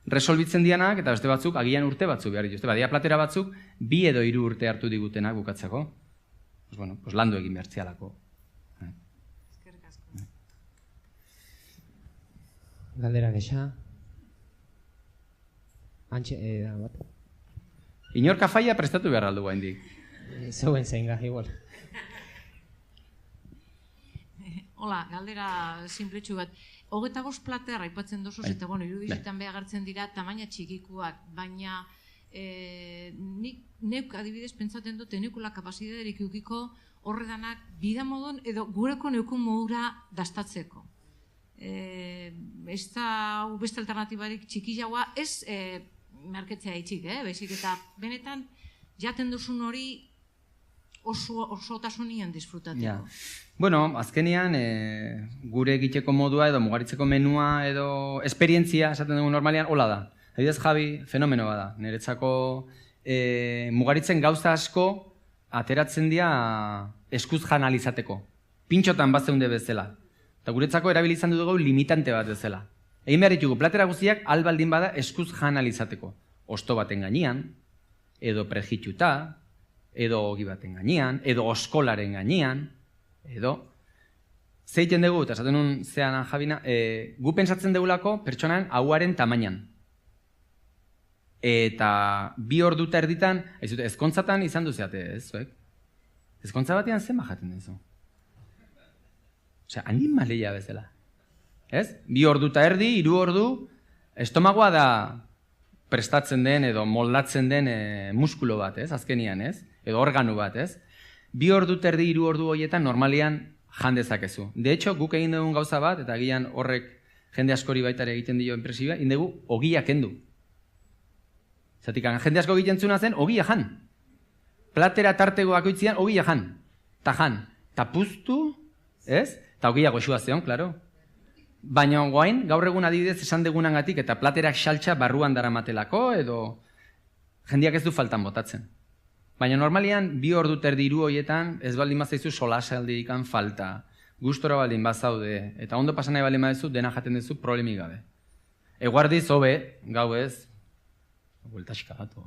resolbitzen dianak, eta beste batzuk, agian urte batzuk behar dituzte. Badia platera batzuk, 2 edo 3 urte hartu digutenak bukatzeko. Pues bueno, pues landu egin behartzialako. Eskerrik asko. Galdera gexa. Antxe, bat. Inor kafaia prestatu behar aldu guaindik. Zeuen zein gai, igual. Hola, galdera sinpletxu bat. 25 plater aipatzen dozuz, eta bueno, irudizetan behagartzen dira tamaina txikikuak, baina neuk adibidez pentsaten dut neukula kapazitaterik eukiko horredanak bidamodon edo gureko neukun modura dastatzeko. Ez da beste alternatibarik txikiagoa, ez marketzea itxik, baizik eta benetan jaten duzun hori osotasunien disfrutateko. Bueno, azkenean gure egiteko modua edo mugaritzeko menua edo esperientzia esaten dugu normalean, hola da. Adibidez, Javi, fenomeno bada. Niretzako mugaritzen gauza asko ateratzen dira eskuz jan alizateko. Pintxotan bat zeunde bezala. Eta guretzako erabilizan dugu limitante bat bezala. Egin behar ditugu, platera guztiak albaldin bada eskuz jan alizateko. Osto baten gainean, edo prejituta, edo ogi baten gainean, edo oskolaren gainean, edo... Zeiten dugu, eta esaten nun zean Javina, gu pentsatzen dugulako pertsonan hauaren tamainan. Eta 2 ordu eta erditan, ezkontzatan izan duzeate, ez zuek? Ezkontza batean zen bajaten duzu. Osea, animalia bezala. Ez? 2 ordu eta erdi, 3 ordu, estomagoa da prestatzen den edo moldatzen den muskulo bat, ez? Azkenian, ez? Edo organu bat, ez? 2 ordu eta erdi, 3 ordu horietan normalian jan dezakezu. De hecho, guk egin dugun gauza bat, eta agian horrek jende askori baitare egiten dio impresioa, egin dugu ogia kendu. Zatik, jende asko egiten zuna zen, ogia jan. Platera tartego bakoitzian, ogia jan. Ta jan. Ta puztu, ez? Ta ogia goxua zeon, klaro. Baina guain, gaur egun adibidez esan degunangatik eta platerak xaltxa barruan daramatelako edo jendiak ez du faltan botatzen. Baina normalian, 2 ordu eta erdi 3 horietan ez baldin bazaizu solasaldikan falta. Gustora baldin bazaude eta ondo pasan nahi baldin badezu dena jaten duzu problemik gabe. Eguardiz hobe, gau ez, bueltaxika gatu.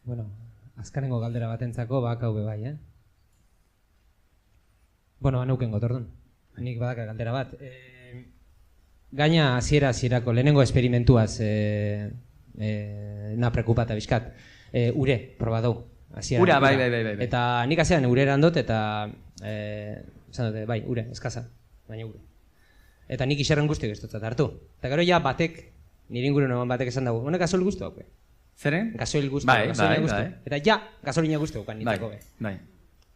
Bueno, azkanengo galdera batentzako bak hau bebai, Bueno, aneuken gotordun. Nik badaka galdera bat. Gaina hasierako lehenengo esperimentuaz na preocupata bizkat. Ure, proba dau. Ura, bai. Eta nik hasean ureran dut eta esan dute, bai, ure, eskaza, baina ure. Eta nik iserren guztiak ez dutzat hartu. Eta gero ja batek, nire inguruen batek esan dago, honek azol guztu hau. Zeren? Gasoil guztu, Bai, gasolina bai, guztu. bai. Eta ja, gasolina guztu ukan nitzako be. Bai.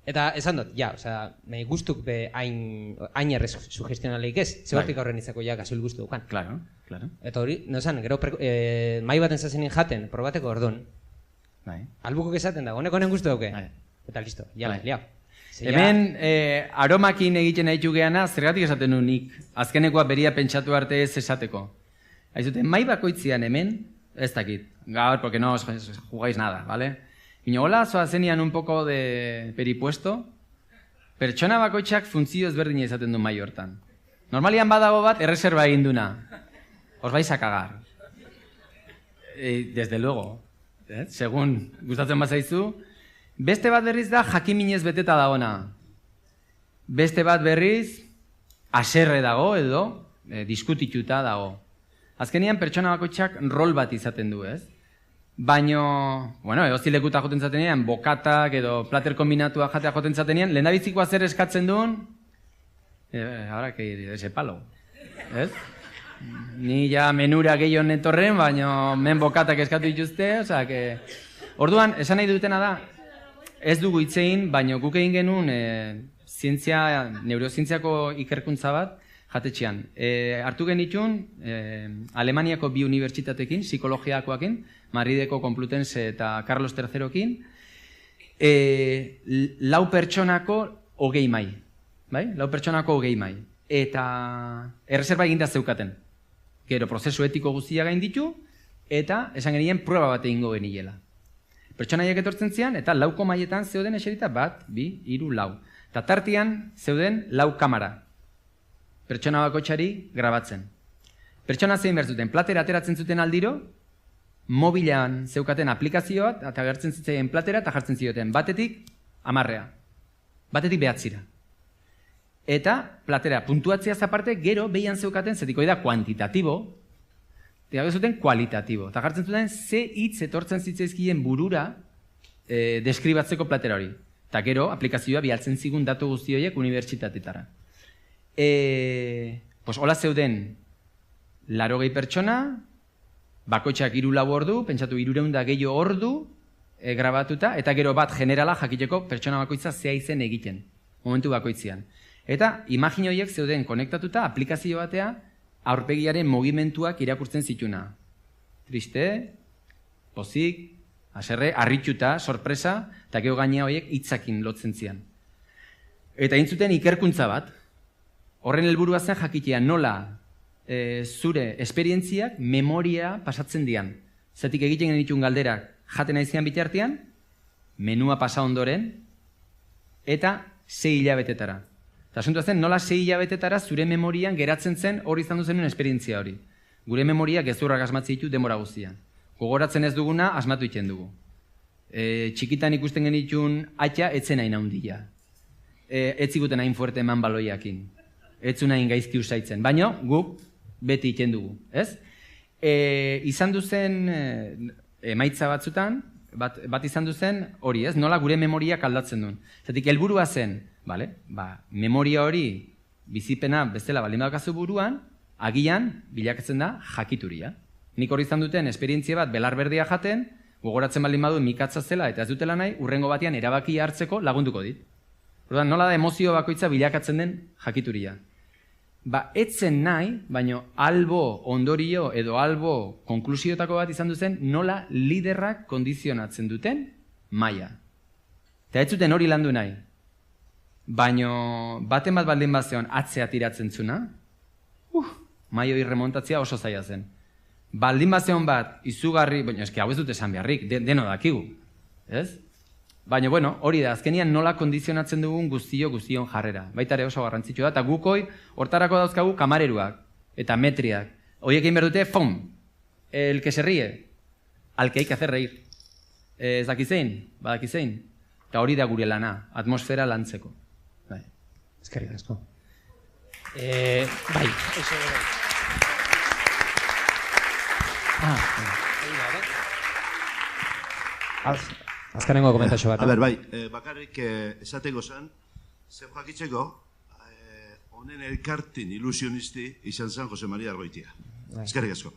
Eta esan dut, ja, osea, guztuk be hain errez sugestionaleik ez, zebartik horren izako ja gasoil guztu ukan. Claro. Eta hori, no esan, gero mai baten zazenin jaten, probateko orduan, albukok esaten da, honek guztu dauke. Eta listo, ja, liau. Hemen, aromakin egiten nahitu geana, zergatik esaten du nik, azkenekoa beria pentsatu arte ez esateko. Aizute, mai bakoitzian hemen, ez dakit, gaur, porque no os jugáis nada, ¿vale? Ino, hola, zoazenian un poco de peripuesto, pertsona bakoitzak funtzio ezberdina izaten du mai hortan. Normalian badago bat, erreserba egin duna. Os vais a cagar. Desde luego, segun gustatzen bazaizu. Beste bat berriz da, jakiminez beteta dagona. Beste bat berriz, haserre dago edo, diskutituta dago. Azkenian pertsona bakoitzak rol bat izaten du, ez? Baino, bueno, egozilekuta joten zatenean, bokatak edo plater kombinatua jatea joten zatenean, lehendabizikoa zer eskatzen duen, ahora que ir ese palo, ez? Ni ja menura gehiago netorren, baino men bokatak eskatu dituzte, osea, que... Orduan, esan nahi dutena da, ez dugu hitzein, baino guk egin genuen neurozientziako ikerkuntza bat, jatetxean. Hartu genitun, Alemaniako bi unibertsitatekin, psikologiakoakin, Madrideko Complutense eta Carlos III-kin, lau pertsonako 20 mai. Bai? Lau pertsonako 20 mai. Eta erreserba eginda zeukaten. Gero, prozesu etiko guztia gain ditu, eta esan genien prueba bat egingo geniela. Pertsonaiak etortzen zian, eta lauko maietan zeuden eserita 1, 2, 3, 4. Eta tartian zeuden 4 kamera. Pertsona bakoitzari grabatzen. Pertsona zein behar zuten, platera ateratzen zuten aldiro, mobilan zeukaten aplikazioa, eta gertzen zitzaien platera, eta jartzen zioten batetik 10, batetik 9. Eta platera puntuatziaz aparte, gero behian zeukaten, zetiko da kuantitatibo, eta zuten kualitatibo. Eta jartzen zuten, ze hitz etortzen zitzaizkien burura deskribatzeko platera hori. Eta gero, aplikazioa bialtzen zigun datu guzti horiek unibertsitatetara. Hola zeuden 80 pertsona, bakoitzak 3-4 ordu, pentsatu 300 gehiago ordu grabatuta, eta gero bat generala jakiteko pertsona bakoitza zea izen egiten, momentu bakoitzean. Eta imagino horiek zeuden konektatuta aplikazio batea aurpegiaren mugimenduak irakurtzen zituna. Triste, pozik, haserre, harrituta, sorpresa, eta gero gainea horiek hitzakin lotzen zian. Eta intzuten ikerkuntza bat, horren helburua zen jakitea nola zure esperientziak memoria pasatzen dian. Zetik egiten genitun galderak jaten aizian bitartean, menua pasa ondoren, eta 6 hilabetetara. Eta asuntua zen, nola 6 hilabetetara zure memorian geratzen zen hori izan duzenun esperientzia hori. Gure memoria gezurrak asmatzen ditu denbora guztian. Gogoratzen ez duguna, asmatu iten dugu. Txikitan ikusten genitun atxa etzen hain handia. Ez ziguten hain fuerte eman baloiakin. Ez zuen hain gaizki usaitzen. Baina guk beti iten dugu, ez? Izan duzen emaitza batzutan, bat izan duzen hori, ez? Nola gure memoriak aldatzen duen. Zatik, helburua zen, memoria hori bizipena bestela baldin badakazu buruan, agian bilakatzen da jakituria. Nik hori izan duten esperientzia bat belarberdia jaten, gogoratzen baldin badu mikatza zela eta ez dutela nahi, urrengo batean erabakia hartzeko lagunduko dit. Orduan, nola da emozio bakoitza bilakatzen den jakituria. Etzen nahi, baino albo ondorio edo albo konklusiotako bat izan duzen nola liderrak kondizionatzen duten maila. Eta ez zuten hori landu nahi. Baino baten bat baldin bazeon atzea tiratzen zuna, maila hori remontatzea oso zaila zen. Baldin bazeon bat izugarri, baina eski hau ez dut esan beharrik, deno dakigu, ez? Baina, hori da, azkenian nola kondizionatzen dugun guztion jarrera. Baita ere oso garrantzitsu da, eta gukoi hortarako dauzkagu kamareruak eta metriak. Horiek egin behar dute, el que se ríe, al que hay que hacer reír. Ez dakizein, badakizein. Eta hori da gure lana, atmosfera lantzeko. Eskerrik asko. Azkenengo komentazio bat. Bakarrik esateko zen, zer jakitzeko, honen elkartin ilusionisti izan zen Jose Maria Argoitia. Eskerrik asko.